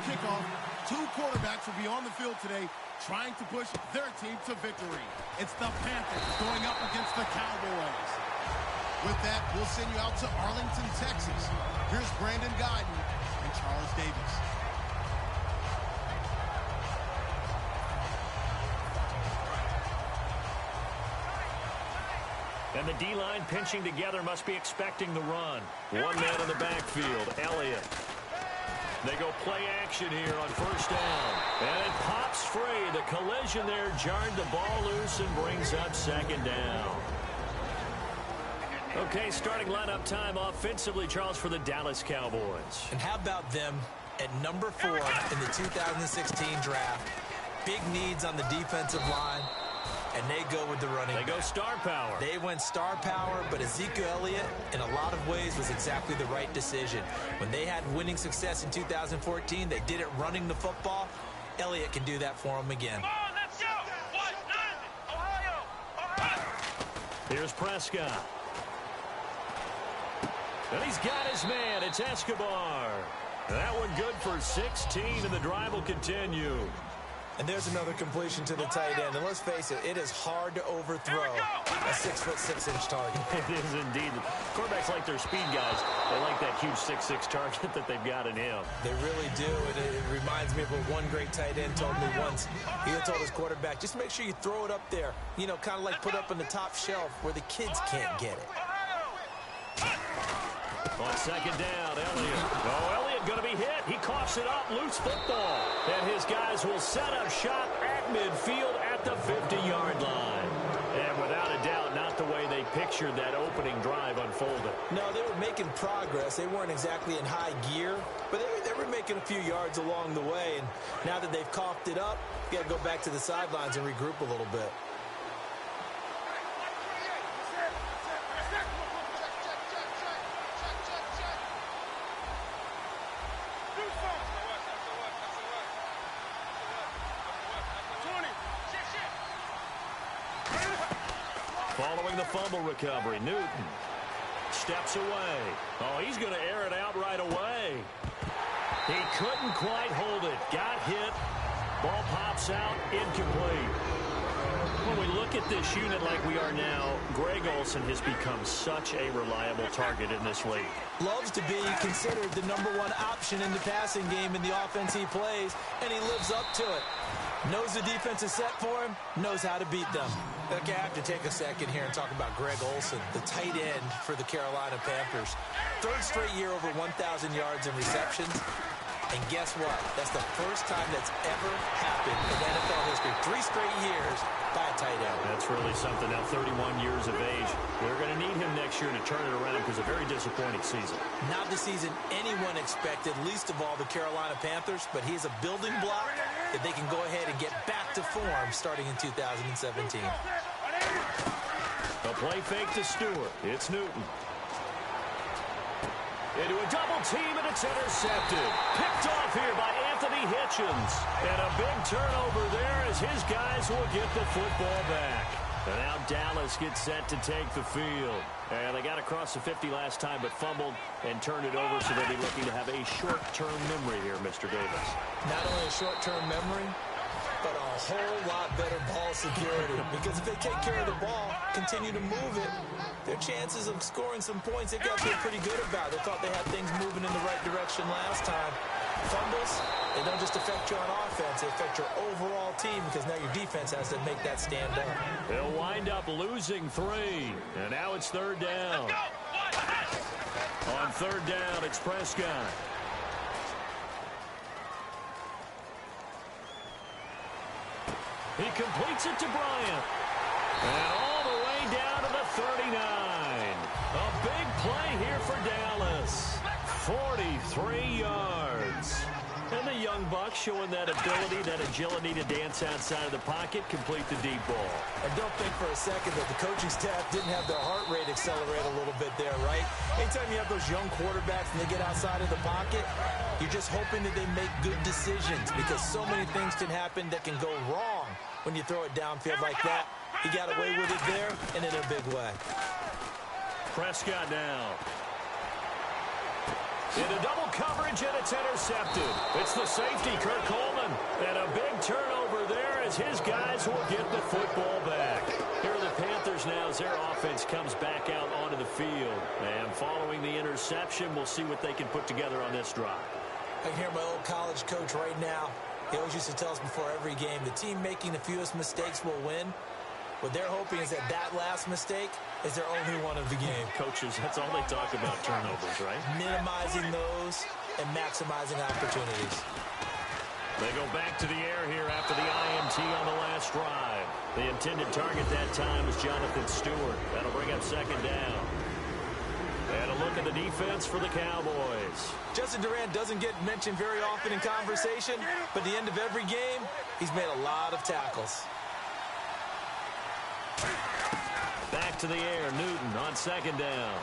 kickoff. Two quarterbacks will be on the field today trying to push their team to victory. It's the Panthers going up against the Cowboys. With that, we'll send you out to Arlington, Texas. Here's Brandon Guyton and Charles Davis. And the D-line pinching together must be expecting the run. One man in the backfield, Elliott. They go play action here on first down. And it pops free. The collision there jarred the ball loose and brings up second down. Okay, starting lineup time offensively, Charles, for the Dallas Cowboys. And how about them at number 4 in the 2016 draft? Big needs on the defensive line. And they go with the running back. They go star power. They went star power, but Ezekiel Elliott, in a lot of ways, was exactly the right decision. When they had winning success in 2014, they did it running the football. Elliott can do that for them again. Come on, let's go! 1-9, Ohio! Ohio! Here's Prescott. And he's got his man. It's Escobar. That one good for 16, and the drive will continue. And there's another completion to the tight end. And let's face it, it is hard to overthrow a 6'6" target. It is indeed. Quarterbacks like their speed guys. They like that huge 6'6" target that they've got in him. They really do. And it reminds me of what one great tight end told me once. He told his quarterback, just make sure you throw it up there. You know, kind of like put up on the top shelf where the kids can't get it. On second down, Elliott. Oh, Elliott going to be hit. He coughs it up. Loose football. And his guys will set up shop at midfield at the 50-yard line. And without a doubt, not the way they pictured that opening drive unfolded. No, they were making progress. They weren't exactly in high gear, but they were making a few yards along the way. And now that they've coughed it up, you got to go back to the sidelines and regroup a little bit. Following the fumble recovery, Newton steps away. Oh, he's going to air it out right away. He couldn't quite hold it. Got hit. Ball pops out, incomplete. When we look at this unit like we are now, Greg Olsen has become such a reliable target in this league. Loves to be considered the #1 option in the passing game in the offense he plays, and he lives up to it. Knows the defense is set for him, knows how to beat them. Okay, I have to take a second here and talk about Greg Olsen, the tight end for the Carolina Panthers. Third straight year over 1,000 yards and receptions. And guess what? That's the first time that's ever happened in NFL history. 3 straight years by a tight end. That's really something. Now 31 years of age. They're going to need him next year to turn it around because a very disappointing season. Not the season anyone expected, least of all the Carolina Panthers, but he's a building block that they can go ahead and get back to form starting in 2017. A play fake to Stewart. It's Newton. Into a double team, and it's intercepted. Picked off here by Anthony Hitchens. And a big turnover there as his guys will get the football back. And now Dallas gets set to take the field. And they got across the 50 last time, but fumbled and turned it over, so they'll be looking to have a short-term memory here, Mr. Davis. Not only a short-term memory, but a whole lot better ball security. Because if they take care of the ball, continue to move it, their chances of scoring some points, they've got to feel pretty good about. They thought they had things moving in the right direction last time. Fumbles, they don't just affect you on offense, they affect your overall team because now your defense has to make that stand up. They'll wind up losing 3, and now it's third down. On third down, it's Prescott. He completes it to Bryant. And all the way down to the 39. A big play here for Dallas. 43 yards. And the young buck showing that ability, that agility to dance outside of the pocket, complete the deep ball. And don't think for a second that the coaching staff didn't have their heart rate accelerate a little bit there, right? Anytime you have those young quarterbacks and they get outside of the pocket, you're just hoping that they make good decisions because so many things can happen that can go wrong when you throw it downfield like that. He got away with it there and in a big way. Prescott now. Into double coverage, and it's intercepted. It's the safety, Kurt Coleman. And a big turnover there as his guys will get the football back. Here are the Panthers now as their offense comes back out onto the field. And following the interception, we'll see what they can put together on this drive. I can hear my old college coach right now. He always used to tell us before every game, the team making the fewest mistakes will win. What they're hoping is that last mistake is their only one of the game. Coaches, that's all they talk about, turnovers, right? Minimizing those and maximizing opportunities. They go back to the air here after the INT on the last drive. The intended target that time was Jonathan Stewart. That'll bring up second down. And a look at the defense for the Cowboys. Justin Durant doesn't get mentioned very often in conversation, but at the end of every game, he's made a lot of tackles. Back to the air, Newton on second down.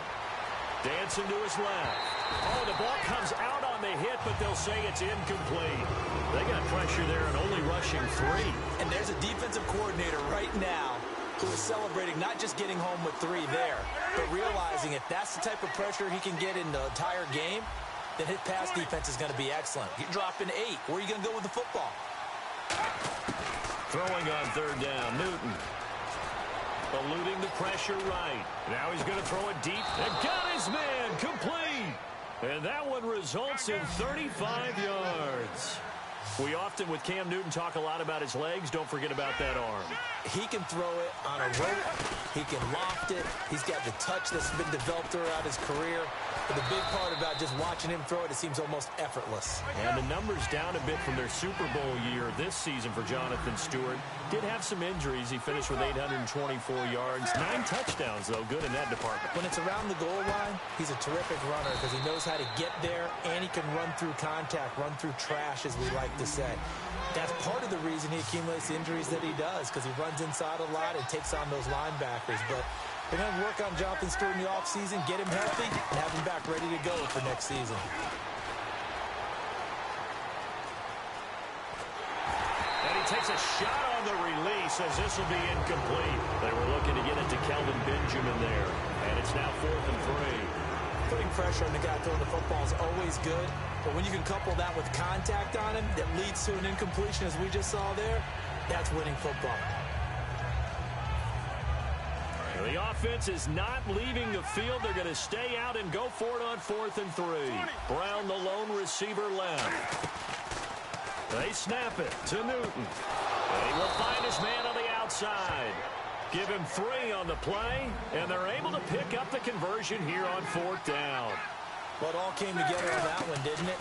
Dancing to his left. Oh, the ball comes out on the hit, but they'll say it's incomplete. They got pressure there and only rushing 3. And there's a defensive coordinator right now who is celebrating not just getting home with 3 there, but realizing if that's the type of pressure he can get in the entire game, then his pass defense is going to be excellent. You're dropping 8. Where are you going to go with the football? Throwing on third down, Newton. Eluding the pressure right. Now he's going to throw it deep. And got his man complete. And that one results in 35 yards. We often, with Cam Newton, talk a lot about his legs. Don't forget about that arm. He can throw it on a rope. He can loft it. He's got the touch that's been developed throughout his career. But the big part about just watching him throw it, it seems almost effortless. And the numbers down a bit from their Super Bowl year this season for Jonathan Stewart. Did have some injuries. He finished with 824 yards. 9 touchdowns, though. Good in that department. When it's around the goal line, he's a terrific runner because he knows how to get there, and he can run through contact, run through trash, as we like to say. That's part of the reason he accumulates the injuries that he does, because he runs inside a lot and takes on those linebackers. But they're going to work on Jonathan Stewart in the offseason, get him healthy, and have him back ready to go for next season. And he takes a shot on the release as this will be incomplete. They were looking to get it to Kelvin Benjamin there. And it's now 4th and 3. Putting pressure on the guy throwing the football is always good, but when you can couple that with contact on him that leads to an incompletion, as we just saw there, that's winning football. The offense is not leaving the field. They're going to stay out and go for it on 4th and 3. Brown, the lone receiver, left. They snap it to Newton. And he will find his man on the outside. Give him 3 on the play, and they're able to pick up the conversion here on 4th down. Well, it all came together on that one, didn't it?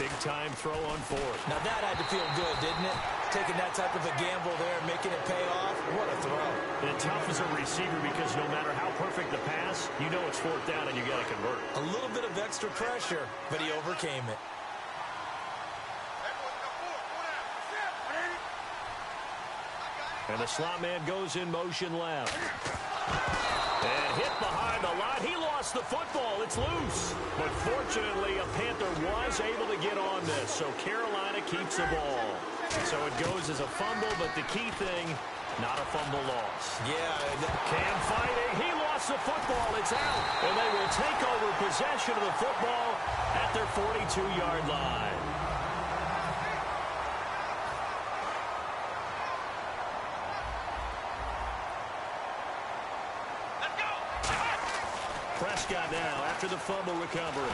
Big-time throw on 4th. Now, that had to feel good, didn't it? Taking that type of a gamble there, making it pay off. What a throw. And tough as a receiver because no matter how perfect the pass, you know it's 4th down and you got to convert. A little bit of extra pressure, but he overcame it. And the slot man goes in motion left. And hit behind the line. He lost the football. It's loose. But fortunately, a Panther was able to get on this. So Carolina keeps the ball. So it goes as a fumble, but the key thing, not a fumble loss. Yeah. Cam fighting. He lost the football. It's out. And they will take over possession of the football at their 42-yard line. Prescott now after the fumble recovery.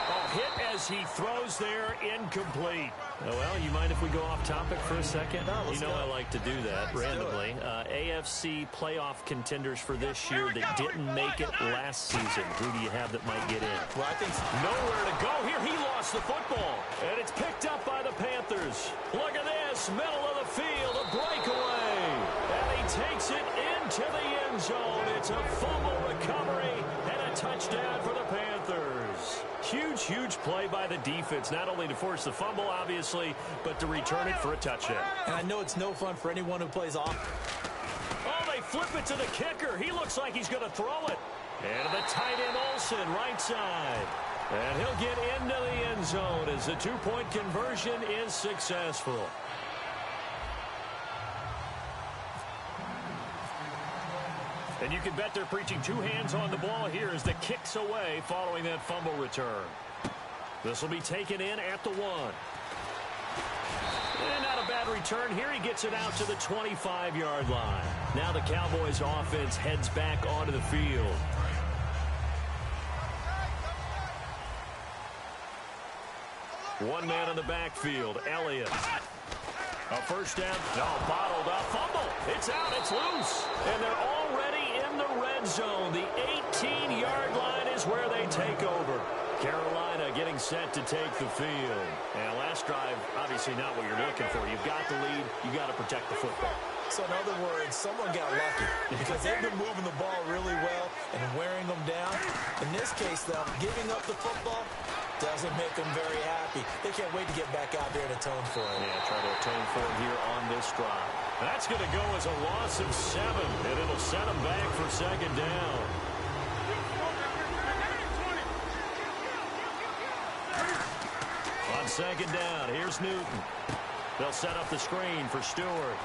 Oh, hit as he throws there, incomplete. Oh, well, you mind if we go off topic for a second? No, you know go. I like to do that randomly. AFC playoff contenders for this year that didn't make it last season. Who do you have that might get in? Well, I think so. Nowhere to go here. He lost the football. And it's picked up by the Panthers. Look at this. Middle of the field. A breakaway. And he takes it into the end zone. It's a fumble recovery and a touchdown for the Panthers. Huge, huge play by the defense. Not only to force the fumble, obviously, but to return it for a touchdown. And I know it's no fun for anyone who plays off. Oh, they flip it to the kicker. He looks like he's going to throw it. And the tight end Olsen, right side. And he'll get into the end zone as the 2-point conversion is successful. And you can bet they're preaching two hands on the ball here as the kick's away following that fumble return. This will be taken in at the 1. And not a bad return here. He gets it out to the 25-yard line. Now the Cowboys offense heads back onto the field. One man in the backfield, Elliott. A first down. No, bottled up. Fumble. It's out. It's loose. And they're already in the red zone. The 18-yard line is where they take over. Carolina getting set to take the field. And last drive, obviously not what you're looking for. You've got the lead. You've got to protect the football. So in other words, someone got lucky because they've been moving the ball really well and wearing them down. In this case, though, giving up the football doesn't make them very happy. They can't wait to get back out there and atone for it. Yeah, try to atone for it here on this drive. That's going to go as a loss of 7, and it'll set them back for second down. On second down, here's Newton. They'll set up the screen for Stewart.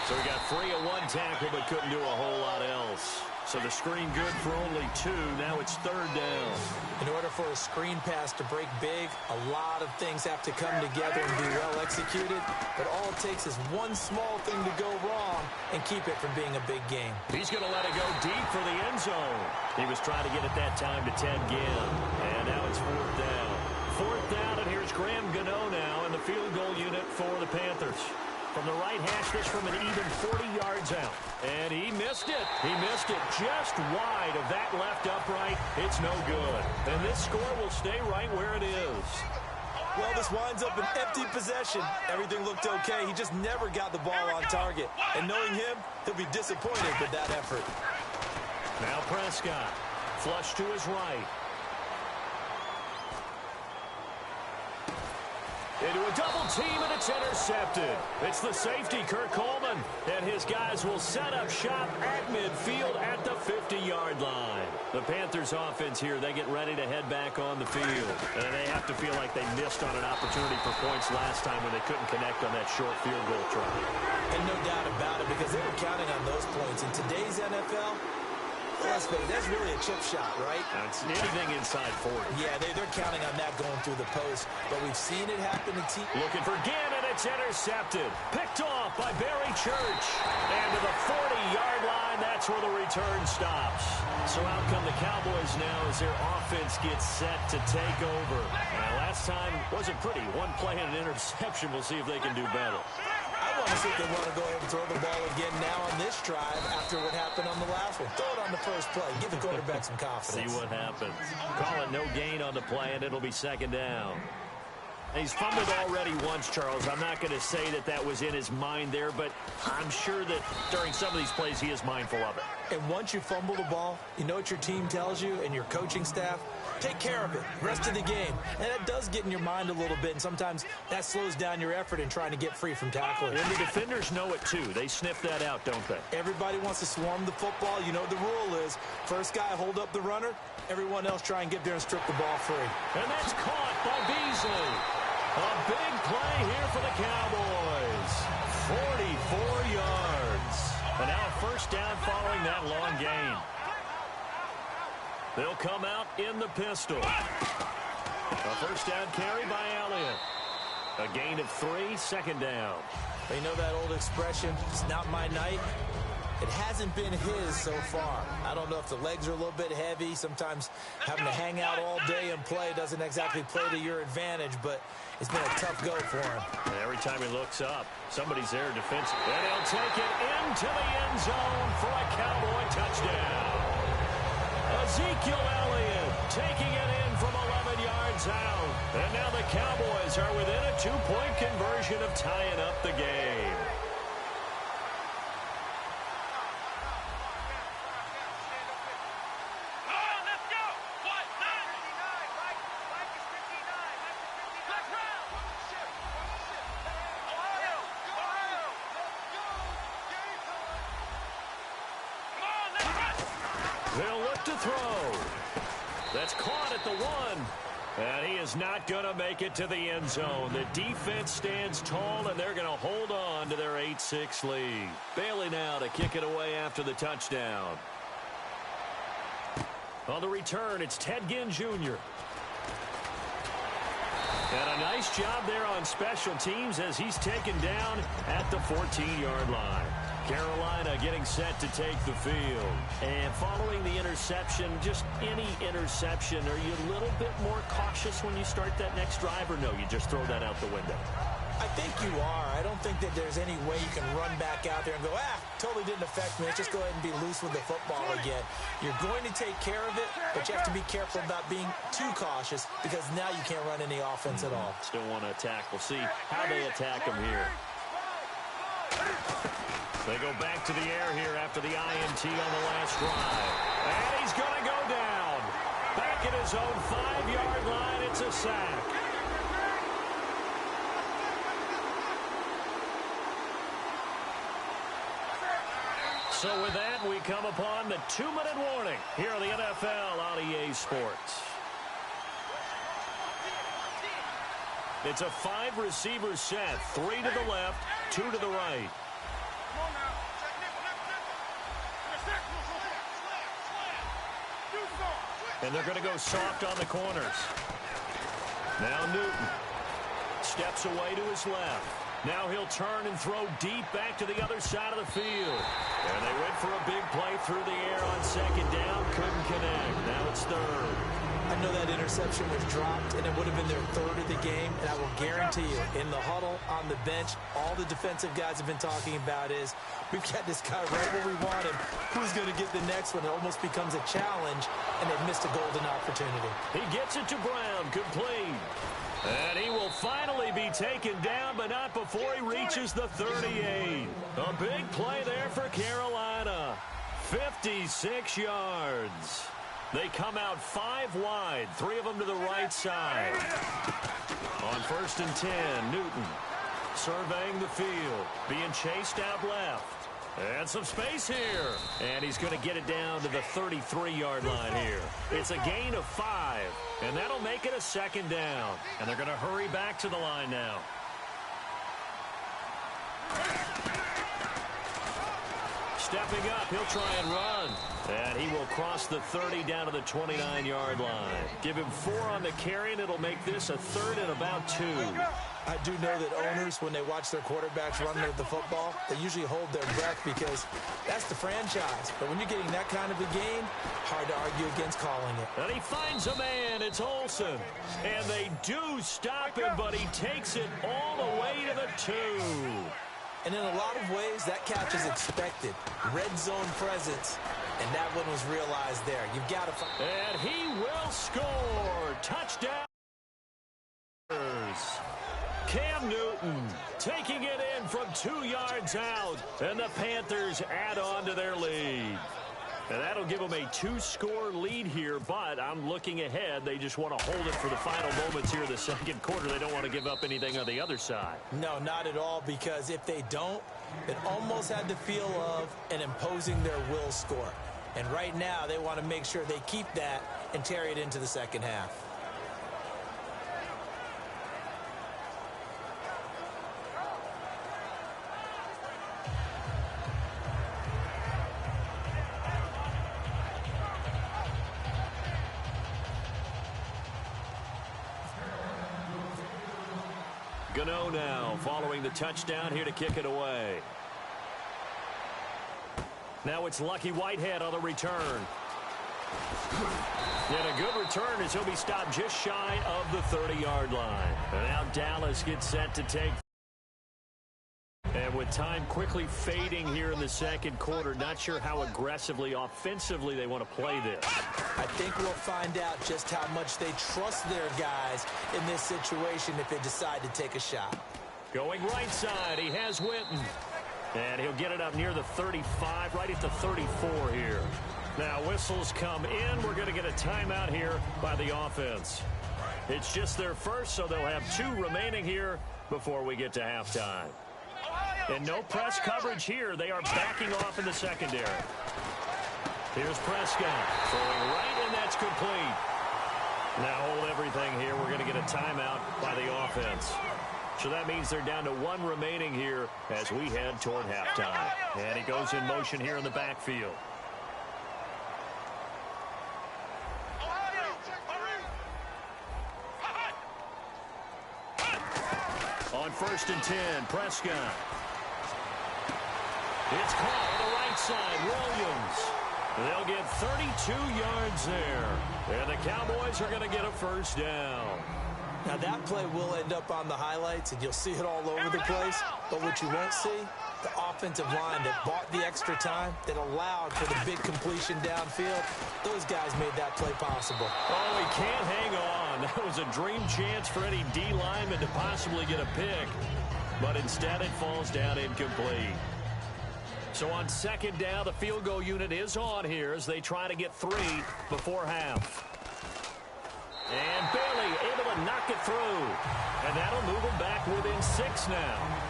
So he got free of one tackle but couldn't do a whole lot else. So the screen good for only 2. Now it's third down. In order for a screen pass to break big, a lot of things have to come together and be well executed. But all it takes is one small thing to go wrong and keep it from being a big game. He's going to let it go deep for the end zone. He was trying to get it that time to Ted Ginn. And now it's fourth down. Fourth down, and here's Graham Gano now in the field goal unit for the Panthers. From the right hash, this from an even 40 yards out. And he missed it. He missed it just wide of that left upright. It's no good. And this score will stay right where it is. Well, this winds up an empty possession. Everything looked okay. He just never got the ball on target. And knowing him, he'll be disappointed with that effort. Now Prescott, flush to his right. Into a double team, and it's intercepted. It's the safety, Kirk Coleman, and his guys will set up shop at midfield at the 50-yard line. The Panthers offense here, they get ready to head back on the field. And they have to feel like they missed on an opportunity for points last time when they couldn't connect on that short field goal try. And no doubt about it, because they were counting on those points. In today's NFL, that's really a chip shot, right? It's anything inside 40. Yeah, they're counting on that going through the post. But we've seen it happen to teams. Looking for Gannon. It's intercepted. Picked off by Barry Church. And to the 40-yard line, that's where the return stops. So out come the Cowboys now as their offense gets set to take over. Last time wasn't pretty. One play and an interception. We'll see if they can do better. I want to see if they want to go ahead and throw the ball again now on this drive after what happened on the last one. Throw it on the first play. Give the quarterback some confidence. See what happens. Call it no gain on the play, and it'll be second down. He's fumbled already once, Charles. I'm not going to say that that was in his mind there, but I'm sure that during some of these plays he is mindful of it. And once you fumble the ball, you know what your team tells you and your coaching staff? Take care of it. Rest of the game. And it does get in your mind a little bit, and sometimes that slows down your effort in trying to get free from tackling. And the defenders know it, too. They sniff that out, don't they? Everybody wants to swarm the football. You know what the rule is. First guy hold up the runner. Everyone else try and get there and strip the ball free. And that's caught by Beasley. A big play here for the Cowboys. 44 yards. And now a first down following that long gain. They'll come out in the pistol. A first down carry by Elliott. A gain of 3, second down. You know that old expression, it's not my night? It hasn't been his so far. I don't know if the legs are a little bit heavy. Sometimes having to hang out all day and play doesn't exactly play to your advantage, but it's been a tough go for him. And every time he looks up, somebody's there defensive. And he'll take it into the end zone for a Cowboy touchdown. Ezekiel Elliott taking it in from 11 yards out. And now the Cowboys are within a 2-point conversion of tying up the game. They'll look to throw. That's caught at the 1. And he is not going to make it to the end zone. The defense stands tall, and they're going to hold on to their 8-6 lead. Bailey now to kick it away after the touchdown. On the return, it's Ted Ginn Jr. And a nice job there on special teams as he's taken down at the 14-yard line. Carolina getting set to take the field. And following the interception, just any interception, are you a little bit more cautious when you start that next drive, or no, you just throw that out the window? I think you are. I don't think that there's any way you can run back out there and go, totally didn't affect me. Let's just go ahead and be loose with the football again. You're going to take care of it, but you have to be careful about being too cautious because now you can't run any offense at all. Still want to attack. We'll see how they attack him here. They go back to the air here after the INT on the last drive. And he's going to go down. Back at his own 5-yard line, it's a sack. So with that, we come upon the 2-minute warning here on the NFL on EA Sports. It's a 5-receiver set, 3 to the left, 2 to the right. And they're going to go soft on the corners. Now Newton steps away to his left. Now he'll turn and throw deep back to the other side of the field. And they went for a big play through the air on second down. Couldn't connect. Now it's third. I know that interception was dropped, and it would have been their third of the game. And I will guarantee you, in the huddle, on the bench, all the defensive guys have been talking about is, we've got this guy right where we want him. Who's going to get the next one? It almost becomes a challenge, and they've missed a golden opportunity. He gets it to Brown, complete. And he will finally be taken down, but not before he reaches the 38. A big play there for Carolina. 56 yards. They come out 5 wide, 3 of them to the right side. On 1st and 10, Newton surveying the field, being chased out left. And some space here. And he's going to get it down to the 33-yard line here. It's a gain of 5, and that'll make it a 2nd down. And they're going to hurry back to the line now. Stepping up, he'll try and run. And he will cross the 30 down to the 29-yard line. Give him 4 on the carry, and it'll make this a 3rd and about 2. I do know that owners, when they watch their quarterbacks run with the football, they usually hold their breath because that's the franchise. But when you're getting that kind of a gain, hard to argue against calling it. And he finds a man. It's Olsen. And they do stop him, but he takes it all the way to the 2. And in a lot of ways, that catch is expected. Red zone presence. And that one was realized there. You've got to find. And he will score. Touchdown. Cam Newton taking it in from 2 yards out. And the Panthers add on to their lead. And that'll give them a 2-score lead here, but I'm looking ahead. They just want to hold it for the final moments here in the second quarter. They don't want to give up anything on the other side. No, not at all, because if they don't, it almost had the feel of an imposing their will score. And right now, they want to make sure they keep that and carry it into the second half. Gano now following the touchdown here to kick it away. Now it's Lucky Whitehead on the return. And a good return as he'll be stopped just shy of the 30-yard line. And now Dallas gets set to take. And with time quickly fading here in the second quarter, not sure how aggressively, offensively they want to play this. I think we'll find out just how much they trust their guys in this situation if they decide to take a shot. Going right side, he has Witten. And he'll get it up near the 35, right at the 34 here. Now whistles come in. We're going to get a timeout here by the offense. It's just their first, so they'll have 2 remaining here before we get to halftime. And no press coverage here. They are backing off in the secondary. Here's Prescott throwing right, and that's complete. Now hold everything here. We're going to get a timeout by the offense. So that means they're down to one remaining here as we head toward halftime. And he goes in motion here in the backfield. On 1st and 10, Prescott. It's caught on the right side, Williams. They'll get 32 yards there. And the Cowboys are going to get a first down. Now that play will end up on the highlights, and you'll see it all over the place. But what you won't see, the offensive line that bought the extra time, that allowed for the big completion downfield, those guys made that play possible. Oh, he can't hang on. That was a dream chance for any D lineman to possibly get a pick. But instead it falls down incomplete. So on 2nd down, the field goal unit is on here as they try to get 3 before half. And Bailey able to knock it through. And that'll move them back within 6 now.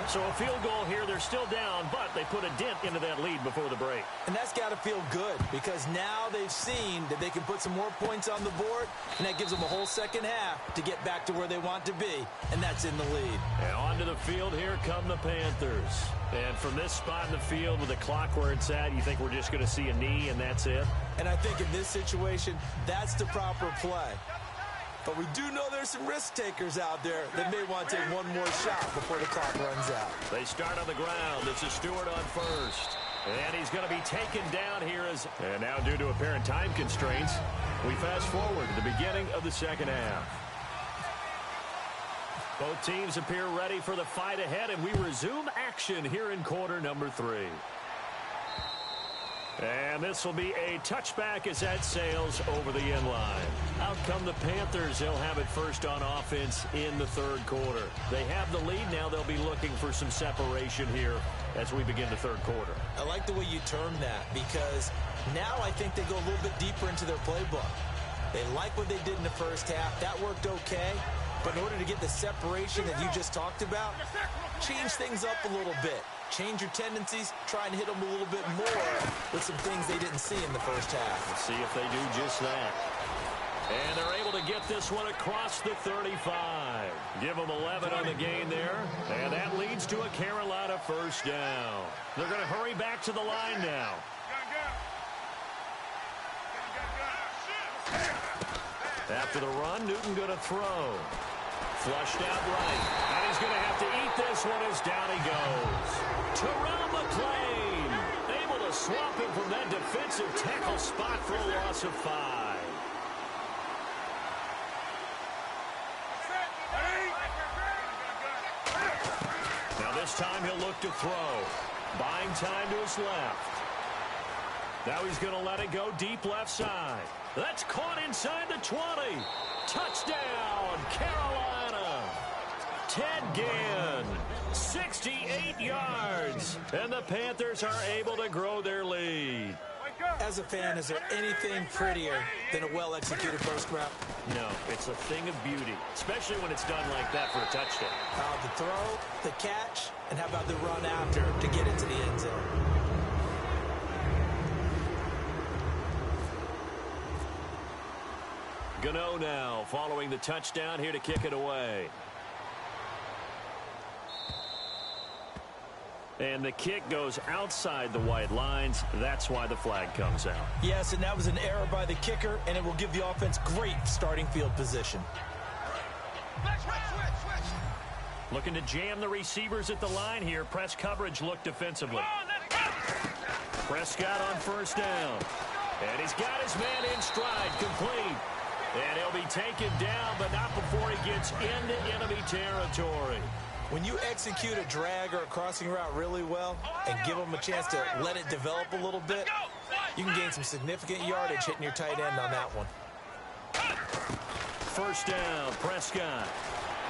So a field goal here, they're still down, but they put a dent into that lead before the break. And that's got to feel good because now they've seen that they can put some more points on the board, and that gives them a whole second half to get back to where they want to be, and that's in the lead. And onto the field here come the Panthers. And from this spot in the field with the clock where it's at, you think we're just going to see a knee and that's it? And I think in this situation, that's the proper play. But we do know there's some risk takers out there that may want to take one more shot before the clock runs out. They start on the ground. This is Stewart on 1st. And he's going to be taken down here. And now due to apparent time constraints, we fast forward to the beginning of the 2nd half. Both teams appear ready for the fight ahead, and we resume action here in quarter number 3. And this will be a touchback as that sails over the end line. Out come the Panthers. They'll have it first on offense in the 3rd quarter. They have the lead now. They'll be looking for some separation here as we begin the 3rd quarter. I like the way you term that because now I think they go a little bit deeper into their playbook. They like what they did in the 1st half. That worked okay. But in order to get the separation that you just talked about, change things up a little bit. Change your tendencies, try and hit them a little bit more with some things they didn't see in the 1st half. Let's see if they do just that. And they're able to get this one across the 35. Give them 11 on the gain there. And that leads to a Carolina first down. They're going to hurry back to the line now. After the run, Newton going to throw. Flushed out right. And he's going to have to eat this one as down he goes. Terrell McClain able to swap him from that defensive tackle spot for a loss of 5. Now this time he'll look to throw. Buying time to his left. Now he's going to let it go deep left side. That's caught inside the 20. Touchdown, Carolina. Ted Ginn, 68 yards. And the Panthers are able to grow their lead. As a fan, is there anything prettier than a well-executed first route? No, it's a thing of beauty, especially when it's done like that for a touchdown. The throw, the catch, and how about the run after to get into the end zone? Gano now following the touchdown here to kick it away. And the kick goes outside the white lines. That's why the flag comes out. Yes, and that was an error by the kicker, and it will give the offense great starting field position. Looking to jam the receivers at the line here. Press coverage look defensively. Prescott on first down. And he's got his man in stride, complete. And he'll be taken down, but not before he gets into enemy territory. When you execute a drag or a crossing route really well and give them a chance to let it develop a little bit, you can gain some significant yardage hitting your tight end on that one. First down, Prescott.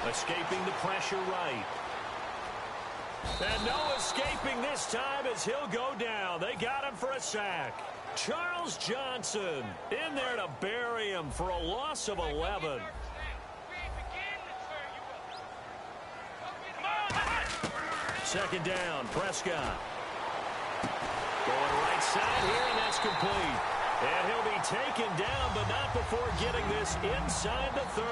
Escaping the pressure right. And no escaping this time as he'll go down. They got him for a sack. Charles Johnson in there to bury him for a loss of 11. Second down, Prescott. Going right side here, and that's complete. And he'll be taken down, but not before getting this inside the 30.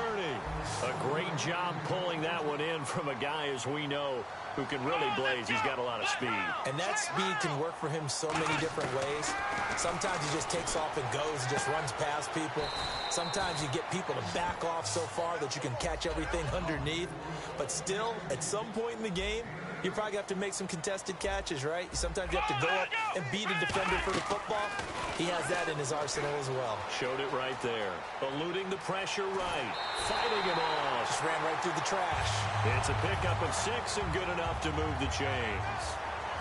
A great job pulling that one in from a guy, as we know, who can really blaze. He's got a lot of speed. And that speed can work for him so many different ways. Sometimes he just takes off and goes and just runs past people. Sometimes you get people to back off so far that you can catch everything underneath. But still, at some point in the game, you probably have to make some contested catches, right? Sometimes you have to go up and beat a defender for the football. He has that in his arsenal as well. Showed it right there. Eluding the pressure right. Fighting him off. Just ran right through the trash. It's a pickup of 6 and good enough to move the chains.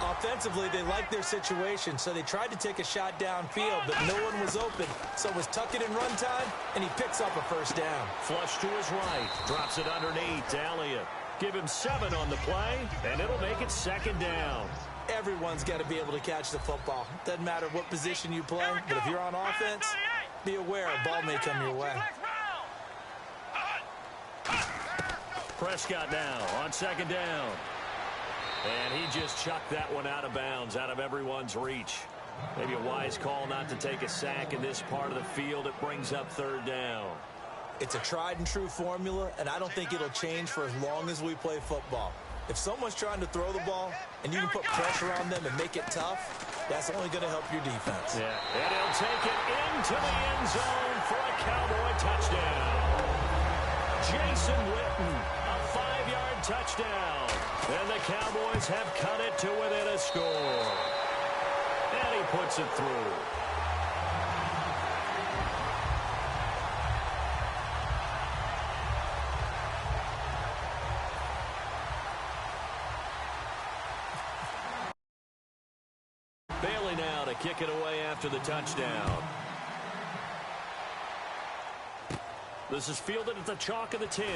Offensively, they liked their situation, so they tried to take a shot downfield, but no one was open. So it was tuck it in run time, and he picks up a first down. Flush to his right. Drops it underneath to Elliott. Give him 7 on the play, and it'll make it second down. Everyone's got to be able to catch the football. Doesn't matter what position you play, but if you're on offense, be aware a ball may come your way. Prescott now on second down. And he just chucked that one out of bounds, out of everyone's reach. Maybe a wise call not to take a sack in this part of the field. It brings up third down. It's a tried-and-true formula, and I don't think it'll change for as long as we play football. If someone's trying to throw the ball and you can put pressure on them and make it tough, that's only going to help your defense. Yeah, and he'll take it into the end zone for a Cowboy touchdown. Jason Witten, a 5-yard touchdown. And the Cowboys have cut it to within a score. And he puts it through. Bailey now to kick it away after the touchdown. This is fielded at the chalk of the 10.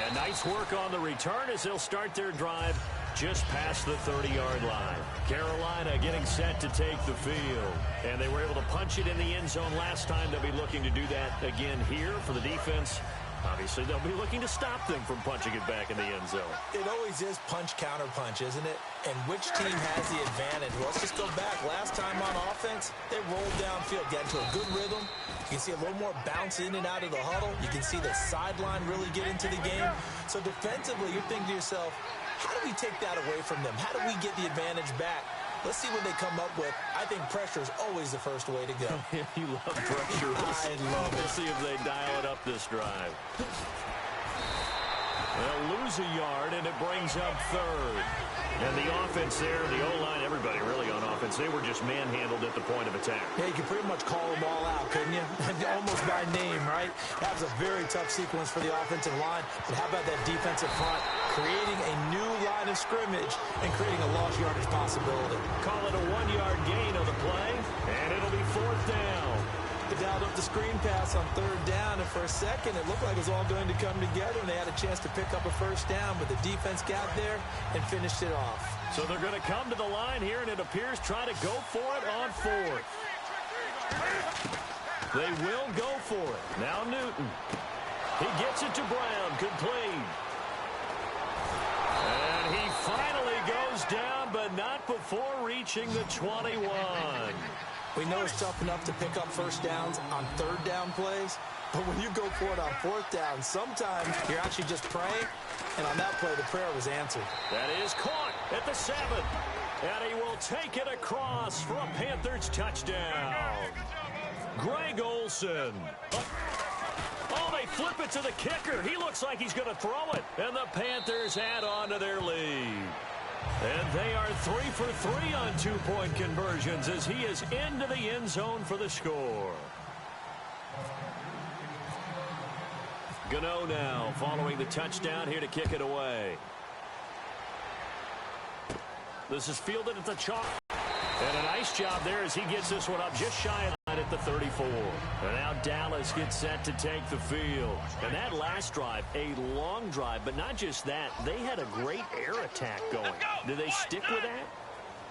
And nice work on the return as they'll start their drive just past the 30-yard line. Carolina getting set to take the field. And they were able to punch it in the end zone last time. They'll be looking to do that again here for the defense. Obviously, they'll be looking to stop them from punching it back in the end zone. It always is punch-counter-punch, isn't it? And which team has the advantage? Well, let's just go back. Last time on offense, they rolled downfield, got into a good rhythm. You can see a little more bounce in and out of the huddle. You can see the sideline really get into the game. So defensively, you're thinking to yourself, how do we take that away from them? How do we get the advantage back? Let's see what they come up with. I think pressure is always the first way to go. You love pressure. I love it. We'll see if they dial it up this drive. They'll lose a yard, and it brings up third. And the offense there, the O-line, everybody really on offense, they were just manhandled at the point of attack. Yeah, you could pretty much call them all out, couldn't you? Almost by name, right? That was a very tough sequence for the offensive line. But how about that defensive front creating a new line of scrimmage and creating a lost yardage possibility? Call it a 1-yard gain on the play, and it'll be fourth down. They dialed up the screen pass on third down, and for a second it looked like it was all going to come together, and they had a chance to pick up a first down, but the defense got there and finished it off. So they're going to come to the line here, and it appears try to go for it on fourth. They will go for it. Now Newton. He gets it to Brown, complete. And he finally goes down, but not before reaching the 21. We know it's tough enough to pick up first downs on third down plays, but when you go for it on fourth down, sometimes you're actually just praying, and on that play, the prayer was answered. That is caught at the 7. And he will take it across for a Panthers touchdown. Greg Olsen. Oh, they flip it to the kicker. He looks like he's going to throw it. And the Panthers add on to their lead. And they are 3 for 3 on 2-point conversions as he is into the end zone for the score. Gano now following the touchdown here to kick it away. This is fielded at the chalk. And a nice job there as he gets this one up just shy of at the 34. And now Dallas gets set to take the field. And that last drive, a long drive, but not just that. They had a great air attack going. Do they stick with that?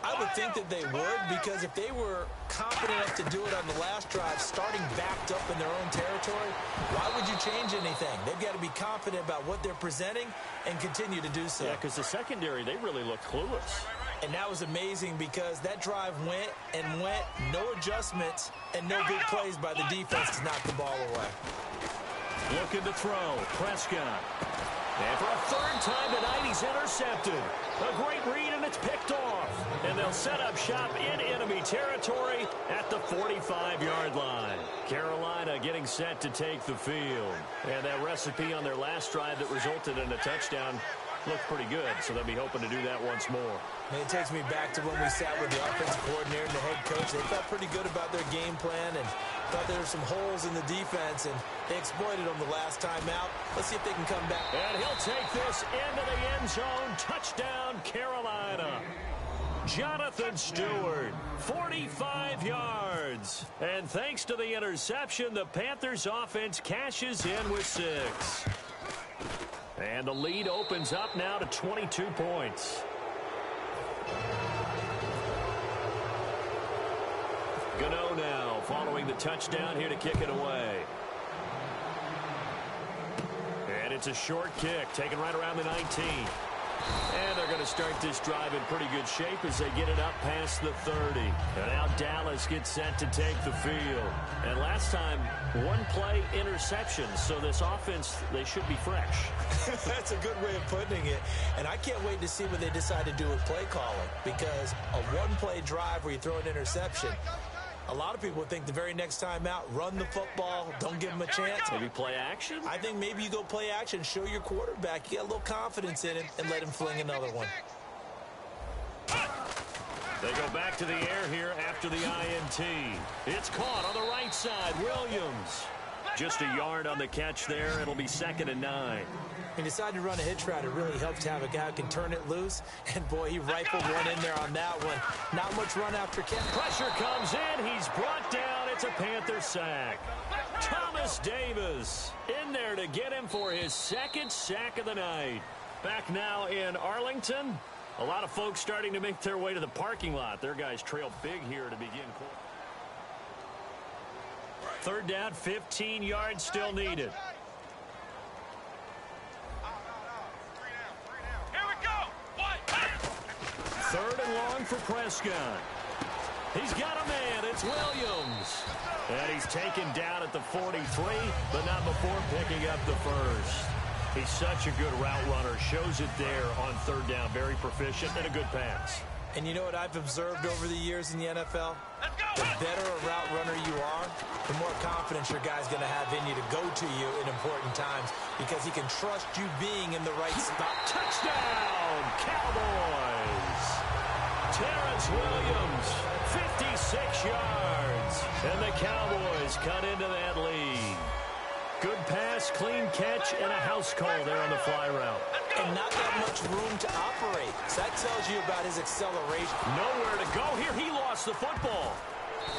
I would think that they would, because if they were confident enough to do it on the last drive, starting backed up in their own territory, why would you change anything? They've got to be confident about what they're presenting and continue to do so. Yeah, because the secondary, they really look clueless. And that was amazing because that drive went and went, no adjustments and no big plays by the defense to knock the ball away. Looking to throw, Prescott. And for a third time tonight, he's intercepted. A great read, and it's picked off. And they'll set up shop in enemy territory at the 45-yard line. Carolina getting set to take the field. And that recipe on their last drive that resulted in a touchdown looked pretty good, so they'll be hoping to do that once more. And it takes me back to when we sat with the offensive coordinator and the head coach. They felt pretty good about their game plan and thought there were some holes in the defense, and they exploited them the last time out. Let's see if they can come back. And he'll take this into the end zone. Touchdown, Carolina. Jonathan Stewart, 45 yards. And thanks to the interception, the Panthers offense cashes in with 6. And the lead opens up now to 22 points. Gano now following the touchdown here to kick it away. And it's a short kick taken right around the 19. And they're going to start this drive in pretty good shape as they get it up past the 30. And now Dallas gets set to take the field. And last time, one play interception. So this offense, they should be fresh. That's a good way of putting it. And I can't wait to see what they decide to do with play calling. Because a one-play drive where you throw an interception, a lot of people think the very next time out, run the football, don't give them a chance. Maybe play action? I think maybe you go play action, show your quarterback, you get a little confidence in him, and let him fling another one. They go back to the air here after the INT. It's caught on the right side. Williams. Just a yard on the catch there. It'll be 2nd and 9. He decided to run a hitch route. It really helps to have a guy who can turn it loose. And, boy, he rifled one in there on that one. Not much run after catch. Pressure comes in. He's brought down. It's a Panther sack. Thomas Davis in there to get him for his 2nd sack of the night. Back now in Arlington. A lot of folks starting to make their way to the parking lot. Their guys trail big here to begin. 3rd down, 15 yards still needed. Third and long for Prescott. He's got a man. It's Williams. And he's taken down at the 43, but not before picking up the first. He's such a good route runner. Shows it there on 3rd down. Very proficient and a good pass. And you know what I've observed over the years in the NFL? The better a route runner you are, the more confidence your guy's going to have in you to go to you in important times because he can trust you being in the right spot. Touchdown, Cowboys! Terrence Williams, 56 yards. And the Cowboys cut into that lead. Good pass, clean catch, and a house call there on the fly route. And not that much room to operate. So that tells you about his acceleration. Nowhere to go here. He lost the football.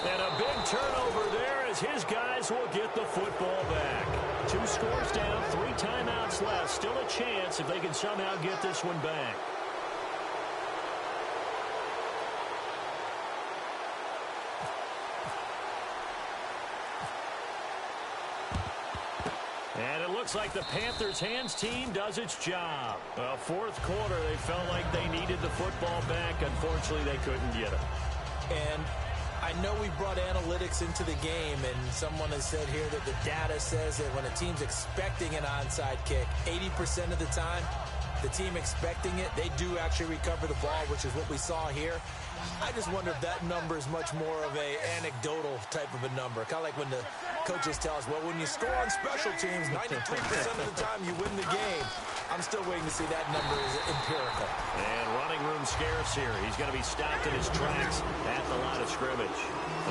And a big turnover there as his guys will get the football back. 2 scores down, 3 timeouts left. Still a chance if they can somehow get this one back. And it looks like the Panthers' hands team does its job. Well, 4th quarter, they felt like they needed the football back. Unfortunately, they couldn't get it. And I know we brought analytics into the game, and someone has said here that the data says that when a team's expecting an onside kick, 80% of the time, the team expecting it, they do actually recover the ball, which is what we saw here. I just wonder if that number is much more of a anecdotal type of a number. Kind of like when the coaches tell us, well, when you score on special teams, 93% of the time you win the game. I'm still waiting to see that number is empirical. And running room scarce here. He's going to be stopped in his tracks at the line of scrimmage.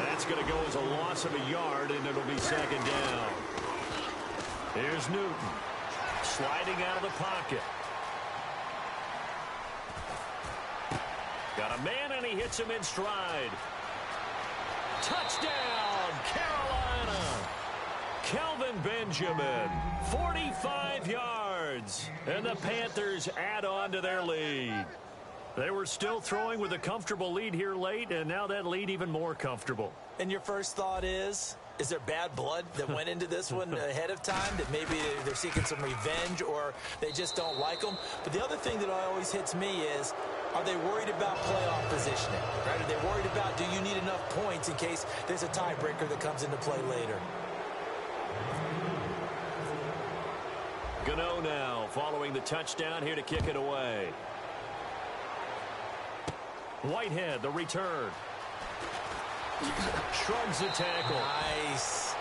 That's going to go as a loss of a yard, and it'll be 2nd down. Here's Newton sliding out of the pocket. Got a man, and he hits him in stride. Touchdown, Carolina. Kelvin Benjamin, 45 yards. And the Panthers add on to their lead. They were still throwing with a comfortable lead here late, and now that lead even more comfortable. And your first thought is there bad blood that went into this one ahead of time, that maybe they're seeking some revenge or they just don't like them? But the other thing that always hits me is Are they worried about playoff positioning? Right? Are they worried about, do you need enough points in case there's a tiebreaker that comes into play later? Gano now following the touchdown here to kick it away. Whitehead, the return. Shrugs the tackle. Nice.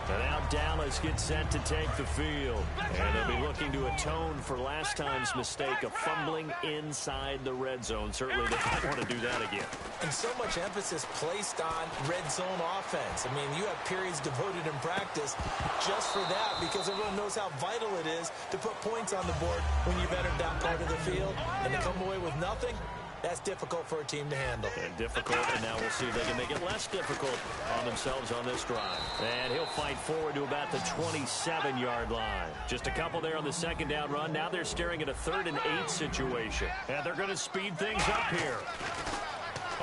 And now Dallas gets set to take the field. And they'll be looking to atone for last time's mistake of fumbling inside the red zone. Certainly they don't want to do that again. And so much emphasis placed on red zone offense. I mean, you have periods devoted in practice just for that because everyone knows how vital it is to put points on the board when you've entered that part of the field. And to come away with nothing, that's difficult for a team to handle. And difficult, and now we'll see if they can make it less difficult on themselves on this drive. And he'll fight forward to about the 27-yard line. Just a couple there on the second down run. Now they're staring at a 3rd and 8 situation. And they're going to speed things up here.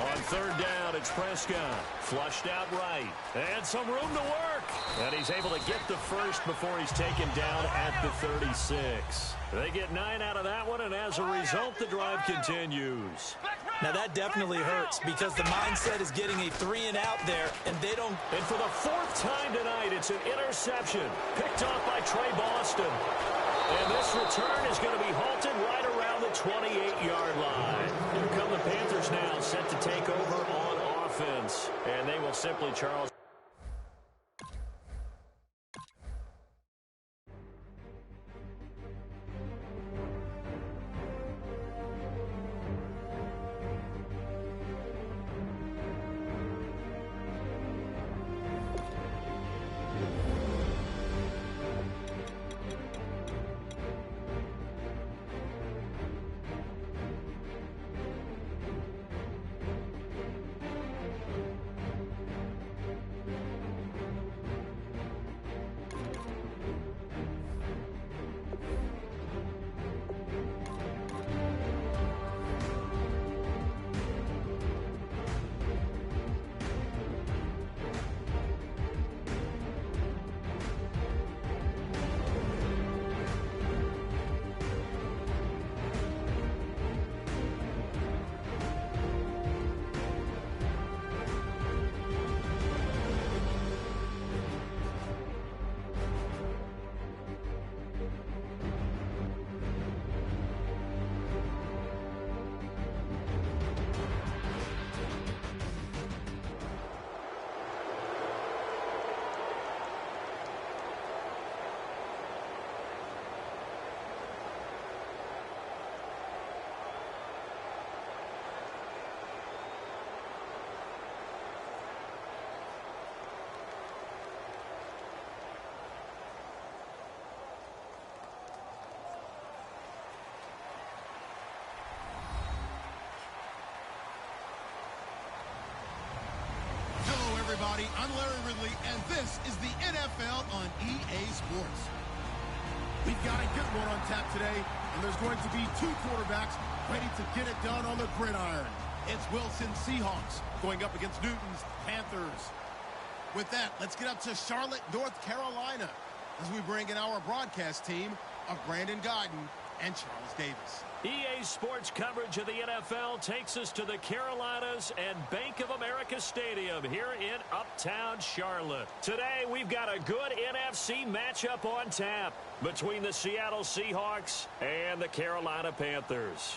On third down, it's Prescott. Flushed out right. And some room to work. And he's able to get the first before he's taken down at the 36. They get 9 out of that one, and as a result, the drive continues. Now, that definitely hurts because the mindset is getting a 3-and-out there, and they don't. And for the 4th time tonight, it's an interception picked off by Trey Boston. And this return is going to be halted right around the 28-yard line. Here come the Panthers now, set to take over on offense. And they will simply, Charles. Everybody, I'm Larry Ridley, and this is the NFL on EA Sports. We've got a good one on tap today, and there's going to be 2 quarterbacks ready to get it done on the gridiron. It's Wilson Seahawks going up against Newton's Panthers. With that, let's get up to Charlotte, North Carolina, as we bring in our broadcast team of Brandon Guyton and Charles Davis. EA Sports coverage of the NFL takes us to the Carolinas and Bank of America Stadium here in Uptown Charlotte. Today, we've got a good NFC matchup on tap between the Seattle Seahawks and the Carolina Panthers.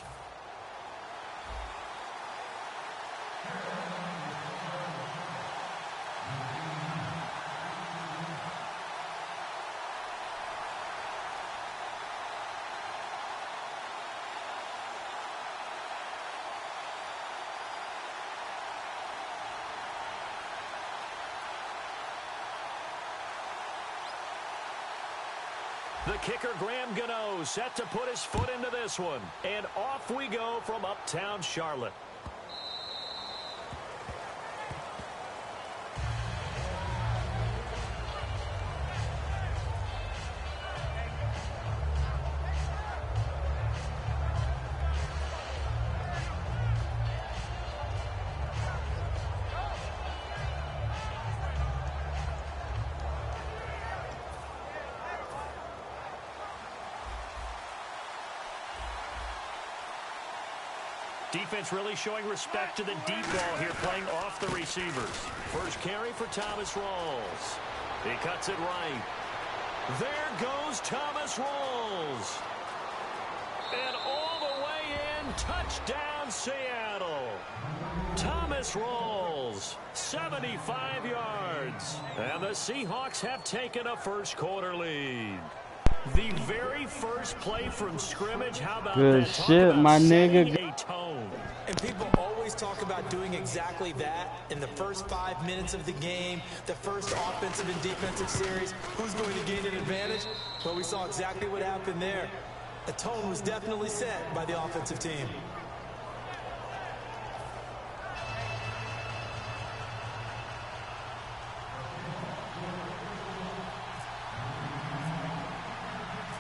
The kicker, Graham Gano, set to put his foot into this one. And off we go from Uptown Charlotte. Defense really showing respect to the deep ball here, playing off the receivers. First carry for Thomas Rawls. He cuts it right. There goes Thomas Rawls. And all the way in, touchdown Seattle. Thomas Rawls, 75 yards. And the Seahawks have taken a first quarter lead. The very first play from scrimmage, how about good that? shit, my nigga. A tone. And people always talk about doing exactly that in the first 5 minutes of the game, the first offensive and defensive series. Who's going to gain an advantage? Well, we saw exactly what happened there. The tone was definitely set by the offensive team.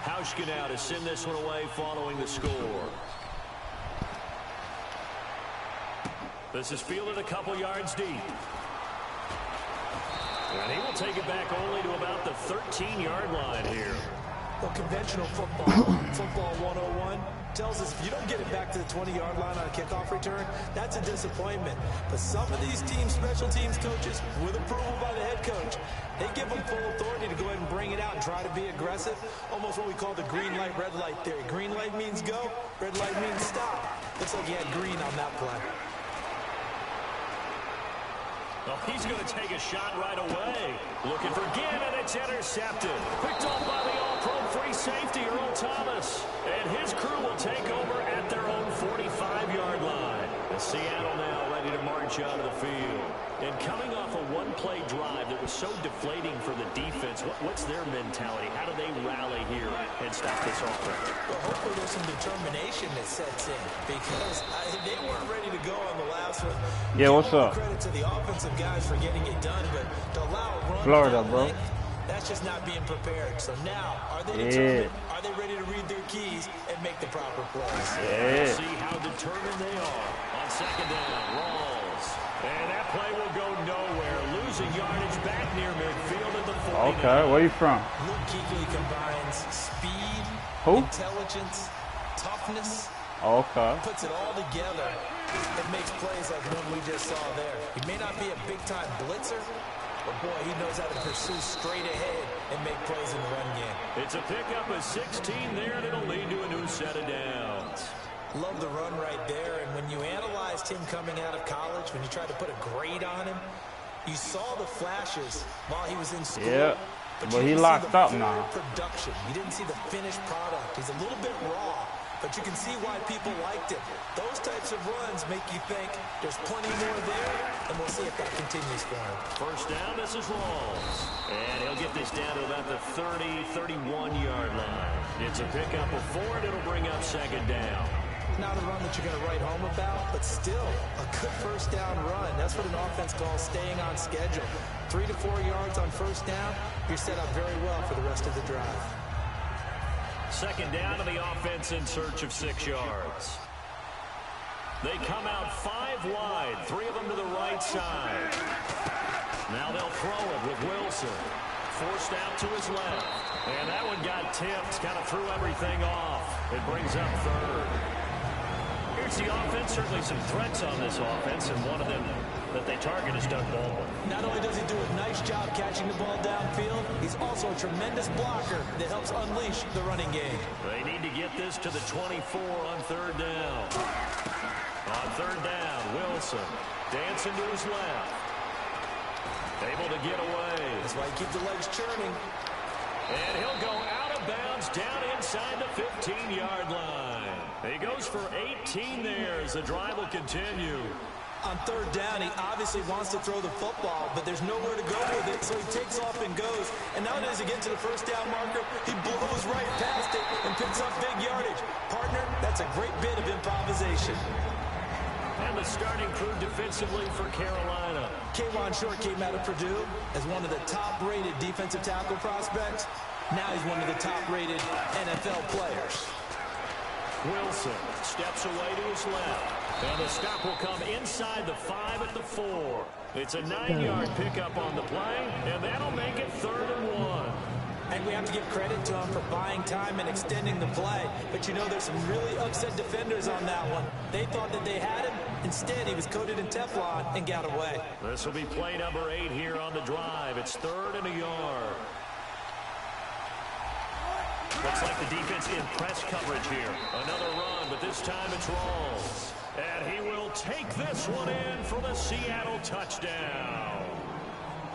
Hauschka now to send this one away following the score. This is fielded a couple yards deep. And he will take it back only to about the 13-yard line here. Well, conventional football, football 101, tells us if you don't get it back to the 20-yard line on a kickoff return, that's a disappointment. But some of these teams, special teams coaches, with approval by the head coach, they give them full authority to go ahead and bring it out and try to be aggressive. Almost what we call the green light, red light theory. Green light means go, red light means stop. Looks like he had green on that play. Well, he's going to take a shot right away. Looking for Ginn, and it's intercepted. Picked off by the all-pro free safety, Earl Thomas. And his crew will take over at their own 45-yard line. And Seattle now ready to march out of the field. And coming off a one-play drive that was so deflating for the defense, what's their mentality? How do they rally here and stop this offense? Well, hopefully there's some determination that sets in because they weren't ready to go on the last one. Yeah, what's up? Credit to the offensive guys for getting it done, but to allow a run Florida, bro. length, that's just not being prepared. So now, are they determined? Are they ready to read their keys and make the proper plays? Yeah. See how determined they are on second down. Rawls. And that play will go nowhere. Losing yardage back near midfield at the 40. Okay, where you from? Luke Kuechly combines speed, Who? intelligence, toughness. Okay. Puts it all together. It makes plays like one we just saw there. He may not be a big-time blitzer, but boy, he knows how to pursue straight ahead and make plays in the run game. It's a pickup of 16 there, and it'll lead to a new set of downs. Love the run right there, and when you analyzed him coming out of college, when you tried to put a grade on him, you saw the flashes while he was in school. Yeah, but he locked up now. Production. You didn't see the finished product. He's a little bit raw, but you can see why people liked it. Those types of runs make you think there's plenty more there, and we'll see if that continues for him. First down, this is Rawls. And he'll get this down to about the 30, 31-yard line. It's a pickup of 4, and it'll bring up second down. Not a run that you're going to write home about, but still a good first down run. That's what an offense calls staying on schedule. 3 to 4 yards on first down, you're set up very well for the rest of the drive. Second down to the offense in search of 6 yards. They come out 5 wide, 3 of them to the right side. Now they'll throw it with Wilson. Forced out to his left. And that one got tipped, kind of threw everything off. It brings up third. Here's the offense. Certainly some threats on this offense, and one of them that they target is Doug Baldwin. Not only does he do a nice job catching the ball downfield, he's also a tremendous blocker that helps unleash the running game. They need to get this to the 24 on third down. On third down, Wilson dancing to his left. Able to get away. That's why he keeps the legs churning. And he'll go out of bounds down inside the 15-yard line. He goes for 18 there as the drive will continue. On third down, he obviously wants to throw the football, but there's nowhere to go with it, so he takes off and goes. And now as he gets to the first down marker, he blows right past it and picks up big yardage. Partner, that's a great bit of improvisation. And the starting crew defensively for Carolina. K'Wan Short came out of Purdue as one of the top-rated defensive tackle prospects. Now he's one of the top-rated NFL players. Wilson steps away to his left. And the stop will come inside the 5 at the 4. It's a 9-yard pickup on the play, and that'll make it 3rd and 1. And we have to give credit to him for buying time and extending the play. But you know, there's some really upset defenders on that one. They thought that they had him. Instead, he was coated in Teflon and got away. This will be play number 8 here on the drive. It's 3rd and a yard. Looks like the defense in press coverage here. Another run, but this time it's Rawls. And he will take this one in for the Seattle touchdown.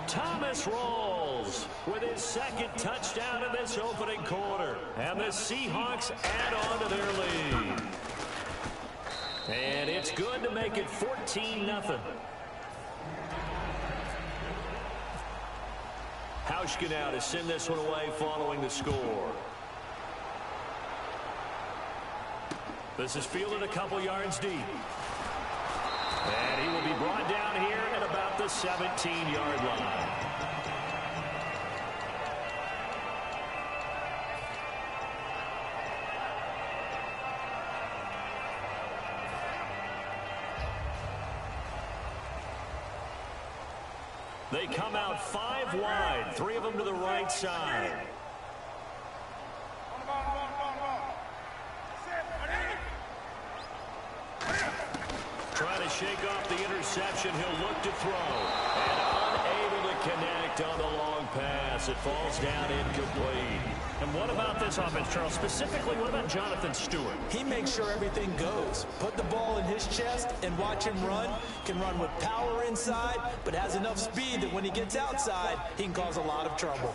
Thomas Rawls with his 2nd touchdown in this opening quarter. And the Seahawks add on to their lead. And it's good to make it 14-0. Hauschka now to send this one away following the score. This is fielded a couple yards deep. And he will be brought down here at about the 17-yard line. They come out 5 wide, 3 of them to the right side. Trying to shake off the interception. He'll look to throw. And unable to connect on the long pass. It falls down incomplete. And what about this offense, Charles? Specifically, what about Jonathan Stewart? He makes sure everything goes. Put the ball in his chest and watch him run. Can run with power inside, but has enough speed that when he gets outside, he can cause a lot of trouble.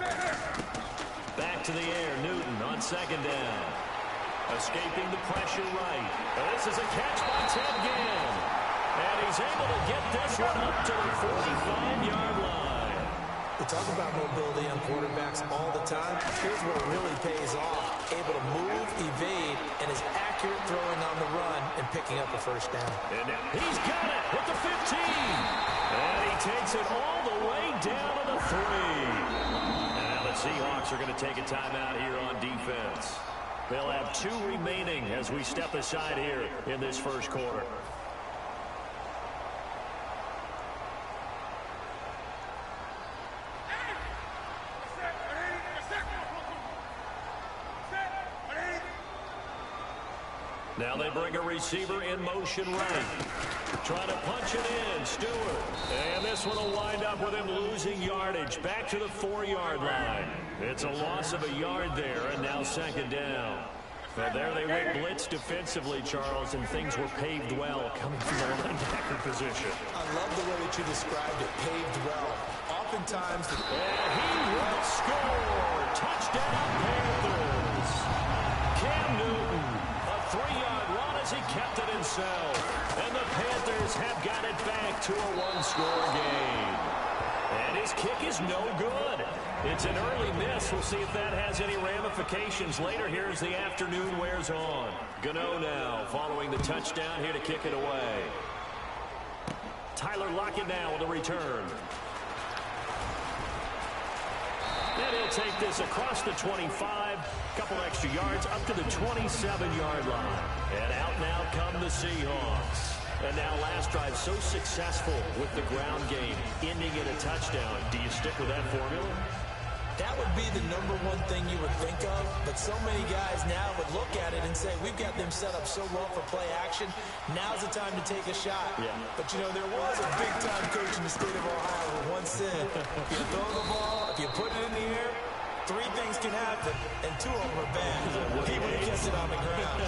Back to the air, Newton on 2nd down. Escaping the pressure right. This is a catch by Ted Ginn. And he's able to get this one up to the 45-yard line. We talk about mobility on quarterbacks all the time. Here's where it really pays off. Able to move, evade, and is accurate throwing on the run and picking up a 1st down. And he's got it with the 15. And he takes it all the way down to the 3. And now the Seahawks are going to take a timeout here on defense. They'll have 2 remaining as we step aside here in this 1st quarter. Now they bring a receiver in motion right. Trying to punch it in, Stewart. And this one will wind up with him losing yardage. Back to the 4-yard line. It's a loss of a yard there, and now 2nd down. But there they went blitz defensively, Charles, and things were paved well coming from the linebacker position. I love the way that you described it, paved well. Oftentimes, and he will score! Touchdown, Panthers! Cam Newton, a 3-yard run as he kept it himself. And the Panthers have got it back to a 1-score game. And his kick is no good. It's an early miss. We'll see if that has any ramifications later here as the afternoon wears on. Gano now following the touchdown here to kick it away. Tyler Lockett now with a return. And he'll take this across the 25, couple extra yards up to the 27-yard line. And out now come the Seahawks. And now last drive so successful with the ground game, ending in a touchdown. Do you stick with that formula? That would be the #1 thing you would think of, but so many guys now would look at it and say, we've got them set up so well for play action, now's the time to take a shot. Yeah. But, you know, there was a big-time coach in the state of Ohio who once said, if you throw the ball, if you put it in the air, 3 things can happen, and 2 of them are bad. He would have kept it on the ground.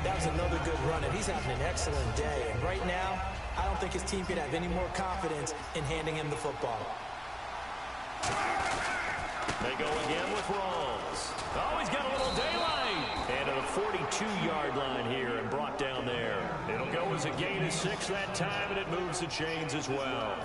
That was another good run, and he's having an excellent day. And right now, I don't think his team could have any more confidence in handing him the football. They go again with Rawls. Oh, he's got a little daylight. And to the 42-yard line here and brought down there. It'll go as a gain of 6 that time, and it moves the chains as well.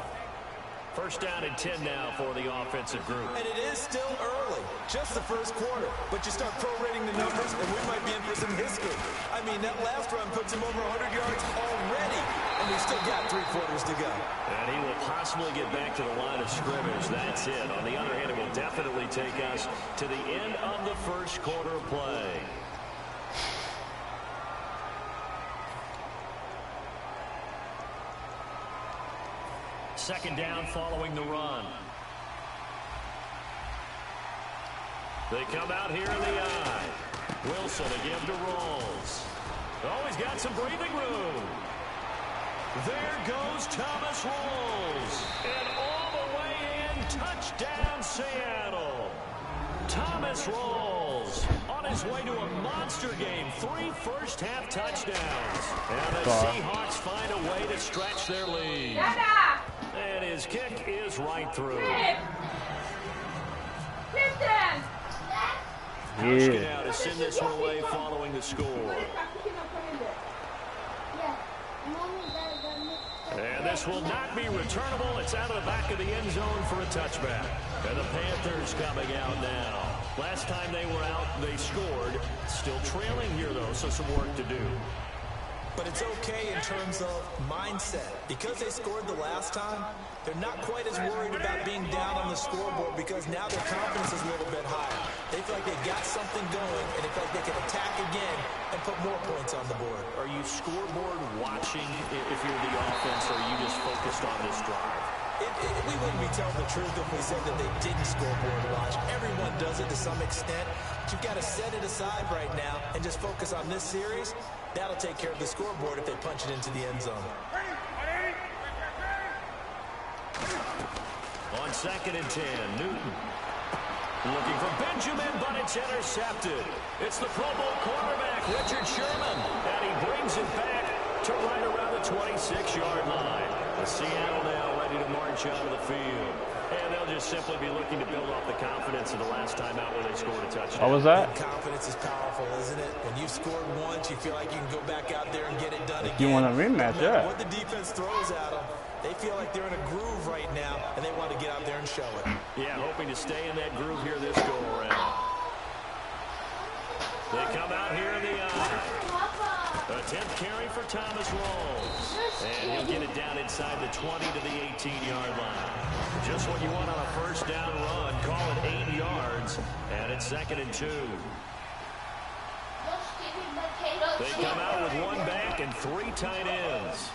1st down and 10 now for the offensive group. And it is still early, just the 1st quarter. But you start prorating the numbers, and we might be in for some history. I mean, that last run puts him over 100 yards already, and we've still got 3 quarters to go. And he will possibly get back to the line of scrimmage. That's it. On the other hand, it will definitely take us to the end of the 1st quarter of play. Second down following the run. They come out here in the eye. Wilson again to Rawls. Oh, he's got some breathing room. There goes Thomas Rawls. And all the way in, touchdown Seattle. Thomas Rawls on his way to a monster game. 3 first-half touchdowns. And the Seahawks find a way to stretch their lead. And his kick is right through. Pushing out to send this one away following the score. And this will not be returnable. It's out of the back of the end zone for a touchback. And the Panthers coming out now. Last time they were out, they scored. Still trailing here, though, so some work to do. But it's okay in terms of mindset. Because they scored the last time, they're not quite as worried about being down on the scoreboard because now their confidence is a little bit higher. They feel like they've got something going, and they feel like they can attack again and put more points on the board. Are you scoreboard watching if you're the offense, or are you just focused on this drive? We wouldn't be telling the truth if we said that they didn't scoreboard watch. Everyone does it to some extent. But you've got to set it aside right now and just focus on this series. That'll take care of the scoreboard if they punch it into the end zone. On 2nd and 10, Newton. Looking for Benjamin, but it's intercepted. It's the Pro Bowl quarterback, Richard Sherman. And he brings it back to right around the 26-yard line. The Seattle now ready to march out of the field. And they'll just simply be looking to build off the confidence of the last time out where they scored a touchdown. What was that? And confidence is powerful, isn't it? When you've scored once, you feel like you can go back out there and get it done again. You want a rematch, no matter yeah. what the defense throws at them, they feel like they're in a groove right now, and they want to get out there and show it. Yeah, hoping to stay in that groove here this go-around. They come out here in the eye. A 10th carry for Thomas Rawls. And he'll get it down inside the 20 to the 18-yard line. Just what you want on a first down run. Call it 8 yards. And it's 2nd and 2. They come out with 1 back and 3 tight ends.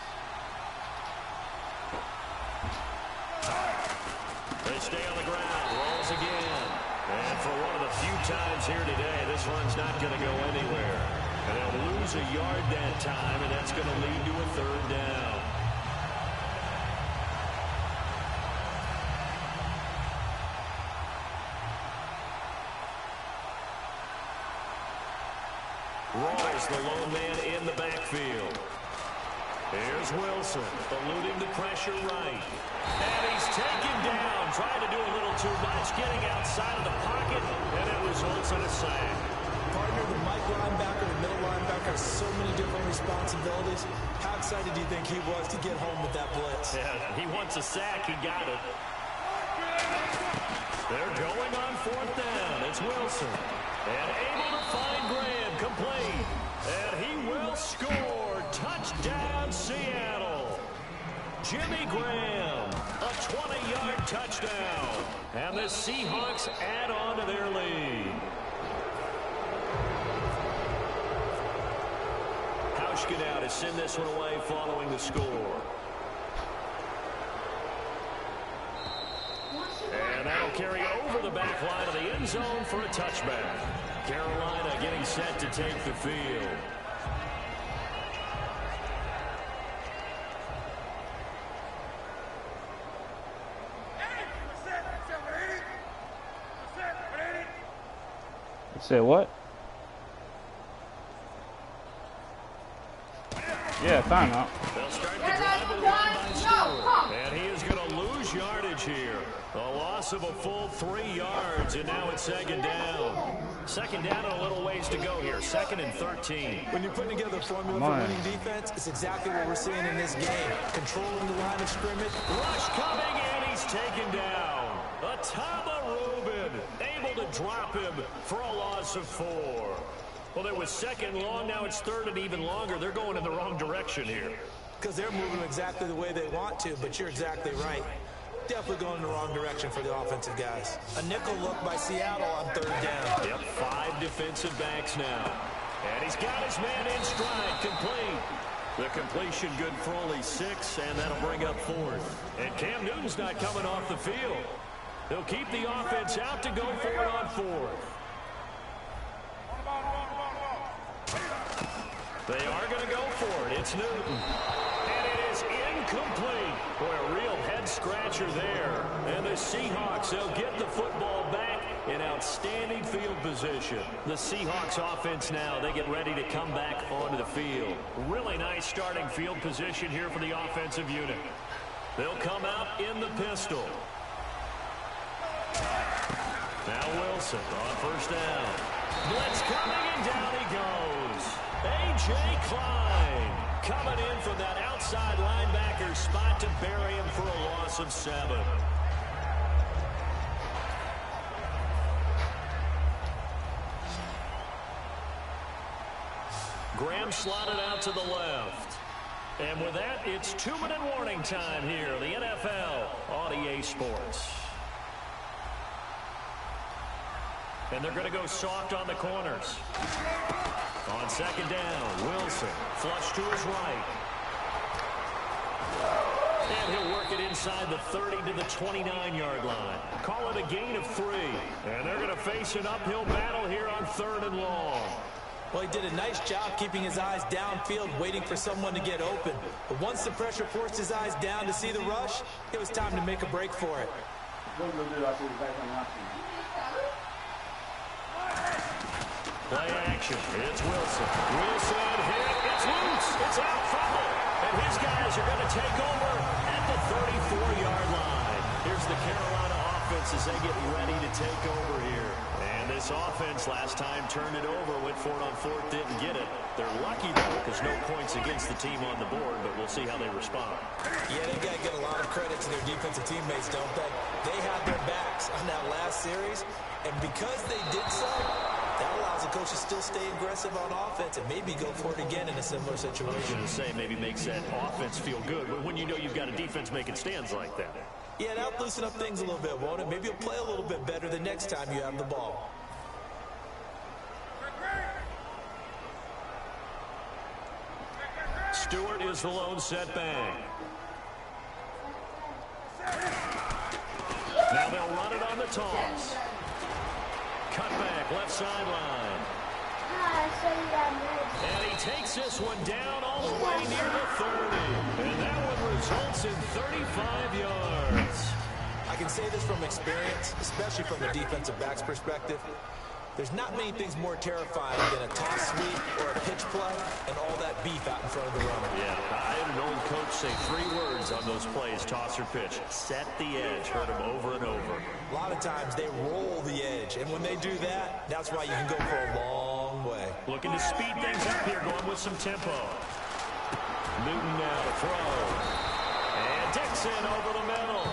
They stay on the ground. Rolls again. And for one of the few times here today, this run's not going to go anywhere. And they'll lose a yard that time, and that's going to lead to a 3rd down. Rawls, the lone man in the backfield. Here's Wilson, eluding the pressure right. And he's taken down, trying to do a little too much, getting outside of the pocket, and it results in a sack. Partner, the Mike linebacker, the middle linebacker has so many different responsibilities. How excited do you think he was to get home with that blitz? Yeah, he wants a sack. He got it. They're going on 4th down. It's Wilson. And able to find Graham, complete. And he will score. Touchdown, Seattle. Jimmy Graham, a 20-yard touchdown. And the Seahawks add on to their lead. Get out to send this one away following the score. And that'll carry over the back line of the end zone for a touchback. Carolina getting set to take the field. Say what? Yeah, timeout. They'll start the drive with 1 by Stewart. And he is going to lose yardage here. A loss of a full 3 yards, and now it's 2nd down. 2nd down and a little ways to go here. 2nd and 13. When you're putting together a formula for winning defense, it's exactly what we're seeing in this game. Controlling the line of scrimmage. Rush coming, and he's taken down. Atama Rubin able to drop him for a loss of 4. Well, it was 2nd long, now it's 3rd and even longer. They're going in the wrong direction here. Because they're moving exactly the way they want to, but you're exactly right. Definitely going in the wrong direction for the offensive guys. A nickel look by Seattle on 3rd down. Yep, 5 defensive backs now. And he's got his man in stride, complete. The completion good for only 6, and that'll bring up 4th. And Cam Newton's not coming off the field. They'll keep the offense out to go for it on 4th. They are going to go for it. It's Newton. And it is incomplete. Boy, a real head-scratcher there. And the Seahawks, they'll get the football back in outstanding field position. The Seahawks offense now, they get ready to come back onto the field. Really nice starting field position here for the offensive unit. They'll come out in the pistol. Now Wilson on first down. Blitz coming, and down he goes. A.J. Klein coming in from that outside linebacker spot to bury him for a loss of 7. Graham slotted out to the left. And with that, it's 2-minute warning time here, the NFL on EA Sports. And they're going to go soft on the corners. On second down, Wilson, flush to his right. And he'll work it inside the 30 to the 29-yard line. Call it a gain of 3. And they're going to face an uphill battle here on 3rd and long. Well, he did a nice job keeping his eyes downfield, waiting for someone to get open. But once the pressure forced his eyes down to see the rush, it was time to make a break for it. Play action. It's Wilson. Wilson hit. It's loose. It's out fumble. And his guys are going to take over at the 34-yard line. Here's the Carolina offense as they get ready to take over here. And this offense last time turned it over, went for it on 4th, didn't get it. They're lucky, though, because no points against the team on the board, but we'll see how they respond. Yeah, they've got to get a lot of credit to their defensive teammates, don't they? They had their backs on that last series, and because they did so, that allows the coach to still stay aggressive on offense and maybe go for it again in a similar situation. I was going to say, maybe makes that offense feel good, but when you know you've got a defense making stands like that. Yeah, that'll loosen up things a little bit, won't it? Maybe you'll play a little bit better the next time you have the ball. Stewart is the lone setback. Now they'll run it on the toss. Cutback, left sideline. And he takes this one down all the way near the 30. And that one results in 35 yards. I can say this from experience, especially from the defensive back's perspective. There's not many things more terrifying than a toss sweep or a pitch play and all that beef out in front of the runner. Yeah, I had an old coach say 3 words on those plays, toss or pitch. Set the edge. Heard him over and over. A lot of times they roll the edge, and when they do that, that's why you can go for a long way. Looking to speed things up here, going with some tempo. Newton now to throw. And Dixon over the middle.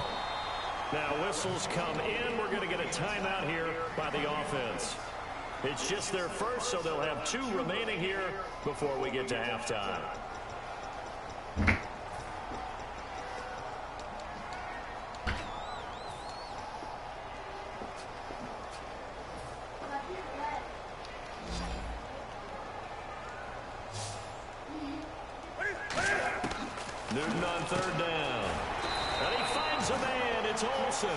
Now whistles come in. We're going to get a timeout here by the offense. It's just their first, so they'll have 2 remaining here before we get to halftime. Newton on 3rd down. And he finds a man. It's Olsen.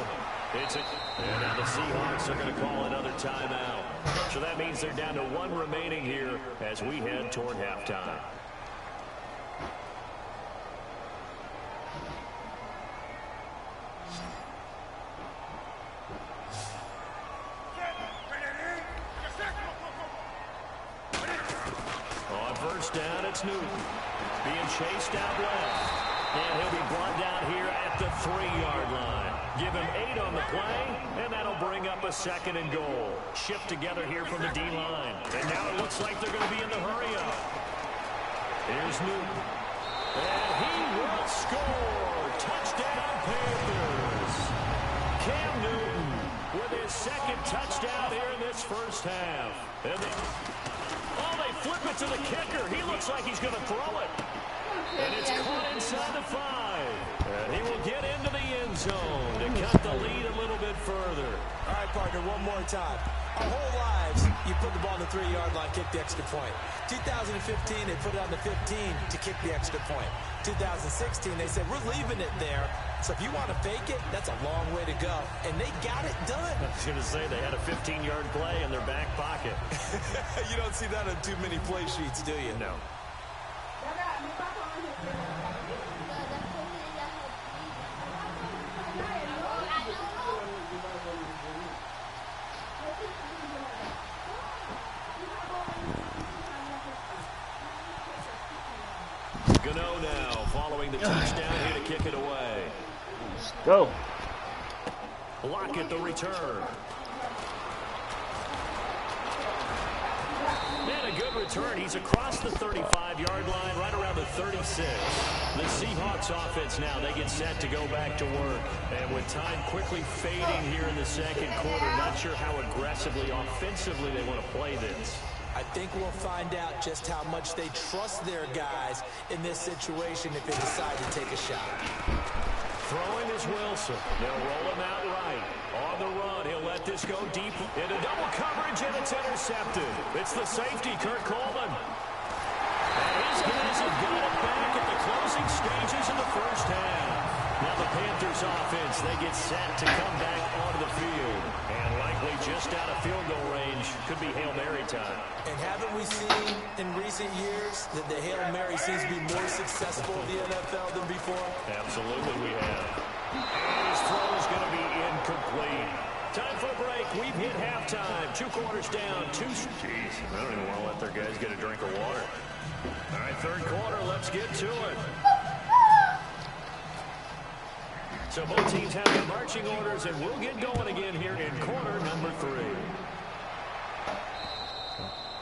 And now the Seahawks are going to call another timeout. So that means they're down to 1 remaining here as we head toward halftime. On first down, it's Newton. Being chased out left. And he'll be brought down here at the 3-yard line. Give him 8 on the play, and that'll bring up a 2nd and goal. Shift together here from the D-line. And now it looks like they're going to be in the hurry-up. Here's Newton. And he will score. Touchdown, Panthers. Cam Newton with his 2nd touchdown here in this first half. And they flip it to the kicker. He looks like he's going to throw it. And it's caught inside the 5. And he will get into the end zone to cut the lead a little bit further. All right, partner, one more time. Our whole lives, you put the ball on the 3-yard line, kick the extra point. 2015, they put it on the 15 to kick the extra point. 2016, they said, we're leaving it there. So if you want to fake it, that's a long way to go. And they got it done. I was going to say they had a 15-yard play in their back pocket. You don't see that on too many play sheets, do you? No. following the touchdown here to kick it away. Let's go. Block at the return. And a good return. He's across the 35-yard line, right around the 36. The Seahawks offense now, they get set to go back to work. And with time quickly fading here in the second quarter, not sure how aggressively, offensively they want to play this. I think we'll find out just how much they trust their guys in this situation if they decide to take a shot. Throwing is Wilson. They'll roll him out right. On the run, he'll let this go deep into double coverage, and it's intercepted. It's the safety, Kurt Coleman. And his guys have got it back at the closing stages of the first half. Now the Panthers offense, they get set to come back onto the field. And likely just out of field goal range. Could be Hail Mary time. And haven't we seen in recent years that the Hail Mary seems to be more successful in the NFL than before? Absolutely we have. And his throw is going to be incomplete. Time for a break. We've hit halftime. 2 quarters down. Jeez, I don't even want to let their guys get a drink of water. All right, third quarter. Let's get to it. So both teams have their marching orders, and we'll get going again here in quarter number 3.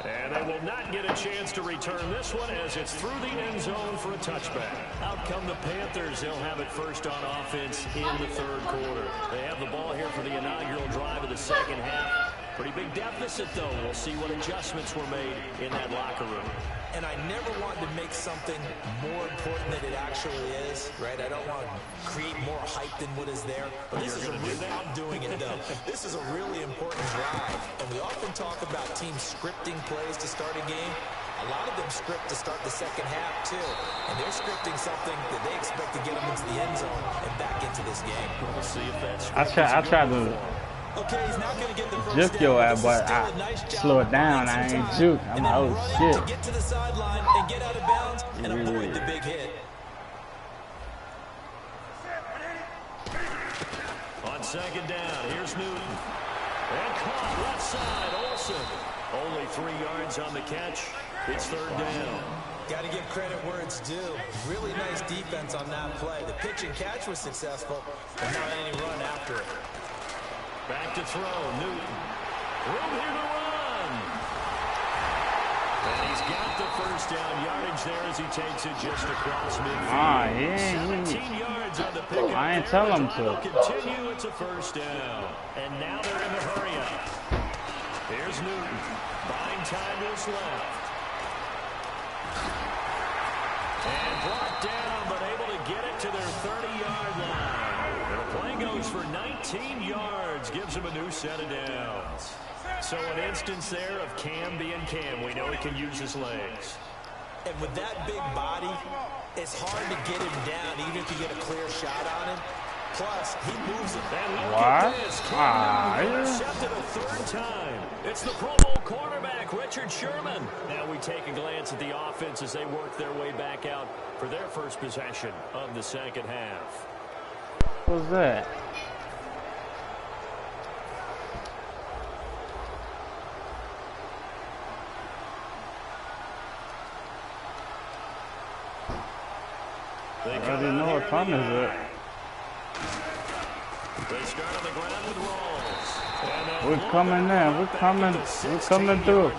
And they will not get a chance to return this one as it's through the end zone for a touchback. Out come the Panthers. They'll have it first on offense in the third quarter. They have the ball here for the inaugural drive of the second half. Pretty big deficit, though. We'll see what adjustments were made in that locker room. And I never want to make something more important than it actually is, right? I don't want to create more hype than what is there. But this is I'm doing it, though. This is a really important drive. And we often talk about teams scripting plays to start a game. A lot of them script to start the second half, too. And they're scripting something that they expect to get them into the end zone and back into this game. We'll see if that's I tried to okay, he's not going to get the first juke your ass, but I slow it down. I ain't juke. I'm like, oh shit. To get to the sideline and get out of bounds and avoid the big hit. On second down, here's Newton. And caught left side, Olsen. Only 3 yards on the catch. It's third down. Got to give credit where it's due. Really nice defense on that play. The pitch and catch was successful, but not any run after it. Back to throw, Newton. Room here to run. And he's got the first down yardage there as he takes it just across midfield. 17 yards on the pickup. I ain't tell him to. Continue, it's a first down. And now they're in the hurry up. Here's Newton. Buying time to his left. And brought down, but able to get it to their 30-yard line. The play goes for 19 yards, gives him a new set of downs. So an instance there of Cam being Cam. We know he can use his legs. And with that big body, it's hard to get him down, even if you get a clear shot on him. Plus, he moves it. And look at this. Cam intercepted a third time. It's the Pro Bowl quarterback, Richard Sherman. Now we take a glance at the offense as they work their way back out for their first possession of the second half. What was that? I already know what time is it. They start on the ground with rolls. We're coming in. We're coming through.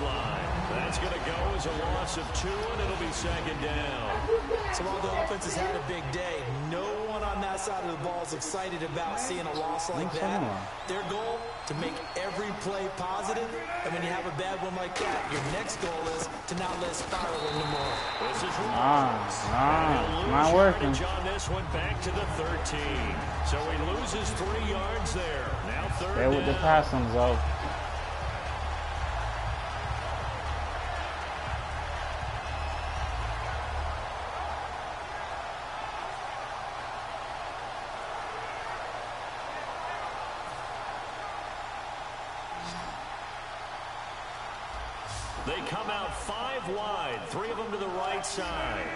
That's going to go as a loss of 2, and it'll be second down. So while the offense has had a big day, no one on that side of the ball is excited about seeing a loss like that. Their goal, to make every play positive, and when you have a bad one like that, your next goal is to not let it spiral anymore. This is not working. On this one, back to the 13. So he loses 3 yards there. Now third There with the passing, though. They come out 5 wide, 3 of them to the right side.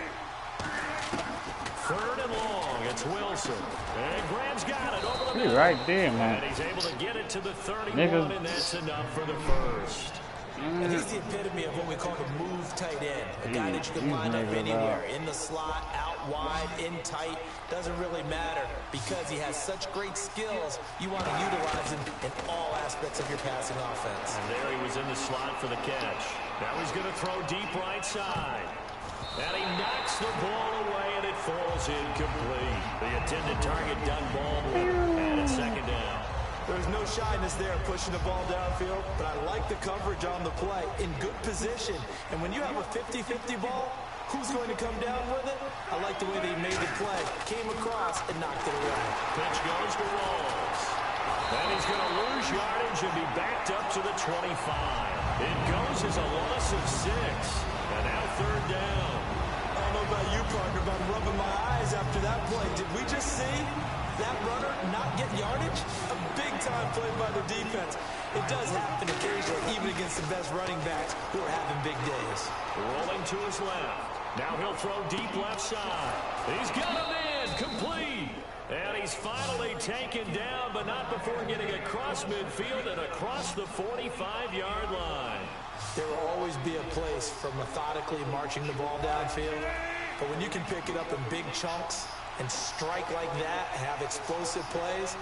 Third and long, it's Wilson. And Graham's got it over the middle. Right there, man. And he's able to get it to the 31, and that's enough for the first. And he's the epitome of what we call the move tight end. A guy that you can line up anywhere, in the slot, out wide, in tight, doesn't really matter. Because he has such great skills, you want to utilize him in all aspects of your passing offense. And there he was in the slot for the catch. Now he's going to throw deep right side. And he knocks the ball away, and it falls incomplete. The intended target done ball with, and it's second down. There's no shyness there pushing the ball downfield, but I like the coverage on the play. In good position. And when you have a 50-50 ball, who's going to come down with it? I like the way they made the play. Came across and knocked it away. Pitch goes to Walls. And he's going to lose yardage and be backed up to the 25. It goes as a loss of 6. And now third down. I don't know about you, Parker, but I'm rubbing my eyes after that play. Did we just see that runner not get yardage? A big-time play by the defense. It does happen occasionally, even against the best running backs who are having big days. Rolling to his left. Now he'll throw deep left side. He's got him in, complete. And he's finally taken down, but not before getting across midfield and across the 45-yard line. There will always be a place for methodically marching the ball downfield. But when you can pick it up in big chunks and strike like that, have explosive plays,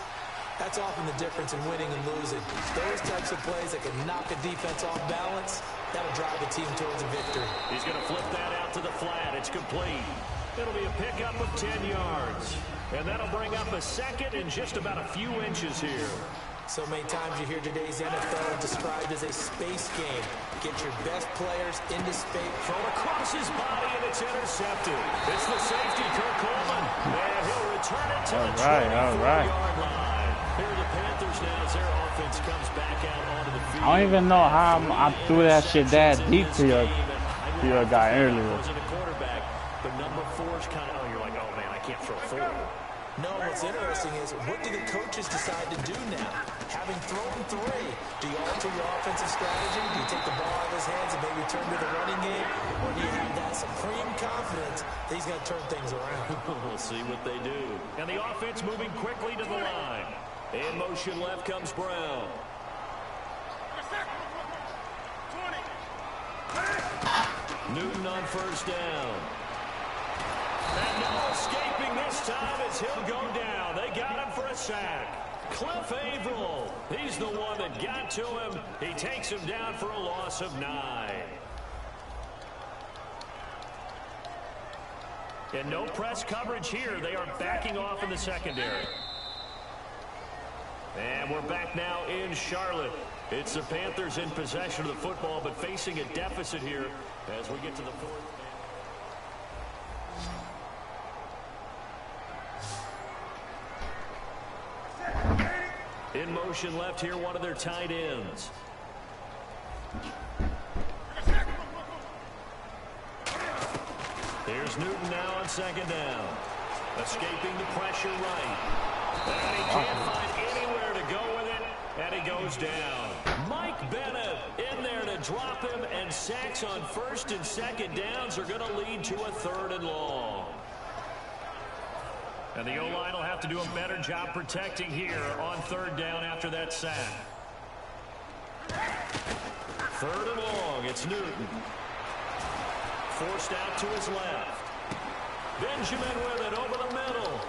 that's often the difference in winning and losing. Those types of plays that can knock a defense off balance, that'll drive a team towards a victory. He's going to flip that out to the flat. It's complete. It'll be a pickup of 10 yards. And that'll bring up a second and just about a few inches here. So many times you hear today's NFL described as a space game. Get your best players into space. Thrown across his body, and it's intercepted. It's the safety, Kirk Coleman. And he'll return it to the 24-yard line. Here are the Panthers now as their offense comes back out onto the field. I don't even know how I threw that shit that deep to your guy earlier. Wasn't a quarterback, but number 4's kind of, you're like, oh man, I can't throw 4. No, what's interesting is, what do the coaches decide to do now? Having thrown 3, do you alter your offensive strategy? Do you take the ball out of his hands and maybe turn to the running game? Or do you have that supreme confidence that he's going to turn things around? We'll see what they do. And the offense moving quickly to the line. In motion left comes Brown. Newton on first down. And no escaping this time as he'll go down. They got him for a sack. Cliff Averill, he's the one that got to him. He takes him down for a loss of 9. And no press coverage here. They are backing off in the secondary. And we're back now in Charlotte. It's the Panthers in possession of the football, but facing a deficit here as we get to the 4th. In motion left here, one of their tight ends. Here's Newton now on second down. Escaping the pressure right. And he can't find anywhere to go with it, and he goes down. Mike Bennett in there to drop him, and sacks on first and second downs are going to lead to a 3rd and long. And the O-line will have to do a better job protecting here on 3rd down after that sack. 3rd and long, it's Newton. Forced out to his left. Benjamin with it over the middle.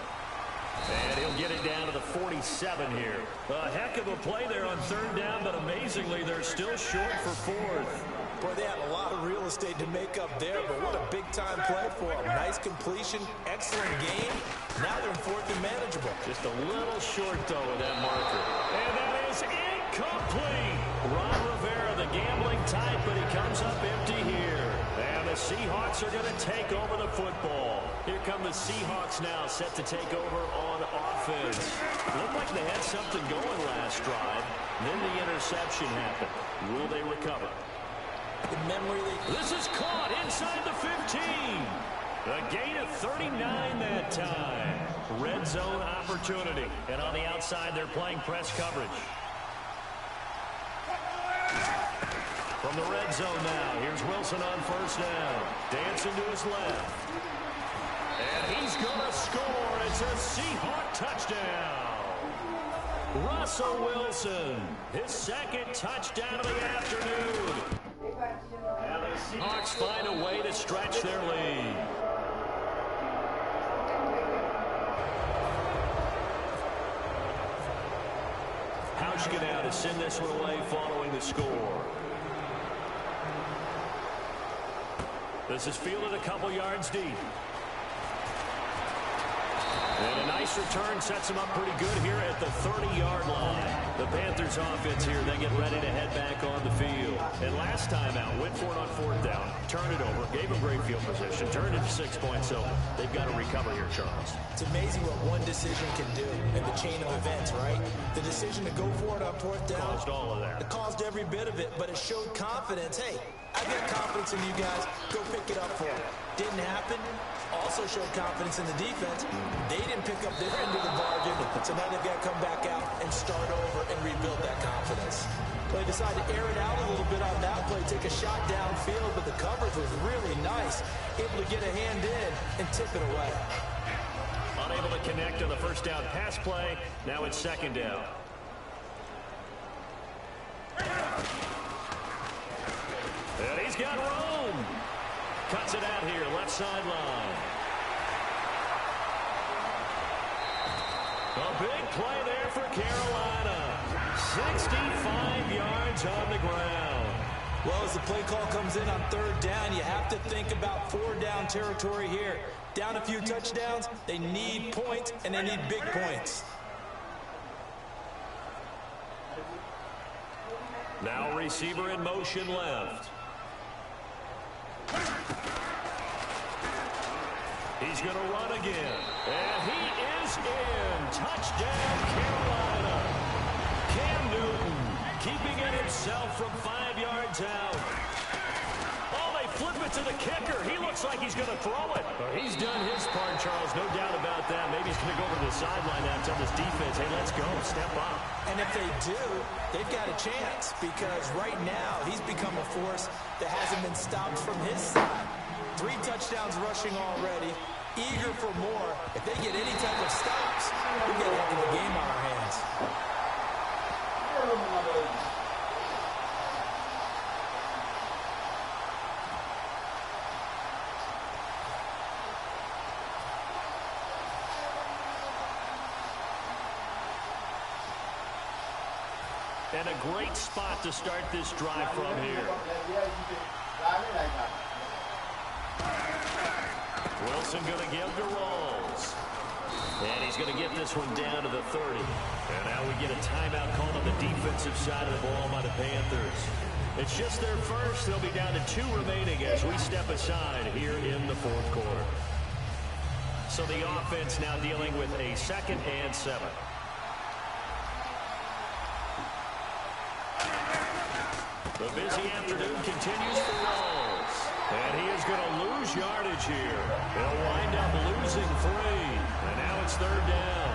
And he'll get it down to the 47 here. A heck of a play there on 3rd down, but amazingly, they're still short for 4th. Boy, they had a lot of real estate to make up there, but what a big-time play for them. Nice completion, excellent game. Now they're in 4th and manageable. Just a little short, though, with that marker. And that is incomplete. Ron Rivera, the gambling type, but he comes up empty here. And the Seahawks are going to take over the football. Here come the Seahawks now, set to take over on offense. Looked like they had something going last drive. Then the interception happened. Will they recover? The memory league. This is caught inside the 15. A gain of 39 that time. Red zone opportunity. And on the outside, they're playing press coverage. From the red zone now, here's Wilson on first down. Dancing to his left. And he's going to score. It's a Seahawk touchdown. Russell Wilson, his 2nd touchdown of the afternoon. And the Seahawks find a way to stretch their lead. Nebraska now to send this one away following the score. This is fielded a couple yards deep. And a nice return sets them up pretty good here at the 30-yard line. The Panthers offense here, they get ready to head back on the field. And last time out, went for it on 4th down, turned it over, gave them great field position, turned it to 6 points, so they've got to recover here, Charles. It's amazing what one decision can do in the chain of events, right? The decision to go for it on 4th down. Caused all of that. It caused every bit of it, but it showed confidence. Hey, I got confidence in you guys. Go pick it up for them. Didn't happen. Also showed confidence in the defense. They didn't pick up their end of the bargain, so now they've got to come back out and start over and rebuild that confidence. They decided to air it out a little bit on that play, take a shot downfield, but the coverage was really nice, able to get a hand in and tip it away. Unable to connect on the first down pass play. Now it's 2nd down. And he's got room. Cuts it out here, left sideline. A big play there for Carolina. 65 yards on the ground. Well, as the play call comes in on 3rd down, you have to think about 4-down territory here. Down a few touchdowns, they need points, and they need big points. Now receiver in motion left. He's going to run again. And he is in. Touchdown, Carolina. Cam Newton keeping it himself from 5 yards out. Oh, they flip it to the kicker. He looks like he's going to throw it. Well, he's done his part, Charles. No doubt about that. Maybe he's going to go over to the sideline now and tell this defense, hey, let's go. Step up. And if they do, they've got a chance because right now he's become a force that hasn't been stopped from his side. 3 touchdowns rushing already. Eager for more. If they get any type of stops, we've got a heck of a game on our hands. And a great spot to start this drive from here. Wilson going to give to Rawls. And he's going to get this one down to the 30. And now we get a timeout called on the defensive side of the ball by the Panthers. It's just their first. They'll be down to 2 remaining as we step aside here in the 4th quarter. So the offense now dealing with a 2nd and 7. The busy afternoon continues for Rawls. And he is going to lose yardage here. He'll wind up losing 3. And now it's 3rd down.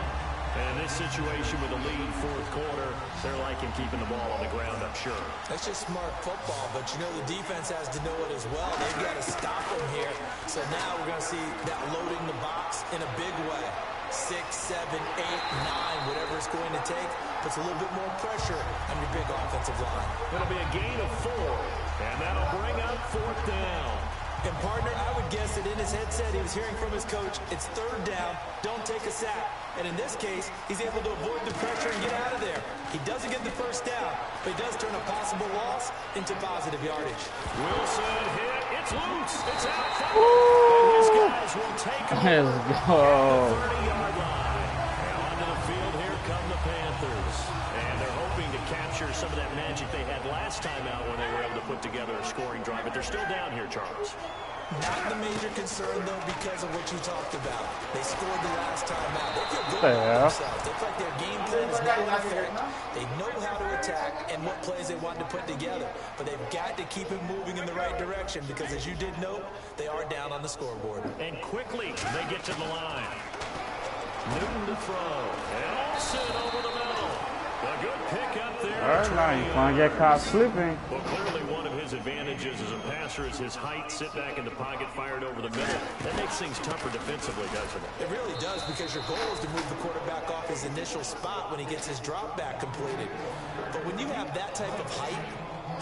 And this situation with a lead 4th quarter, they're liking keeping the ball on the ground, I'm sure. That's just smart football, but you know the defense has to know it as well. They've got to stop them here. So now we're going to see that loading the box in a big way. 6, 7, 8, 9, whatever it's going to take, puts a little bit more pressure on your big offensive line. It'll be a gain of 4, and that'll bring up 4th down. And partner, I would guess that in his headset he was hearing from his coach, it's 3rd down, don't take a sack. And in this case, he's able to avoid the pressure and get out of there. He doesn't get the 1st down, but he does turn a possible loss into positive yardage. Wilson hit, it's loose, it's out front. And his guys will take him at the 30-yard line. And onto the field, here come the Panthers. And they're hoping to capture some of that magic they had last time out when they were able to put together a scoring drive. But they're still down here, Charles. Not the major concern, though, because of what you talked about. They scored the last time out. They feel good about themselves. They feel like their game plan is now in effect. They know how to attack and what plays they want to put together. But they've got to keep it moving in the right direction because, as you did note, they are down on the scoreboard. And quickly, they get to the line. Newton to throw. And Olsen over the middle. A good pick up there. All right, now you want to get caught slipping. Well, clearly one of his advantages as a passer is his height, sit back in the pocket, fired over the middle. That makes things tougher defensively, doesn't it? It really does, because your goal is to move the quarterback off his initial spot when he gets his drop back completed. But when you have that type of height,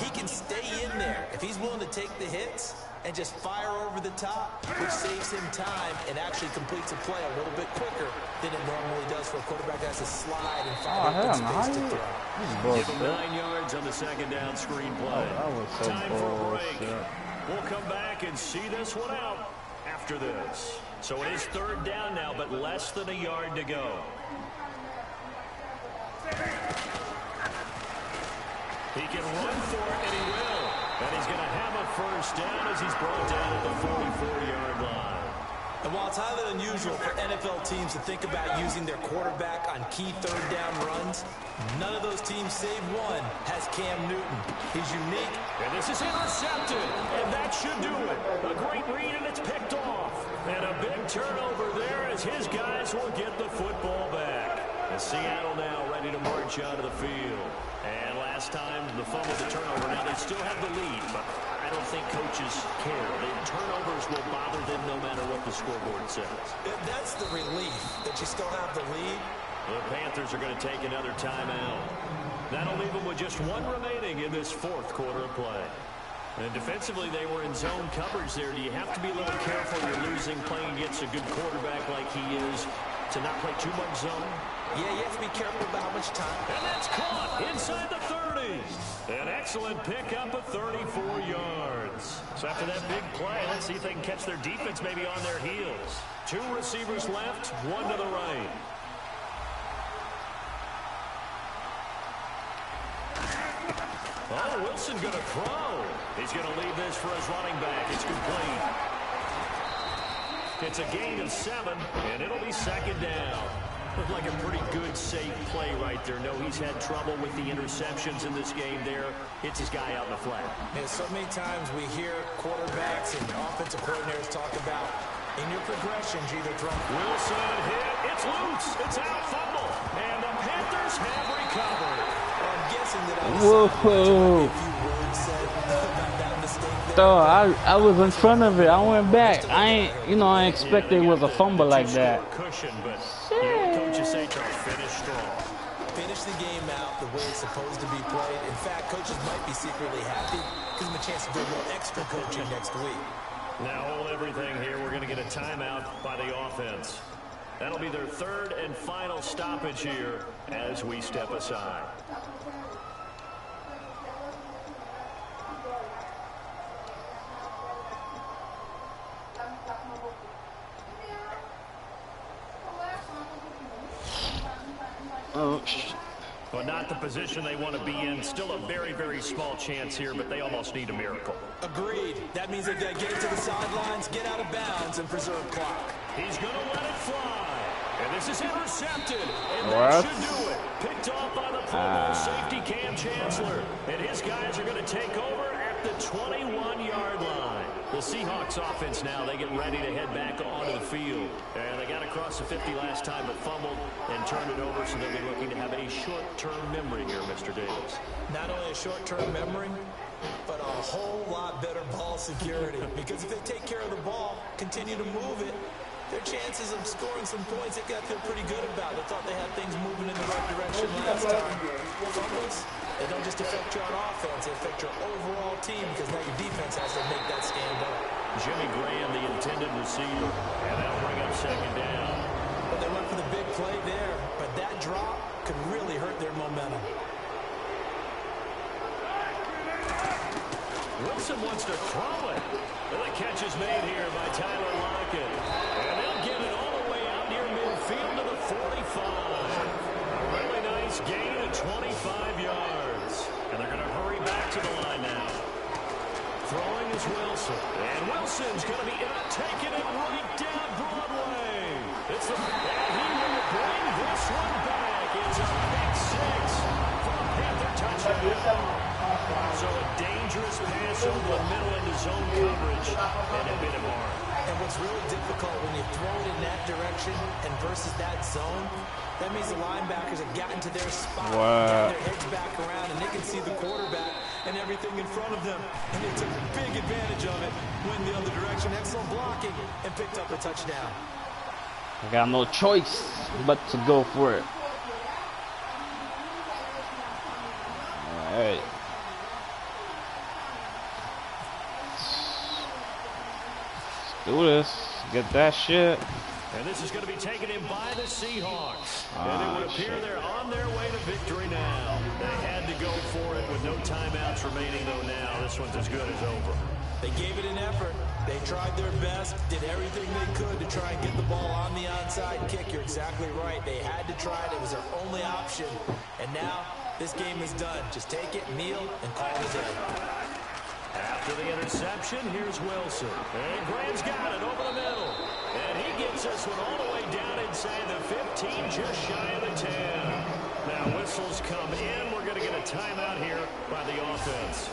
he can stay in there. If he's willing to take the hits, and just fire over the top, which saves him time and actually completes a play a little bit quicker than it normally does for a quarterback that has to slide and find open space to throw. Give him 9 yards on the second down screen play. That was so Time for a break. bullshit. We'll come back and see this one out after this. So it is third down now, but less than a yard to go. He can run for it, and he will. And he's going to have a first down as he's brought down at the 44-yard line. And while it's highly unusual for NFL teams to think about using their quarterback on key third down runs, none of those teams, save one, has Cam Newton. He's unique. And this is intercepted, and that should do it. A great read, and it's picked off. And a big turnover there as his guys will get the football back. And Seattle now ready to march out of the field. And last time, the fumble, the turnover. Now they still have the lead, but I don't think coaches care. The turnovers will bother them no matter what the scoreboard says. That's the relief, that you still have the lead. The Panthers are going to take another timeout. That'll leave them with just one remaining in this fourth quarter of play. And defensively, they were in zone coverage there. Do you have to be a little careful you're losing playing against a good quarterback like he is to not play too much zone? Yeah, you have to be careful about how much time. And that's caught inside the 30. An excellent pickup of 34 yards. So after that big play, let's see if they can catch their defense maybe on their heels. 2 receivers left, 1 to the right. Oh, Wilson going to throw. He's going to leave this for his running back. It's complete. It's a gain of 7, and it'll be second down. Looked like a pretty good, safe play right there. No, he's had trouble with the interceptions in this game there. Hits his guy out in the flat. And so many times we hear quarterbacks and offensive coordinators talk about in your progressions, you either throw. Wilson hit. It's loose. It's out. Fumble. And the Panthers have recovered. Well, I'm guessing that Whoa. a few words said about that mistake there. So I was in front of it. I went back. I ain't expect it was a fumble like that. Cushion, but you know what coaches say, Charles, finish strong. Finish the game out the way it's supposed to be played. In fact, coaches might be secretly happy. Gives them a chance to do a little extra coaching next week. Now hold everything here. We're going to get a timeout by the offense. That'll be their third and final stoppage here as we step aside. Oh, Well, not the position they want to be in. Still a very, very small chance here, but they almost need a miracle. Agreed. That means they've got to get it to the sidelines, get out of bounds, and preserve clock. He's going to let it fly. And this is intercepted. And What? that should do it. Picked off by the Pro Bowl safety Cam Chancellor. And his guys are going to take over at the 21-yard line. The Seahawks offense now, they get ready to head back onto the field. And they got across the 50 last time, but fumbled and turned it over, so they'll be looking to have a short-term memory here, Mr. Davis. Not only a short-term memory, but a whole lot better ball security. Because if they take care of the ball, continue to move it, their chances of scoring some points, they got to feel pretty good about. They thought they had things moving in the right direction last time. Fumbles, they don't just affect you on offense, they affect your overall team because now your defense has to make that stand up. Jimmy Graham, the intended receiver, and that'll bring up second down. Well, they went for the big play there, but that drop could really hurt their momentum. Wilson wants to throw it. Well, the catch is made here by Tyler Lockett. And they'll get it all the way out near midfield to the 45. A really nice gain of 25 yards. And they're going to hurry back to the line now. Throwing is Wilson. And Wilson's going to be taking it right down Broadway. And he will bring this one back. It's a big 6 for a Panther touchdown. So a dangerous pass over the middle into zone coverage, and it hit him hard. And what's really difficult when you throw it in that direction and versus that zone, that means the linebackers have gotten to their spot, gotten their heads back around, and they can see the quarterback and everything in front of them. And they took big advantage of it, went the other direction, excellent blocking, and picked up a touchdown. I got no choice but to go for it. All right. do this. Get that shit. And this is going to be taken in by the Seahawks. And it would appear they're on their way to victory now. They had to go for it with no timeouts remaining, though now. This one's as good as over. They gave it an effort. They tried their best, did everything they could to try and get the ball on the onside kick. You're exactly right. They had to try it. It was their only option. And now this game is done. Just take it, kneel, and call it a day. After the interception, here's Wilson. And Graham's got it over the middle. And he gets this one all the way down inside the 15, just shy of the 10. Now whistles come in. We're going to get a timeout here by the offense.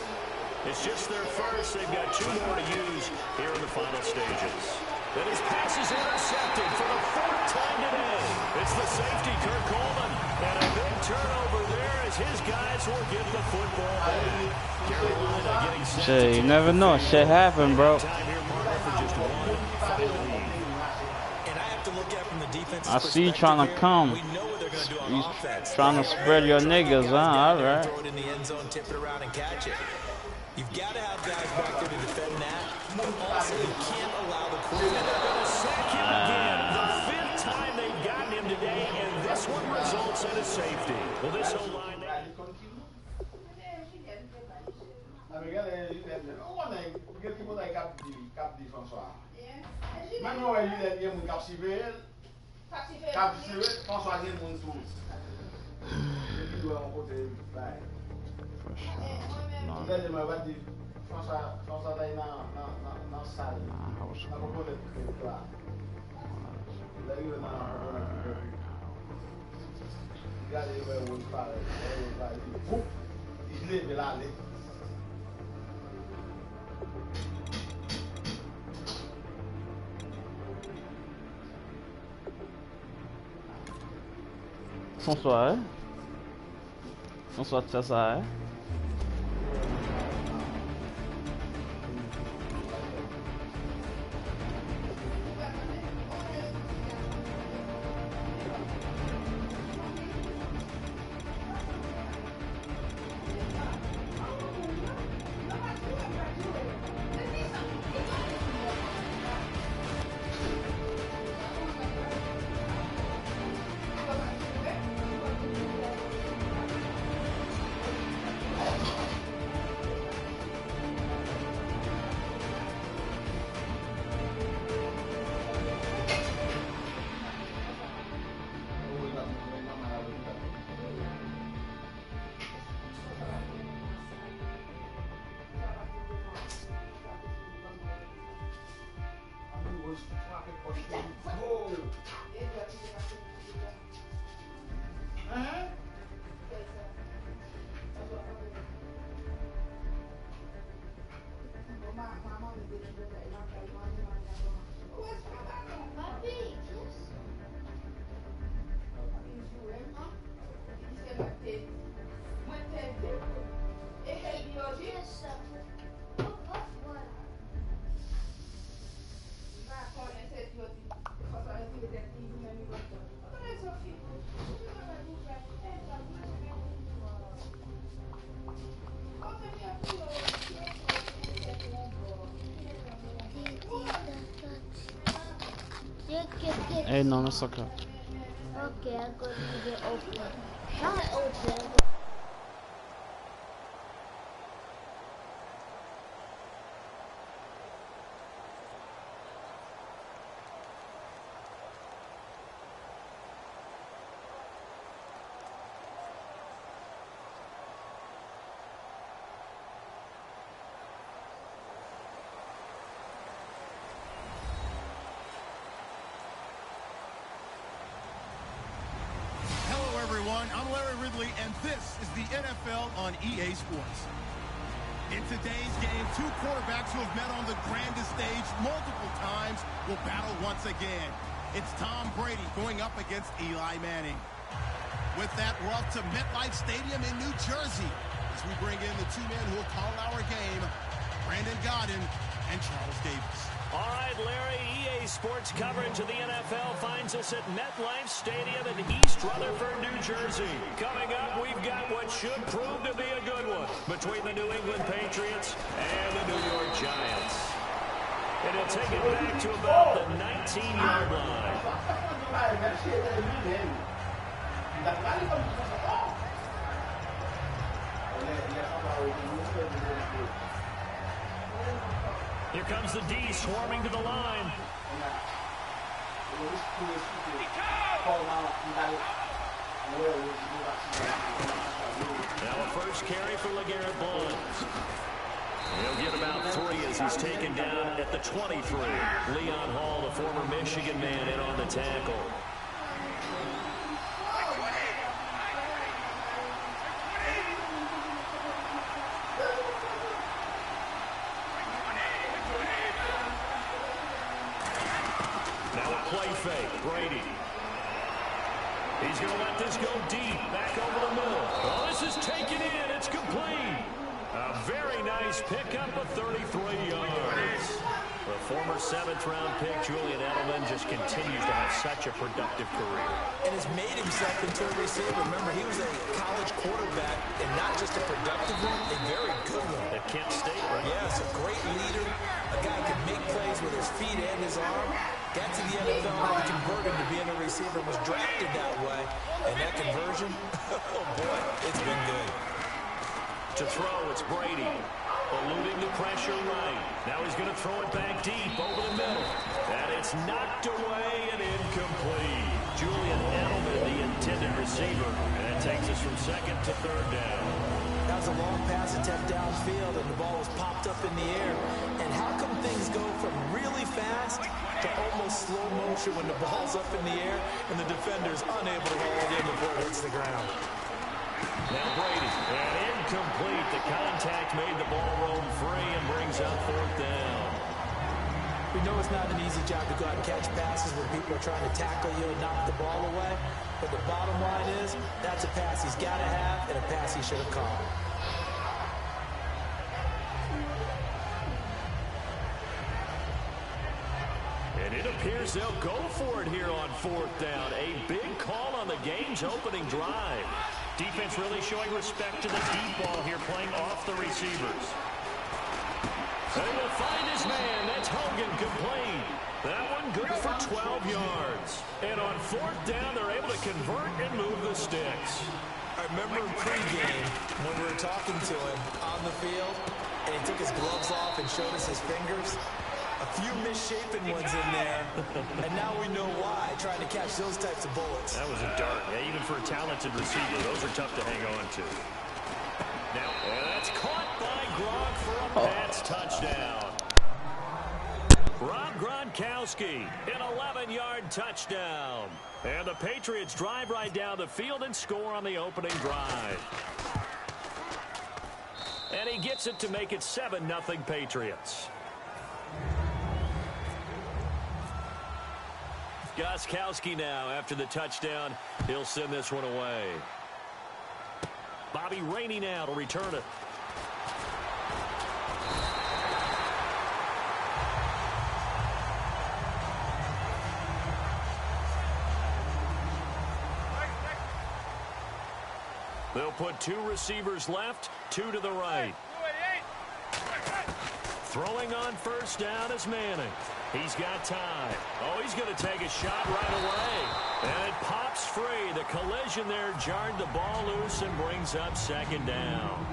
It's just their first. They've got 2 more to use here in the final stages. Then his pass is intercepted for the 4th time today. It's the safety, Kurt Coleman. And a big turnover there as his guys will get the football back. Carolina getting set. Shit, you never know. Shit happen, bro. I see you trying to come. He's trying to spread your niggas, huh? All right. Throw it in the end zone, tip it around, and catch it. You've got to have guys back there to defend that. Also, you can't allow the quarterback. They're going to sack him again. The 5th time they've gotten him today, and this one results in a safety. Well, this whole line. Bonsoir. Bonsoir, César. Hey, no, that's okay. Okay, I'm going to get open. Not open. I'm Larry Ridley, and this is the NFL on EA Sports. In today's game, 2 quarterbacks who have met on the grandest stage multiple times will battle once again. It's Tom Brady going up against Eli Manning. With that, we're off to MetLife Stadium in New Jersey as we bring in the 2 men who will call our game, Brandon Gaudin and Charles Davis. All right, Larry, EA Sports coverage of the NFL finds us at MetLife Stadium in East Rutherford, New Jersey. Coming up, we've got what should prove to be a good one between the New England Patriots and the New York Giants. And he'll take it back to about the 19-yard line. Here comes the D swarming to the line. Now a first carry for LeGarrette Blount. He'll get about 3 as he's taken down at the 23. Leon Hall, the former Michigan man, in on the tackle. Now a play fake. Brady. He's going to let this go deep. Back over the middle. Oh, this is taken in. It's complete. A very nice pickup of 33 yards. The former 7th-round pick, Julian Edelman, just continues to have such a productive career. And has made himself into a receiver. Remember, he was a college quarterback, and not just a productive one, a very good one. At Kent State, right? Yes, a great leader, a guy who can make plays with his feet and his arm. Got to the NFL and converted to being a receiver, was drafted that way. And that conversion, oh boy, it's been good. To throw, it's Brady. Eluding the pressure right. Now he's going to throw it back deep over the middle. And it's knocked away and incomplete. Julian Edelman, the intended receiver. And that takes us from 2nd to 3rd down. That was a long pass attempt downfield, and the ball was popped up in the air. And how come things go from really fast to almost slow motion when the ball's up in the air and the defender's unable to haul it in before it hits the ground? Now Brady, and incomplete. The contact made the ball roam free and brings up 4th down. We know it's not an easy job to go out and catch passes when people are trying to tackle you and knock the ball away. But the bottom line is, that's a pass he's got to have and a pass he should have caught. And it appears they'll go for it here on 4th down. A big call on the game's opening drive. Defense really showing respect to the deep ball here, playing off the receivers. They will find his man. That's Hogan, complete. That one good for 12 yards. And on 4th down, they're able to convert and move the sticks. I remember in pregame when we were talking to him on the field, and he took his gloves off and showed us his fingers. A few misshapen ones in there, and now we know why, trying to catch those types of bullets. That was a dart. Yeah, even for a talented receiver, those are tough to hang on to. Now, that's caught by Gronk for a Pats touchdown. Rob Gronkowski, an 11-yard touchdown. And the Patriots drive right down the field and score on the opening drive. And he gets it to make it 7-0 Patriots. Gostkowski now, after the touchdown, he'll send this one away. Bobby Rainey now to return it. They'll put 2 receivers left, 2 to the right. Throwing on 1st down is Manning. He's got time. Oh, he's going to take a shot right away. And it pops free. The collision there jarred the ball loose and brings up 2nd down.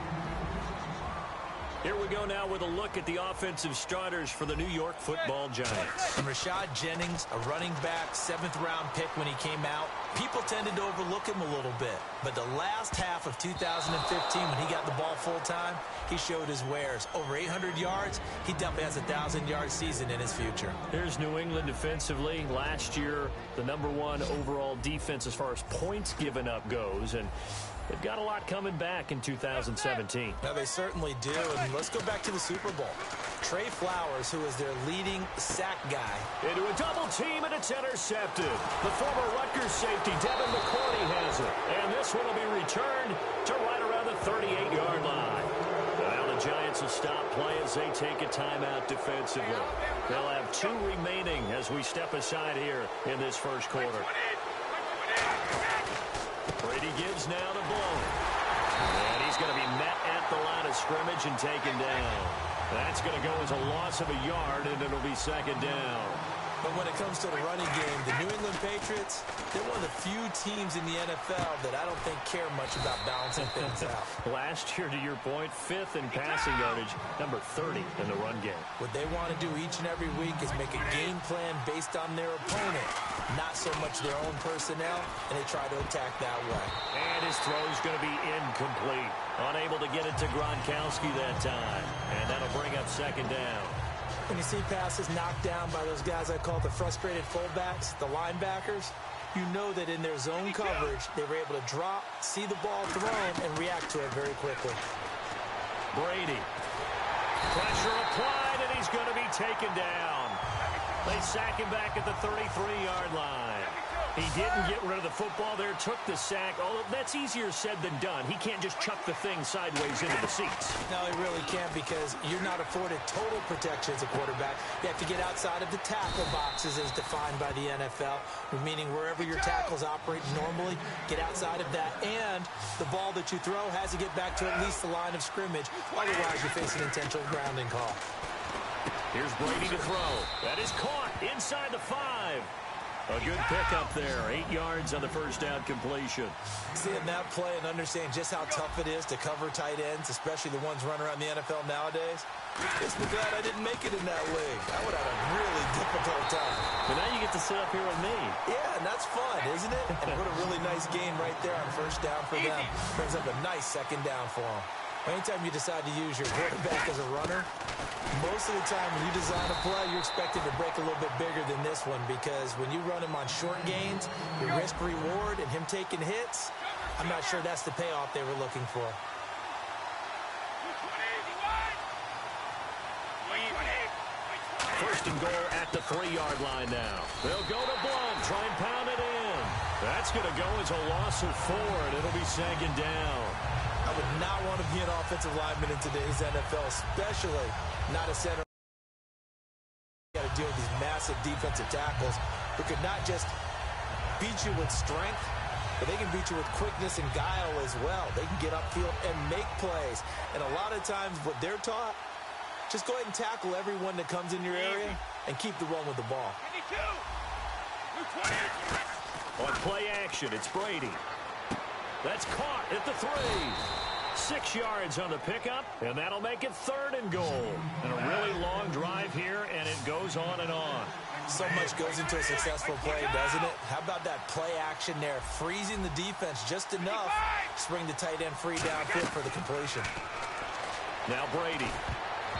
Here we go now with a look at the offensive starters for the New York Football Giants. And Rashad Jennings, a running back, 7th-round pick when he came out. People tended to overlook him a little bit. But the last half of 2015, when he got the ball full-time, he showed his wares. Over 800 yards, he definitely has a 1,000-yard season in his future. Here's New England defensively. Last year, the #1 overall defense as far as points given up goes. And they've got a lot coming back in 2017. Now, they certainly do. And let's go back to the Super Bowl. Trey Flowers, who is their leading sack guy. Into a double team, and it's intercepted. The former Rutgers safety, Devin McCourty, has it. And this one will be returned to right around the 38-yard line. Now the Giants will stop play as they take a timeout defensively. They'll have 2 remaining as we step aside here in this first quarter. Brady gives now to Blount. And he's going to be met at the line of scrimmage and taken down. That's going to go as a loss of a yard, and it'll be second down. But when it comes to the running game, the New England Patriots, they're one of the few teams in the NFL that I don't think care much about balancing things out. Last year, to your point, 5th in passing yardage, number 30 in the run game. What they want to do each and every week is make a game plan based on their opponent, not so much their own personnel, and they try to attack that way. And his throw's going to be incomplete. Unable to get it to Gronkowski that time. And that'll bring up second down. When you see passes knocked down by those guys I call the frustrated fullbacks, the linebackers, you know that in their zone coverage, they were able to drop, see the ball thrown, and react to it very quickly. Brady. Pressure applied, and he's going to be taken down. They sack him back at the 33-yard line. He didn't get rid of the football there, took the sack. Although that's easier said than done. He can't just chuck the thing sideways into the seats. No, he really can't because you're not afforded total protection as a quarterback. You have to get outside of the tackle boxes as defined by the NFL, meaning wherever your tackles operate normally, get outside of that. And the ball that you throw has to get back to at least the line of scrimmage. Otherwise, you face an intentional grounding call. Here's Brady to throw. That is caught inside the 5. A good pickup there. 8 yards on the first down completion. Seeing that play and understand just how tough it is to cover tight ends, especially the ones running around the NFL nowadays, it's me glad I didn't make it in that league. I would have had a really difficult time. But now you get to sit up here with me. Yeah, and that's fun, isn't it? And what a really nice game right there on first down for them. Brings up a nice second down for them. Anytime you decide to use your quarterback as a runner, most of the time when you design a play, you're expected to break a little bit bigger than this one because when you run him on short gains, your risk-reward and him taking hits, I'm not sure that's the payoff they were looking for. First and goal at the 3-yard line now. They'll go to Blunt, try and pound it in. That's going to go as a loss of 4, and it'll be second down. I would not want to be an offensive lineman in today's NFL, especially not a center. You got to deal with these massive defensive tackles who could not just beat you with strength, but they can beat you with quickness and guile as well. They can get upfield and make plays. And a lot of times what they're taught, just go ahead and tackle everyone that comes in your area and keep the run with the ball. On play action, it's Brady. That's caught at the 3. 6 yards on the pickup, and that'll make it 3rd and goal. And a really long drive here, and it goes on and on. So much goes into a successful play, doesn't it? How about that play action there, freezing the defense just enough to bring the tight end free downfield for the completion. Now Brady.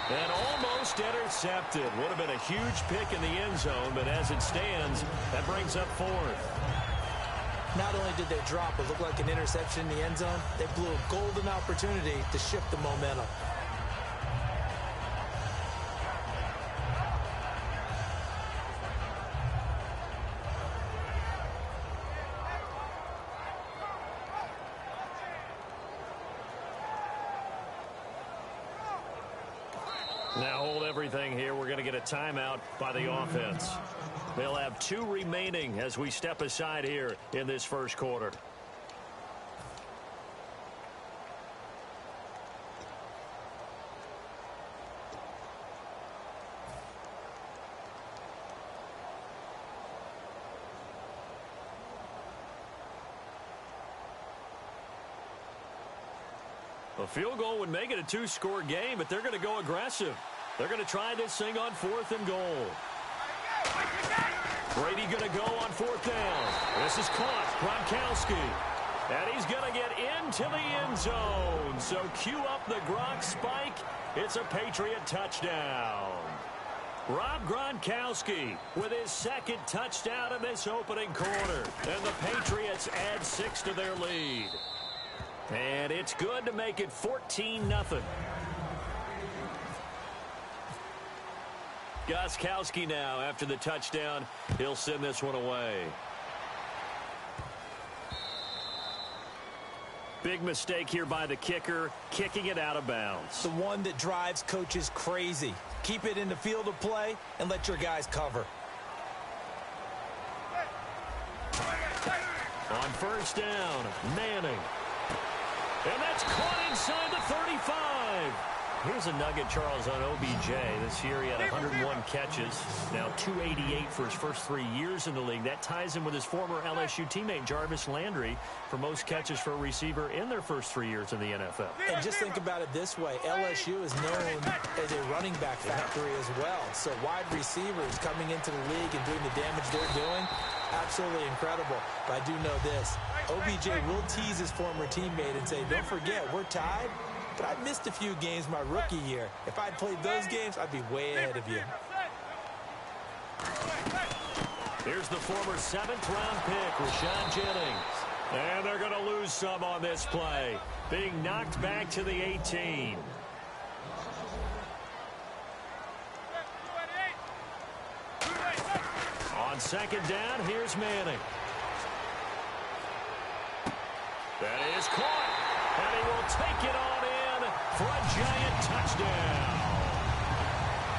And almost intercepted. Would have been a huge pick in the end zone, but as it stands, that brings up 4th. Not only did they drop, it looked like an interception in the end zone, they blew a golden opportunity to shift the momentum. Now hold everything here. We're going to get a timeout by the offense. They'll have 2 remaining as we step aside here in this first quarter. A field goal would make it a 2-score game, but they're going to go aggressive. They're going to try this thing on 4th and goal. Brady going to go on 4th down. This is caught. Gronkowski. And he's going to get into the end zone. So cue up the Gronk spike. It's a Patriot touchdown. Rob Gronkowski with his 2nd touchdown in this opening quarter. And the Patriots add 6 to their lead. And it's good to make it 14-0. Gostkowski now after the touchdown. He'll send this one away. Big mistake here by the kicker, kicking it out of bounds. The one that drives coaches crazy. Keep it in the field of play and let your guys cover. On first down, Manning. And that's caught inside the 35. Here's a nugget, Charles, on OBJ. This year he had 101 catches. Now 288 for his first 3 years in the league. That ties him with his former LSU teammate Jarvis Landry for most catches for a receiver in their first 3 years in the NFL. And just think about it this way. LSU is known as a running back factory as well. So wide receivers coming into the league and doing the damage they're doing, absolutely incredible. But I do know this. OBJ will tease his former teammate and say, don't forget, we're tied. But I missed a few games my rookie year. If I'd played those games, I'd be way ahead of you. Here's the former 7th-round pick, Rashad Jennings. And they're going to lose some on this play. Being knocked back to the 18. On 2nd down, here's Manning. That is caught. And he will take it on in for a giant touchdown.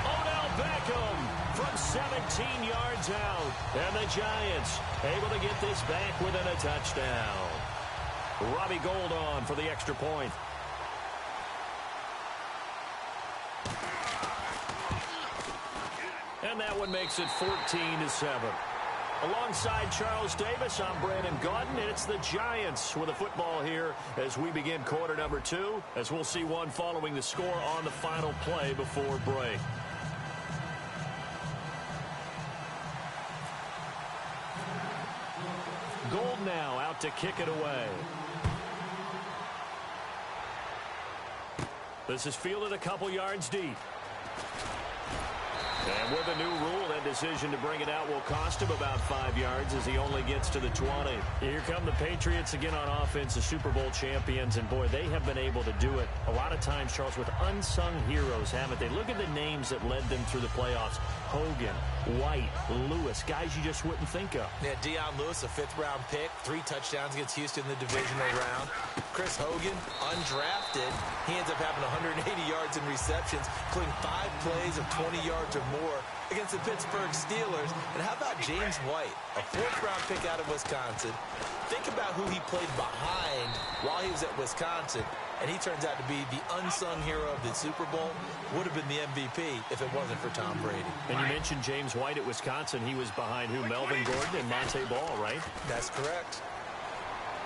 Odell Beckham from 17 yards out. And the Giants able to get this back within a touchdown. Robbie Gould on for the extra point. And that one makes it 14-7. Alongside Charles Davis, I'm Brandon Gaudin, and it's the Giants with the football here as we begin quarter number 2, as we'll see one following the score on the final play before break. Gould now out to kick it away. This is fielded a couple yards deep. And with a new rule, that decision to bring it out will cost him about 5 yards as he only gets to the 20. Here come the Patriots again on offense, the Super Bowl champions, and boy, they have been able to do it a lot of times, Charles, with unsung heroes, haven't they? Look at the names that led them through the playoffs. Hogan, White, Lewis, guys you just wouldn't think of. Yeah, Deion Lewis, a 5th-round pick, 3 touchdowns against Houston in the divisional round. Chris Hogan, undrafted. He ends up having 180 yards in receptions, including 5 plays of 20 yards or more against the Pittsburgh Steelers. And how about James White, a 4th-round pick out of Wisconsin? Think about who he played behind while he was at Wisconsin, and he turns out to be the unsung hero of the Super Bowl. Would have been the MVP if it wasn't for Tom Brady. And you mentioned James White at Wisconsin. He was behind who? Melvin Gordon and Monte Ball, right? That's correct.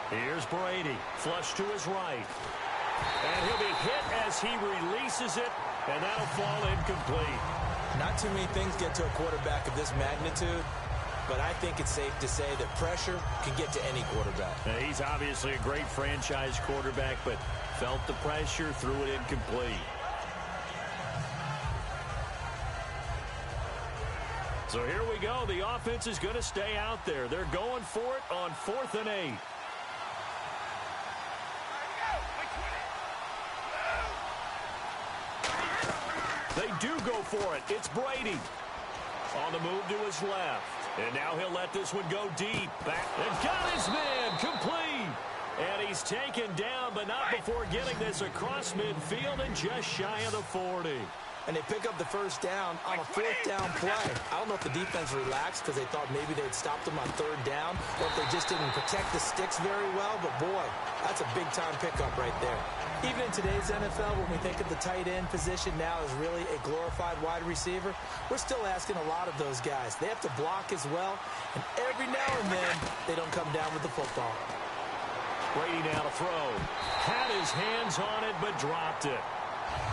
Here's Brady, flush to his right. And he'll be hit as he releases it, and that'll fall incomplete. Not too many things get to a quarterback of this magnitude, but I think it's safe to say that pressure can get to any quarterback. Now, he's obviously a great franchise quarterback, but felt the pressure, threw it incomplete. So here we go. The offense is going to stay out there. They're going for it on 4th and 8. They do go for it. It's Brady. On the move to his left. And now he'll let this one go deep. Back and got his man complete. And he's taken down, but not before getting this across midfield and just shy of the 40. And they pick up the first down on a 4th down play. I don't know if the defense relaxed because they thought maybe they'd stopped them on 3rd down, or if they just didn't protect the sticks very well. But, boy, that's a big-time pickup right there. Even in today's NFL, when we think of the tight end position now as really a glorified wide receiver, we're still asking a lot of those guys. They have to block as well, and every now and then they don't come down with the football. Brady now to throw. Had his hands on it, but dropped it.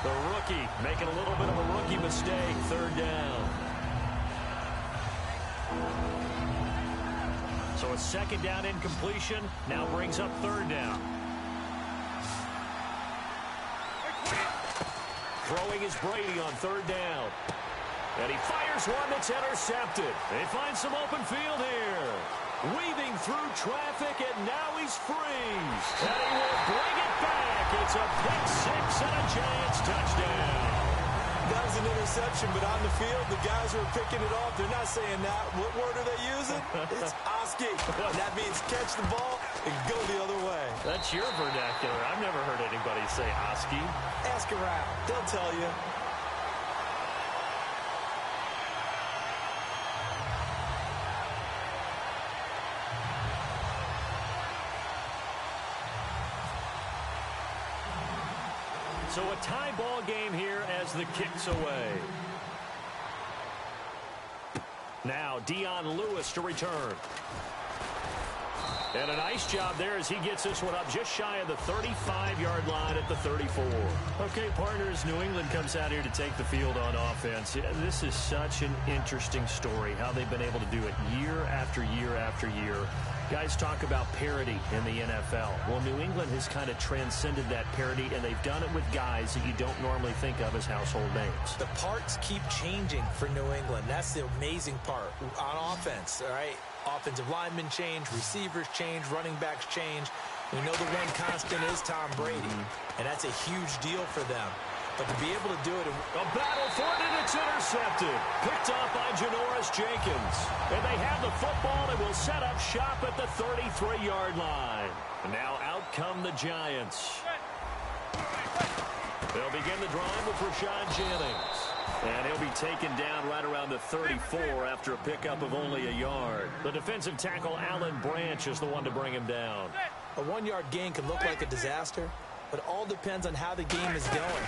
The rookie making a little bit of a rookie mistake. 3rd down. So a 2nd down incompletion now brings up 3rd down. Throwing is Brady on 3rd down. And he fires one that's intercepted. They find some open field here. Weaving through traffic, and now he's free. And he will bring it back. It's a pick 6 and a Giants touchdown. That was an interception, but on the field, the guys who are picking it off, they're not saying that. What word are they using? It's Oski. That means catch the ball and go the other way. That's your vernacular. I've never heard anybody say Oski. Ask around. They'll tell you. So a tie ball game here as the kick's away. Now Dion Lewis to return. And a nice job there as he gets this one up just shy of the 35-yard line at the 34. Okay, partners, New England comes out here to take the field on offense. This is such an interesting story, how they've been able to do it year after year after year. Guys talk about parity in the NFL. Well, New England has kind of transcended that parity, and they've done it with guys that you don't normally think of as household names. The parts keep changing for New England. That's the amazing part on offense, all right? Offensive linemen change, receivers change, running backs change. We know the one constant is Tom Brady, and that's a huge deal for them. But to be able to do it... A battle for it, and it's intercepted. Picked off by Janoris Jenkins. And they have the football and will set up shop at the 33-yard line. And now out come the Giants. They'll begin the drive with Rashad Jennings. And he'll be taken down right around the 34 after a pickup of only a yard. The defensive tackle, Alan Branch, is the one to bring him down. A one-yard gain can look like a disaster, but it all depends on how the game is going.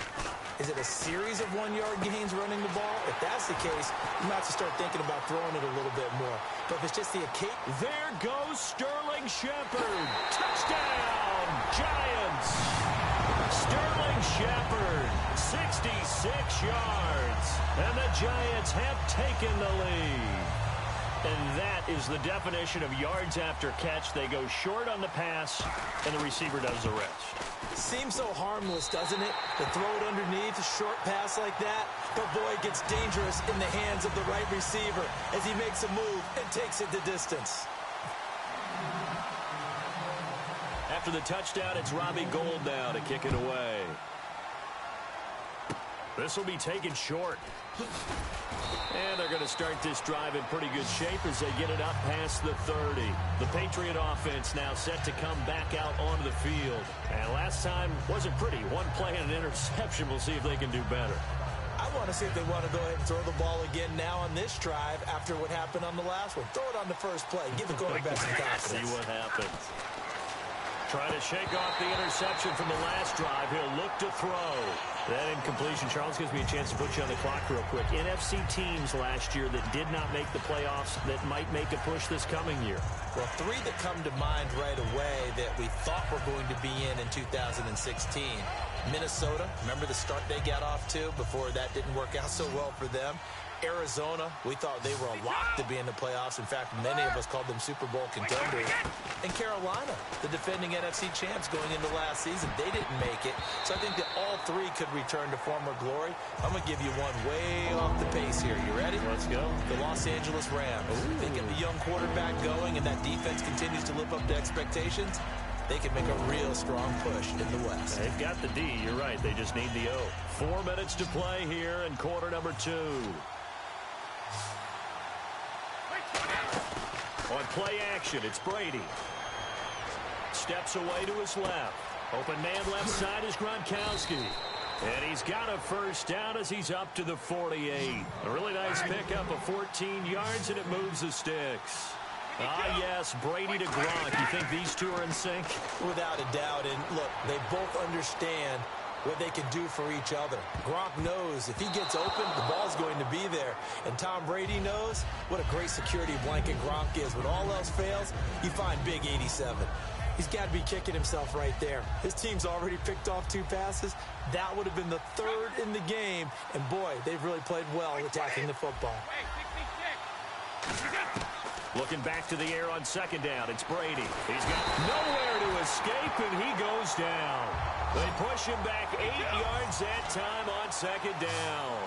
Is it a series of one-yard gains running the ball? If that's the case, you might have to start thinking about throwing it a little bit more. But if it's just the occasion... There goes Sterling Shepard. Touchdown, Giants. Sterling Shepard, 66 yards. And the Giants have taken the lead. And that is the definition of yards after catch. They go short on the pass, and the receiver does the rest. Seems so harmless, doesn't it? To throw it underneath a short pass like that. But boy, it gets dangerous in the hands of the right receiver as he makes a move and takes it the distance. After the touchdown, it's Robbie Gould now to kick it away. This will be taken short. And they're going to start this drive in pretty good shape as they get it up past the 30. The Patriot offense now set to come back out onto the field. And last time wasn't pretty. One play and an interception. We'll see if they can do better. I want to see if they want to go ahead and throw the ball again now on this drive after what happened on the last one. Throw it on the first play. Give the quarterback some confidence. See what happens. Trying to shake off the interception from the last drive. He'll look to throw. That incompletion, Charles, gives me a chance to put you on the clock real quick. NFC teams last year that did not make the playoffs that might make a push this coming year. Well, three that come to mind right away that we thought were going to be in 2016. Minnesota, remember the start they got off to before that didn't work out so well for them. Arizona, we thought they were a lock to be in the playoffs. In fact, many of us called them Super Bowl contenders. And Carolina, the defending NFC champs going into last season, they didn't make it. So I think that all three could return to former glory. I'm going to give you one way off the pace here. You ready? Let's go. The Los Angeles Rams. They get the young quarterback going, and that defense continues to live up to expectations. They can make a real strong push in the West. They've got the D. You're right. They just need the O. 4 minutes to play here in quarter number 2. On play action, it's Brady. Steps away to his left. Open man left side is Gronkowski. And he's got a first down as he's up to the 48. A really nice pickup of 14 yards, and it moves the sticks. Ah, yes, Brady to Gronk. You think these two are in sync? Without a doubt. And look, they both understand what they can do for each other. Gronk knows if he gets open, the ball's going to be there. And Tom Brady knows what a great security blanket Gronk is. When all else fails, you find Big 87. He's got to be kicking himself right there. His team's already picked off 2 passes. That would have been the 3rd in the game. And boy, they've really played well attacking the football. Looking back to the air on second down, it's Brady. He's got nowhere to escape, and he goes down. They push him back 8 yards that time on second down.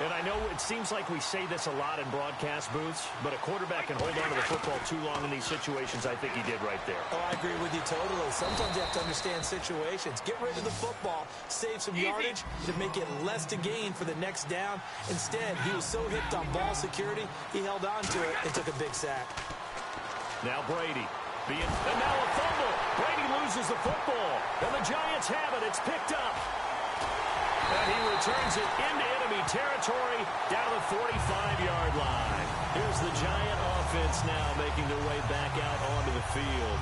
And I know it seems like we say this a lot in broadcast booths, but a quarterback can hold on to the football too long in these situations. I think he did right there. Oh, I agree with you totally. Sometimes you have to understand situations. Get rid of the football, save some yardage to make it less to gain for the next down. Instead, he was so hipped on ball security, he held on to it and took a big sack. Now Brady. And now a fumble. Brady loses the football. And the Giants have it. It's picked up. And he returns it into enemy territory down to the 45-yard line. Here's the Giant offense now making their way back out onto the field.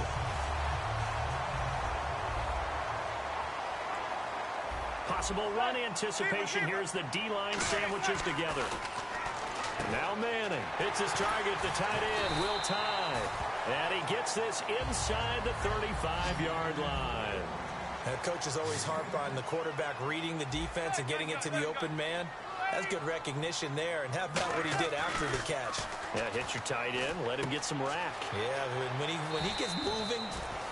Possible run anticipation here as the D-line sandwiches together. Now Manning hits his target, the tight end, Will Tye. And he gets this inside the 35-yard line. Coaches always harp on the quarterback reading the defense and getting it to the open man. That's good recognition there. And how about what he did after the catch? Yeah, hit your tight end, let him get some rack. Yeah, when he gets moving,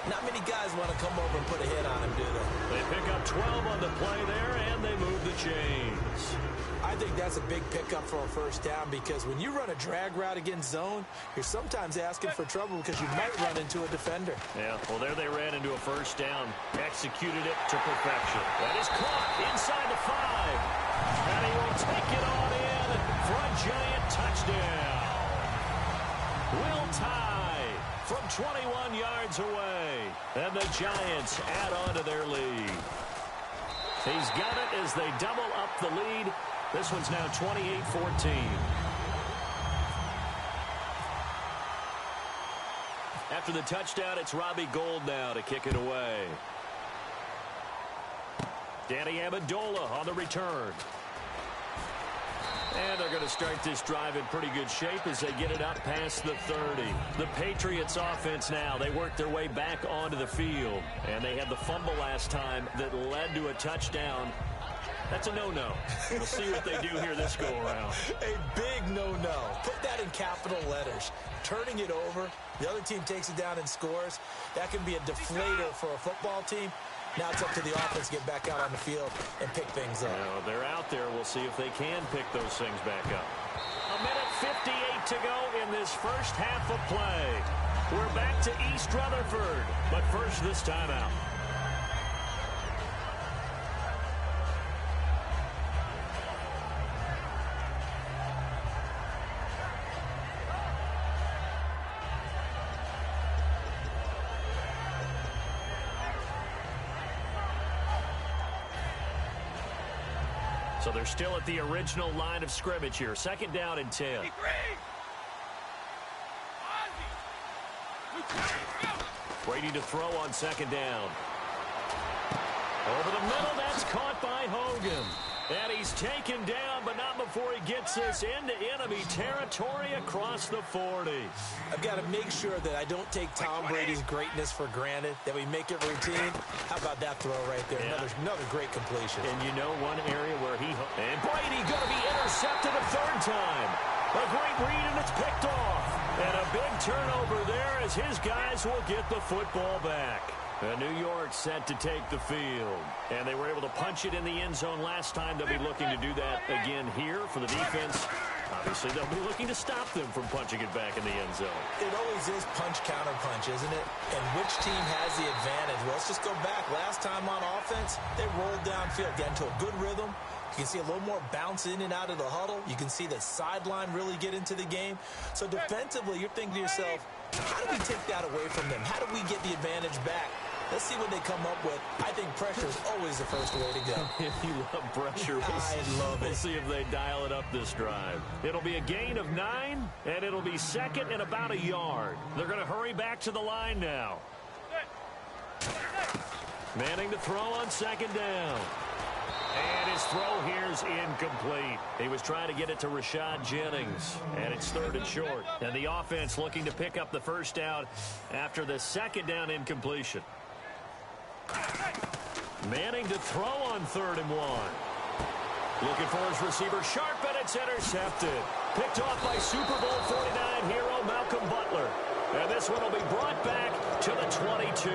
not many guys want to come over and put a hit on him, do they? They pick up 12 on the play there, and they move the chains. I think that's a big pickup for a first down because when you run a drag route against zone, you're sometimes asking for trouble because you might run into a defender. Yeah, well, there they ran into a first down. Executed it to perfection. That is caught inside the 5. And he will take it on in for a giant touchdown. Will Tye from 21 yards away. And the Giants add on to their lead. He's got it as they double up the lead. This one's now 28-14. After the touchdown, it's Robbie Gould now to kick it away. Danny Amendola on the return. And they're going to start this drive in pretty good shape as they get it up past the 30. The Patriots offense now, they work their way back onto the field. And they had the fumble last time that led to a touchdown. That's a no-no. We'll see what they do here this go-around. A big no-no. Put that in capital letters. Turning it over, the other team takes it down and scores. That can be a deflator for a football team. Now it's up to the offense to get back out on the field and pick things up. Well, they're out there. We'll see if they can pick those things back up. A minute 58 to go in this first half of play. We're back to East Rutherford, but first this timeout. So they're still at the original line of scrimmage here. Second down and 10. Brady to throw on second down. Over the middle, that's caught by Hogan. And he's taken down, but not before he gets this into enemy territory across the 40. I've got to make sure that I don't take Tom Brady's greatness for granted, that we make it routine. How about that throw right there? Yeah. Another great completion. And you know one area where and Brady going to be intercepted a third time. A great read, and it's picked off. And a big turnover there as his guys will get the football back. New York set to take the field. And they were able to punch it in the end zone last time. They'll be looking to do that again here for the defense. Obviously, they'll be looking to stop them from punching it back in the end zone. It always is punch, counter punch, isn't it? And which team has the advantage? Well, let's just go back. Last time on offense, they rolled downfield, got into a good rhythm. You can see a little more bounce in and out of the huddle. You can see the sideline really get into the game. So defensively, you're thinking to yourself, how do we take that away from them? How do we get the advantage back? Let's see what they come up with. I think pressure is always the first way to go. You love pressure. I love it. We'll see if they dial it up this drive. It'll be a gain of 9, and it'll be second and about a yard. They're going to hurry back to the line now. Manning to throw on second down. And his throw here is incomplete. He was trying to get it to Rashad Jennings, and it's third and short. And the offense looking to pick up the first down after the second down incompletion. Manning to throw on 3rd and 1. Looking for his receiver, Sharp, and it's intercepted. Picked off by Super Bowl 49 hero Malcolm Butler. And this one will be brought back to the 22.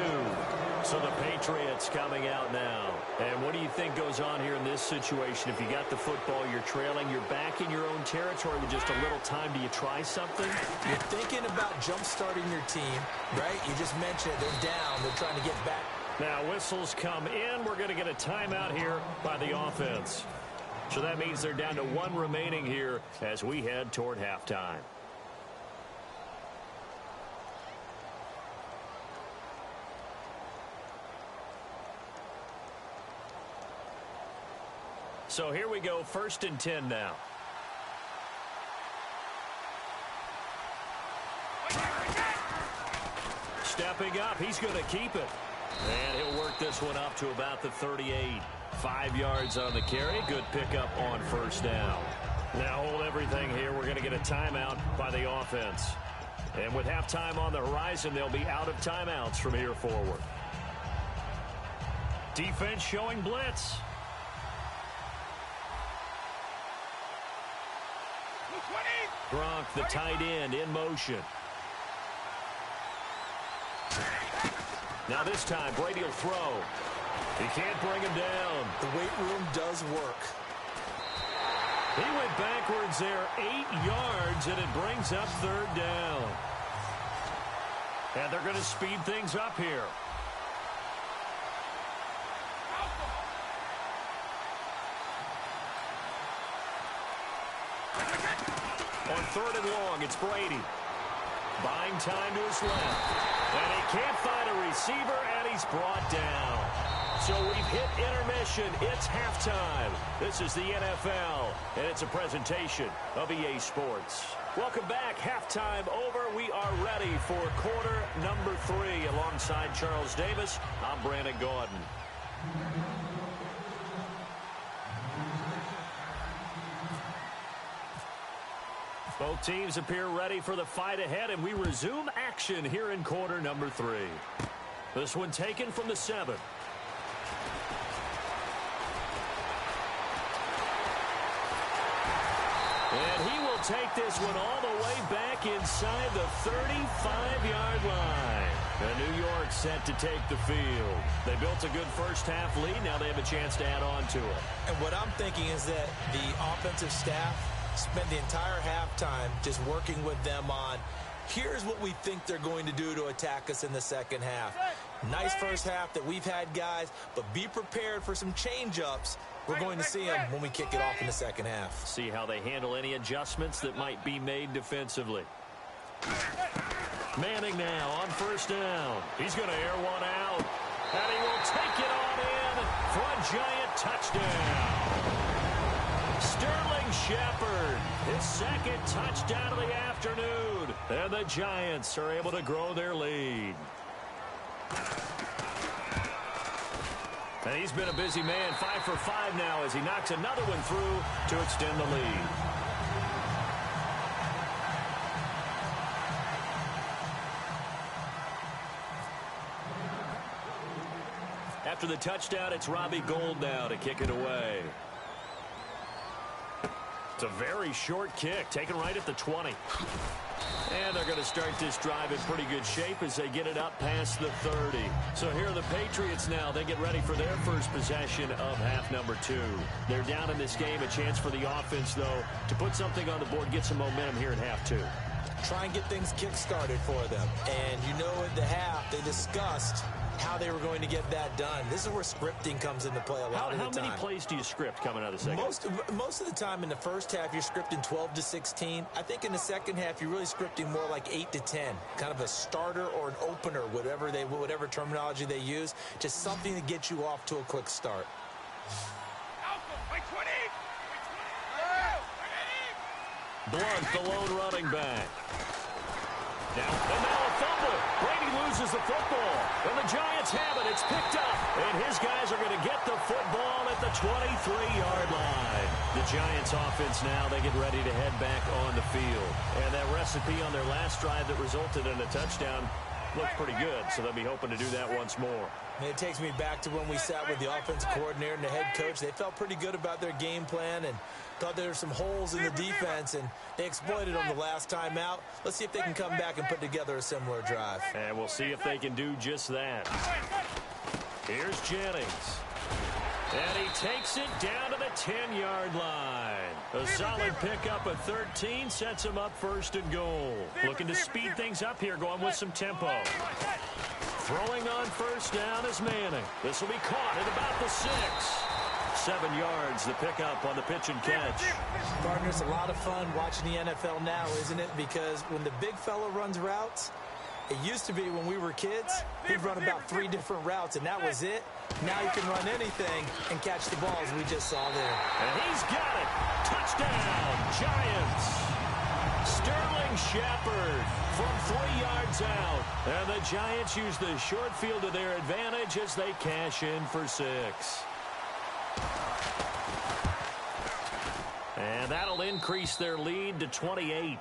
So the Patriots coming out now. And what do you think goes on here in this situation? If you got the football, you're trailing, you're back in your own territory with just a little time. Do you try something? You're thinking about jump-starting your team, right? You just mentioned they're down. They're trying to get back. Now whistles come in. We're going to get a timeout here by the offense. So that means they're down to 1 remaining here as we head toward halftime. So here we go, 1st and 10 now. Stepping up, he's going to keep it. And he'll work this one up to about the 38. 5 yards on the carry. Good pickup on first down. Now hold everything here. We're going to get a timeout by the offense. And with halftime on the horizon, they'll be out of timeouts from here forward. Defense showing blitz. Gronk, the tight end, in motion. Now this time, Brady will throw. He can't bring him down. The weight room does work. He went backwards there 8 yards, and it brings up third down. And they're going to speed things up here. On third and long, it's Brady. Buying time to his left. And he can't find a receiver, and he's brought down. So we've hit intermission. It's halftime. This is the NFL, and it's a presentation of EA Sports. Welcome back. Halftime over. We are ready for quarter number 3. Alongside Charles Davis, I'm Brandon Gaudin. Both teams appear ready for the fight ahead, and we resume action here in quarter number 3. This one taken from the 7. And he will take this one all the way back inside the 35-yard line. And New York set to take the field. They built a good first-half lead. Now they have a chance to add on to it. And what I'm thinking is that the offensive staff spent the entire halftime just working with them on, here's what we think they're going to do to attack us in the second half. Nice first half that we've had, guys, but be prepared for some change-ups. We're going to see them when we kick it off in the second half. See how they handle any adjustments that might be made defensively. Manning now on first down. He's going to air one out, and he will take it on in for a giant touchdown. Sterling Shepard, his second touchdown of the afternoon. And the Giants are able to grow their lead. And he's been a busy man, 5 for 5 now as he knocks another one through to extend the lead. After the touchdown, it's Robbie Gould now to kick it away. It's a very short kick, taken right at the 20. And they're going to start this drive in pretty good shape as they get it up past the 30. So here are the Patriots now. They get ready for their first possession of half number 2. They're down in this game. A chance for the offense, though, to put something on the board, get some momentum here in half 2. Try and get things kick-started for them. And you know at the half, they discussed how they were going to get that done. This is where scripting comes into play a lot of the time. How many plays do you script coming out of the second? Most of the time in the first half, you're scripting 12 to 16. I think in the second half, you're really scripting more like 8 to 10. Kind of a starter or an opener, whatever terminology they use. Just something to get you off to a quick start. Blunt, the lone running back. Now a fumble. Brady loses the football. And the Giants have it. It's picked up. And his guys are going to get the football at the 23-yard line. The Giants offense now, they get ready to head back on the field. And that recipe on their last drive that resulted in a touchdown looked pretty good. So they'll be hoping to do that once more. And it takes me back to when we sat with the offensive coordinator and the head coach. They felt pretty good about their game plan and thought there were some holes in the defense, and they exploited them the last time out. Let's see if they can come back and put together a similar drive. And we'll see if they can do just that. Here's Jennings. And he takes it down to the 10-yard line. A solid pickup of 13 sets him up first and goal. Looking to speed things up here, going with some tempo. Throwing on first down is Manning. This will be caught at about the 6. 7 yards, the pickup on the pitch and catch. Partner, it's a lot of fun watching the NFL now, isn't it? Because when the big fella runs routes, it used to be when we were kids, he'd run about 3 different routes, and that was it. Now he can run anything and catch the balls we just saw there. And he's got it. Touchdown, Giants. Sterling Sterling Shepard from 3 yards out. And the Giants use the short field to their advantage as they cash in for 6. And that'll increase their lead to 28.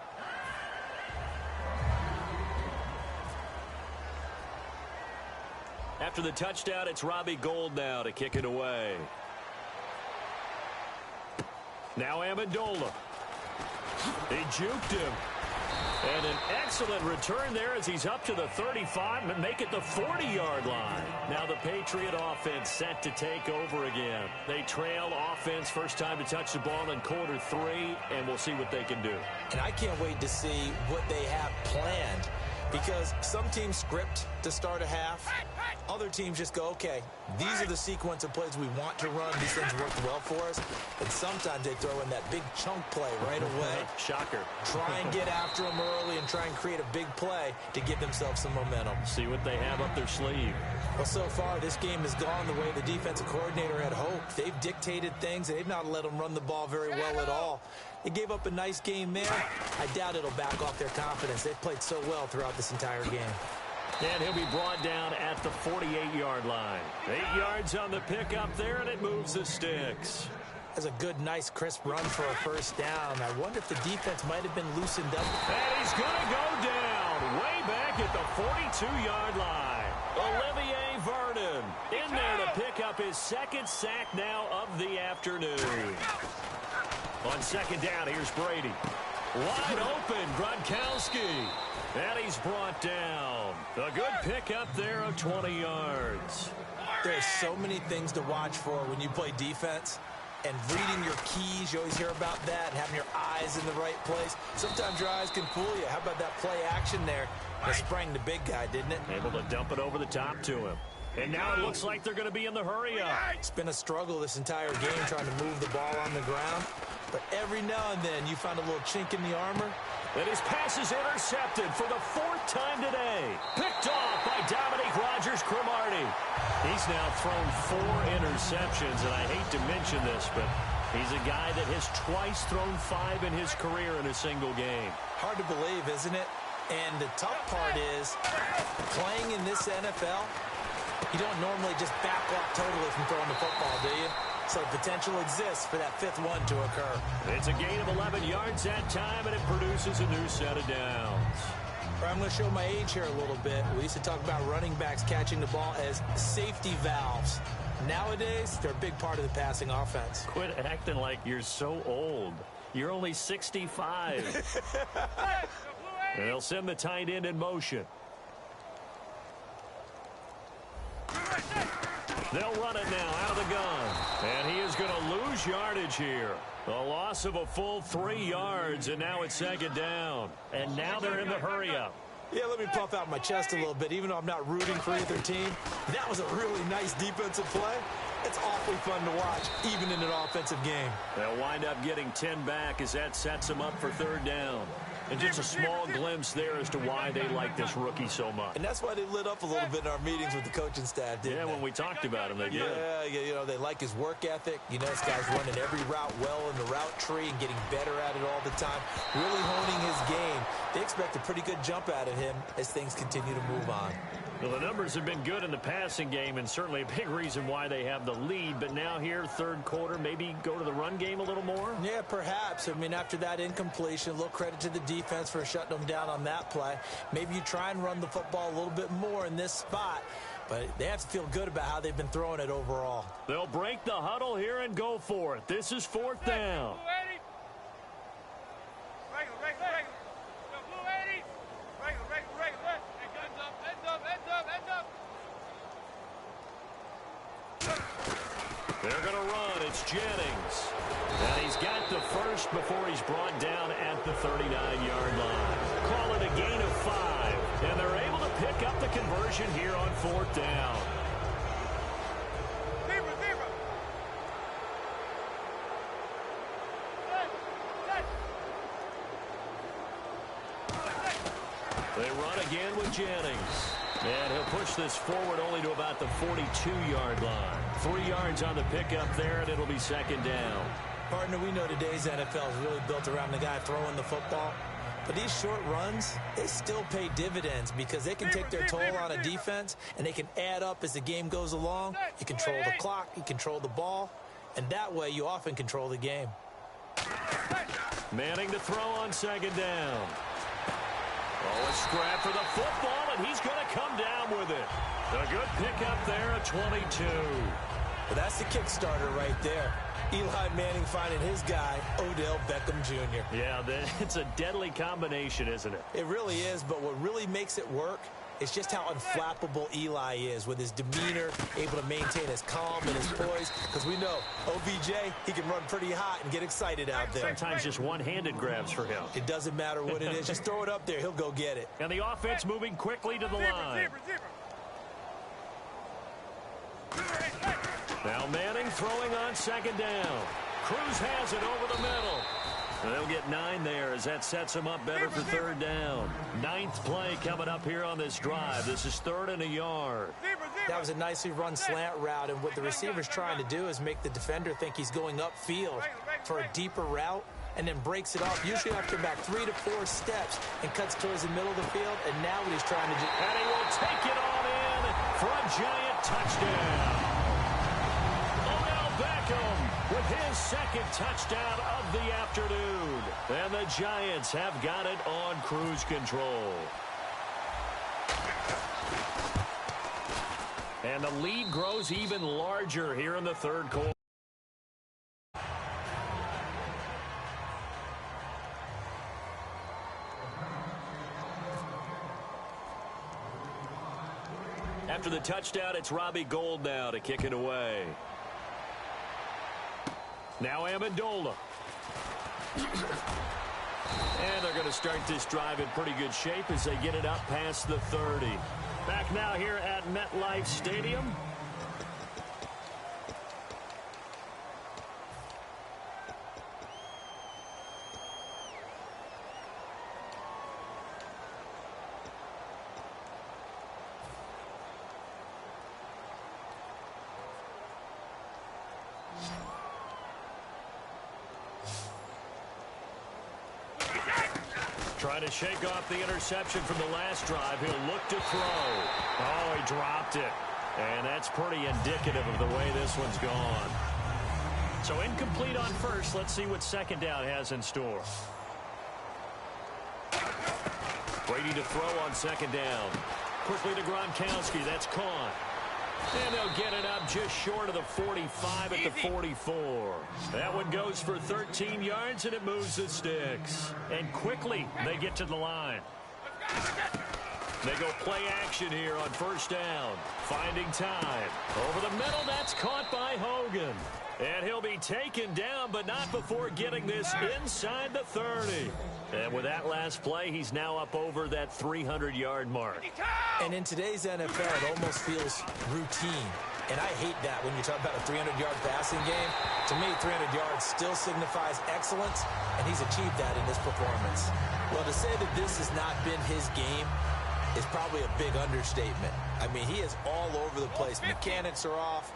After the touchdown, it's Robbie Gould now to kick it away. Now Amendola. He juked him. And an excellent return there as he's up to the 35 and make it the 40-yard line. Now the Patriot offense set to take over again. They trail offense first time to touch the ball in quarter 3, and we'll see what they can do. And I can't wait to see what they have planned, because some teams script to start a half. Other teams just go, okay, these are the sequence of plays we want to run. These things work well for us. And sometimes they throw in that big chunk play right away. Shocker. Try and get after them early and try and create a big play to give themselves some momentum. See what they have up their sleeve. Well, so far, this game has gone the way the defensive coordinator had hoped. They've dictated things. They've not let them run the ball very well at all. They gave up a nice game there. I doubt it'll back off their confidence. They've played so well throughout this entire game. And he'll be brought down at the 48-yard line. 8 yards on the pickup there, and it moves the sticks. That's a good, nice, crisp run for a first down. I wonder if the defense might have been loosened up. And he's going to go down way back at the 42-yard line. Olivier Vernon in there to pick up his second sack now of the afternoon. On second down, here's Brady. Wide open, Gronkowski. And he's brought down. A good pickup there of 20 yards. There's so many things to watch for when you play defense. And reading your keys, you always hear about that, and having your eyes in the right place. Sometimes your eyes can fool you. How about that play action there? It sprang the big guy, didn't it? Able to dump it over the top to him. And now it looks like they're going to be in the hurry-up. It's been a struggle this entire game trying to move the ball on the ground. But every now and then you find a little chink in the armor. And his pass is intercepted for the 4th time today. Picked off by Dominique Rodgers-Cromartie. He's now thrown 4 interceptions, and I hate to mention this, but he's a guy that has twice thrown 5 in his career in a single game. Hard to believe, isn't it? And the tough part is, playing in this NFL, you don't normally just back off totally from throwing the football, do you? So potential exists for that 5th one to occur. It's a gain of 11 yards that time, and it produces a new set of downs. I'm going to show my age here a little bit. We used to talk about running backs catching the ball as safety valves. Nowadays, they're a big part of the passing offense. Quit acting like you're so old. You're only 65. And they'll send the tight end in motion. They'll run it now out of the gun. And he is going to lose yardage here. A loss of a full 3 yards, and now it's second down. And now they're in the hurry-up. Yeah, let me puff out my chest a little bit, even though I'm not rooting for either team. That was a really nice defensive play. It's awfully fun to watch, even in an offensive game. They'll wind up getting 10 back as that sets them up for 3rd down. And just a small glimpse there as to why they like this rookie so much. And that's why they lit up a little bit in our meetings with the coaching staff, didn't they? Yeah, when we talked about him, they did. Yeah, you know, they like his work ethic. You know, this guy's running every route well in the route tree and getting better at it all the time, really honing his game. They expect a pretty good jump out of him as things continue to move on. Well, the numbers have been good in the passing game, and certainly a big reason why they have the lead. But now here, 3rd quarter, maybe go to the run game a little more? Yeah, perhaps. I mean, after that incompletion, a little credit to the defense for shutting them down on that play. Maybe you try and run the football a little bit more in this spot. But they have to feel good about how they've been throwing it overall. They'll break the huddle here and go for it. This is 4th down. They're going to run. It's Jennings. And he's got the first before he's brought down at the 39-yard line. Call it a gain of 5. And they're able to pick up the conversion here on 4th down. They run again with Jennings. And he'll push this forward only to about the 42-yard line. 3 yards on the pickup there, and it'll be second down. Partner, we know today's NFL is really built around the guy throwing the football. But these short runs, they still pay dividends because they can take their toll on a defense, and they can add up as the game goes along. You control the clock, you control the ball, and that way you often control the game. Manning to throw on second down. Oh, a scrap for the football, and he's going to come down with it. A good pickup there at 22. Well, that's the Kickstarter right there. Eli Manning finding his guy, Odell Beckham Jr. Yeah, it's a deadly combination, isn't it? It really is, but what really makes it work is just how unflappable Eli is with his demeanor, able to maintain his calm and his poise, because we know OBJ, he can run pretty hot and get excited out there. Sometimes just one-handed grabs for him. It doesn't matter what it is. Just throw it up there. He'll go get it. And the offense moving quickly to the line. Now Manning throwing on second down. Cruz has it over the middle. They'll get 9 there as that sets him up better for third down. 9th play coming up here on this drive. This is 3rd and a yard. That was a nicely run slant route, and what the receiver's trying to do is make the defender think he's going upfield for a deeper route, and then breaks it off, usually after about 3 to 4 steps, and cuts towards the middle of the field, and now what he's trying to do. And he will take it on in for a giant touchdown. Beckham with his second touchdown of the afternoon. And the Giants have got it on cruise control. And the lead grows even larger here in the third quarter. After the touchdown, it's Robbie Gould now to kick it away. Now Amendola. And they're going to start this drive in pretty good shape as they get it up past the 30. Back now here at MetLife Stadium. Trying to shake off the interception from the last drive. He'll look to throw. Oh, he dropped it. And that's pretty indicative of the way this one's gone. So incomplete on first. Let's see what second down has in store. Brady to throw on second down. Quickly to Gronkowski. That's caught. And they'll get it up just short of the 45 at the 44. That one goes for 13 yards, and it moves the sticks. And quickly, they get to the line. They go play action here on first down. Finding time. Over the middle, that's caught by Hogan. And he'll be taken down, but not before getting this inside the 30. And with that last play, he's now up over that 300-yard mark. And in today's NFL, it almost feels routine. And I hate that when you talk about a 300-yard passing game. To me, 300 yards still signifies excellence, and he's achieved that in this performance. Well, to say that this has not been his game is probably a big understatement. I mean, he is all over the place. Mechanics are off.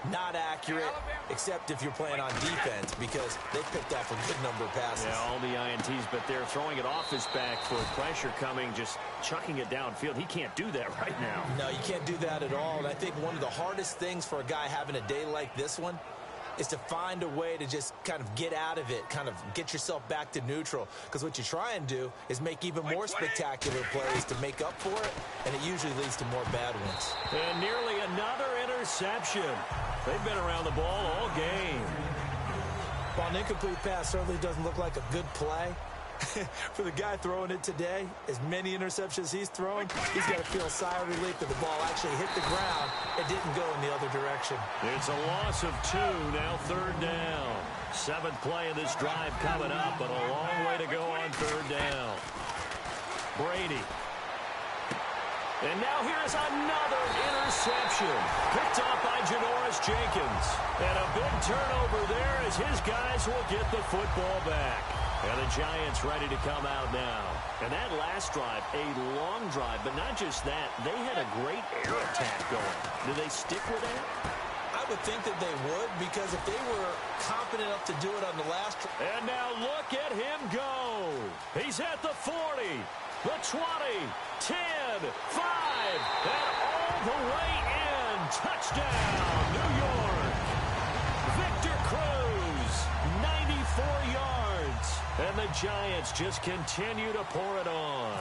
Not accurate, except if you're playing on defense, because they picked off a good number of passes. Yeah, all the INTs, but they're throwing it off his back for pressure coming, just chucking it downfield. He can't do that right now. No, you can't do that at all. And I think one of the hardest things for a guy having a day like this one is to find a way to just kind of get out of it, kind of get yourself back to neutral. Because what you try and do is make even more spectacular plays to make up for it, and it usually leads to more bad ones. And nearly another interception. They've been around the ball all game. Well, an incomplete pass certainly doesn't look like a good play. For the guy throwing it today, as many interceptions he's thrown, he's got to feel a sigh of relief that the ball actually hit the ground and didn't go in the other direction. It's a loss of 2, now third down. 7th play of this drive coming up, but a long way to go on third down. Brady. And now here's another interception. Picked off by Janoris Jenkins. And a big turnover there as his guys will get the football back. And the Giants ready to come out now. And that last drive, a long drive, but not just that. They had a great air attack going. Do they stick with that? I would think that they would, because if they were confident enough to do it on the last... And now look at him go. He He's at the 40, the 20, 10, 5, and all the way in. Touchdown, New York. Victor Cruz, 94 yards. And the Giants just continue to pour it on.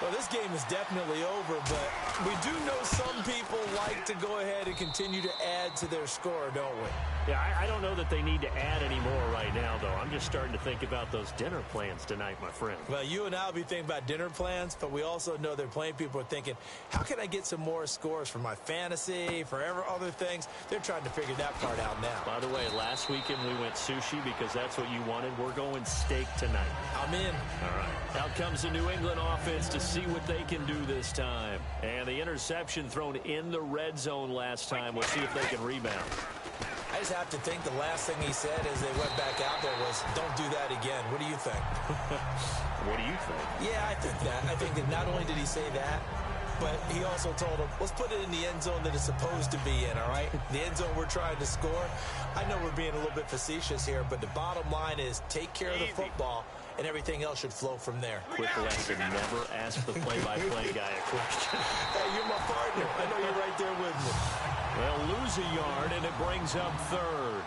Well, this game is definitely over, but we do know some people like to go ahead and continue to add to their score, don't we? Yeah, I don't know that they need to add any more right now, though. I'm just starting to think about those dinner plans tonight, my friend. Well, you and I will be thinking about dinner plans, but we also know they're playing people are thinking, how can I get some more scores for my fantasy, for other things? They're trying to figure that part out now. By the way, last weekend we went sushi because that's what you wanted. We're going steak tonight. I'm in. All right. Out comes the New England offense to see what they can do this time. And the interception thrown in the red zone last time. We'll see if they can rebound. I just have to think the last thing he said as they went back out there was, don't do that again. What do you think? What do you think? Yeah, I think that. I think that not only did he say that, but he also told him, let's put it in the end zone that it's supposed to be in, all right? The end zone we're trying to score. I know we're being a little bit facetious here, but the bottom line is take care of the football, and everything else should flow from there. Quick lesson, never ask the play-by-play guy a question. Hey, you're my partner. I know you're right there with me. They'll lose a yard, and it brings up third.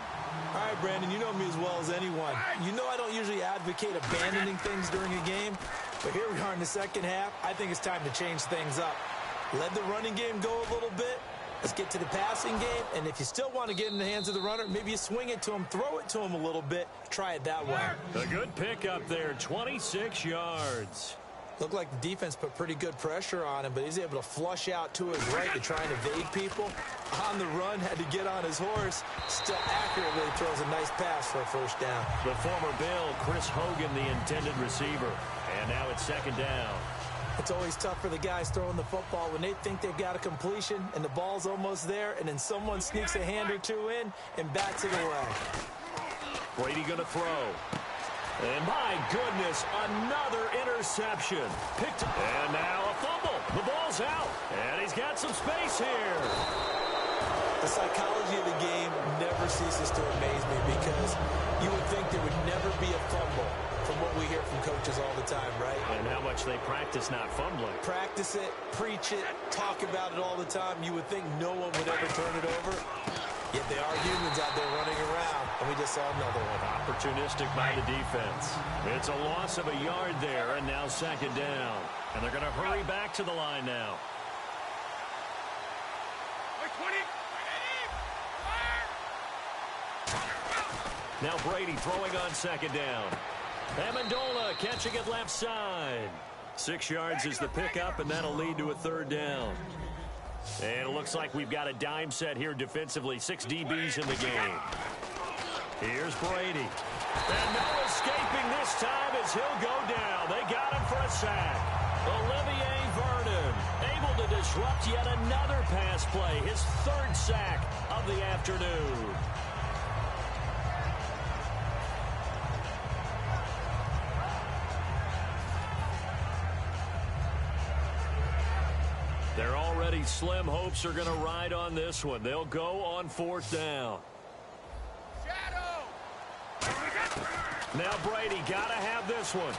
All right, Brandon, you know me as well as anyone. You know I don't usually advocate abandoning things during a game, but here we are in the second half. I think it's time to change things up. Let the running game go a little bit. Let's get to the passing game, and if you still want to get in the hands of the runner, maybe you swing it to him, throw it to him a little bit, try it that way. A good pickup there, 26 yards. Looked like the defense put pretty good pressure on him, but he's able to flush out to his right to try and evade people. On the run, had to get on his horse. Still accurately throws a nice pass for a first down. The former Bill, Chris Hogan, the intended receiver. And now it's second down. It's always tough for the guys throwing the football when they think they've got a completion and the ball's almost there, and then someone sneaks a hand or two in and bats it away. Brady going to throw. And my goodness, another interception. Picked up. And now a fumble. The ball's out. And he's got some space here. The psychology of the game never ceases to amaze me because you would think there would never be a fumble from what we hear from coaches all the time, right? And how much they practice not fumbling. Practice it, preach it, talk about it all the time. You would think no one would ever turn it over. Yet there are humans out there running around, and we just saw another one. Opportunistic by the defense. It's a loss of a yard there, and now second down. And they're going to hurry back to the line now. Now Brady throwing on second down. Amendola catching it left side. 6 yards is the pickup, and that'll lead to a third down. And it looks like we've got a dime set here defensively. 6 DBs in the game. Here's Brady. And no escaping this time as he'll go down. They got him for a sack. Olivier Vernon able to disrupt yet another pass play. His third sack of the afternoon. Their already slim hopes are going to ride on this one. They'll go on fourth down. Now Brady got to have this one.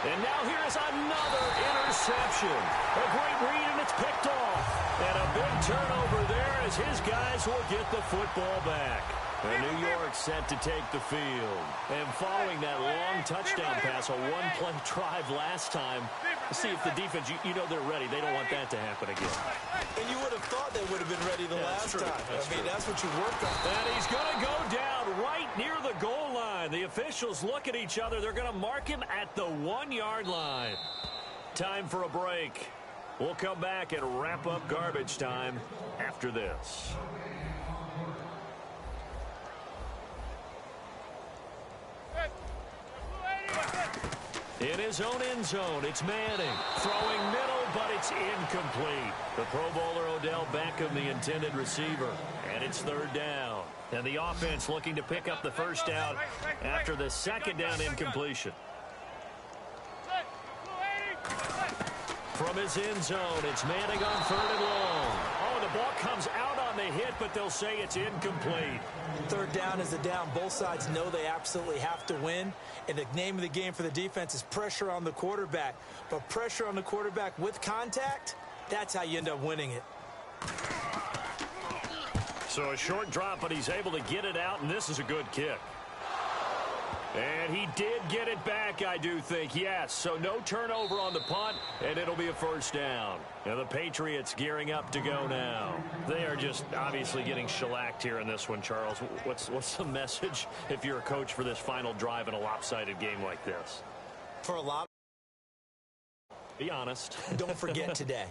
And now here's another interception. A great read, and it's picked off. And a big turnover there as his guys will get the football back. And New York set to take the field. And following that long touchdown pass, a one-play drive last time, see if the defense, you know they're ready. They don't want that to happen again. And you would have thought they would have been ready the last time. I mean, that's what you work on. And he's going to go down right near the goal line. The officials look at each other. They're going to mark him at the 1-yard line. Time for a break. We'll come back and wrap up garbage time after this. In his own end zone, it's Manning. Throwing middle, but it's incomplete. The Pro Bowler Odell Beckham, the intended receiver. And it's third down. And the offense looking to pick up the first down after the second down incompletion. From his end zone, it's Manning on third and long. Oh, the ball comes out on on the hit, but they'll say it's incomplete. Third down is a down. Both sides know they absolutely have to win. And the name of the game for the defense is pressure on the quarterback. But pressure on the quarterback with contact, that's how you end up winning it. So a short drop, but he's able to get it out, and this is a good kick. And he did get it back, I do think, yes. So no turnover on the punt, and it'll be a first down. And the Patriots gearing up to go now. They are just obviously getting shellacked here in this one, Charles. What's the message if you're a coach for this final drive in a lopsided game like this? For a lot. Be honest. Don't forget today.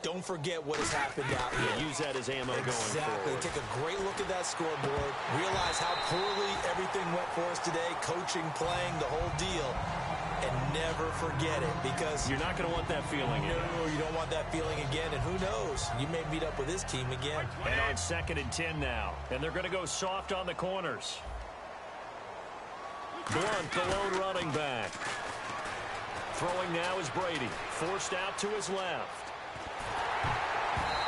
Don't forget what has happened out here. Yeah, use that as ammo going Exactly. forward. Take a great look at that scoreboard. Realize how poorly everything went for us today. Coaching, playing, the whole deal. And never forget it, because you're not going to want that feeling again. No, you don't want that feeling again. And who knows? You may meet up with this team again. And on 2nd and 10 now. And they're going to go soft on the corners. Blunt, the lone running back. Throwing now is Brady. Forced out to his left.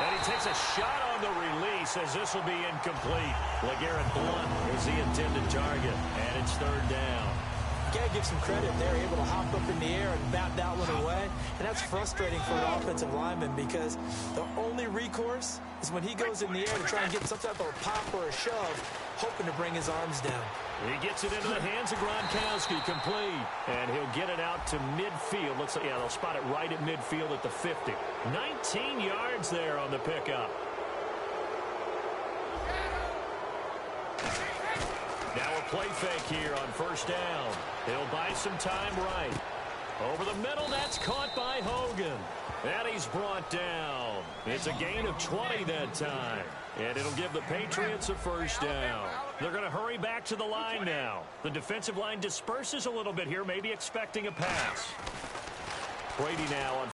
And he takes a shot on the release, as this will be incomplete. LeGarrette Blunt is the intended target, and it's third down. You got to give some credit. They're able to hop up in the air and bat that one away, and that's frustrating for an offensive lineman, because the only recourse is when he goes in the air to try and get some type of a pop or a shove, hoping to bring his arms down. He gets it into the hands of Gronkowski, complete. And he'll get it out to midfield. Looks like, yeah, they'll spot it right at midfield at the 50. 19 yards there on the pickup. Now a play fake here on first down. He'll buy some time right. Over the middle, that's caught by Hogan. And he's brought down. It's a gain of 20 that time. And it'll give the Patriots a first down. They're going to hurry back to the line now. The defensive line disperses a little bit here, maybe expecting a pass. Brady now on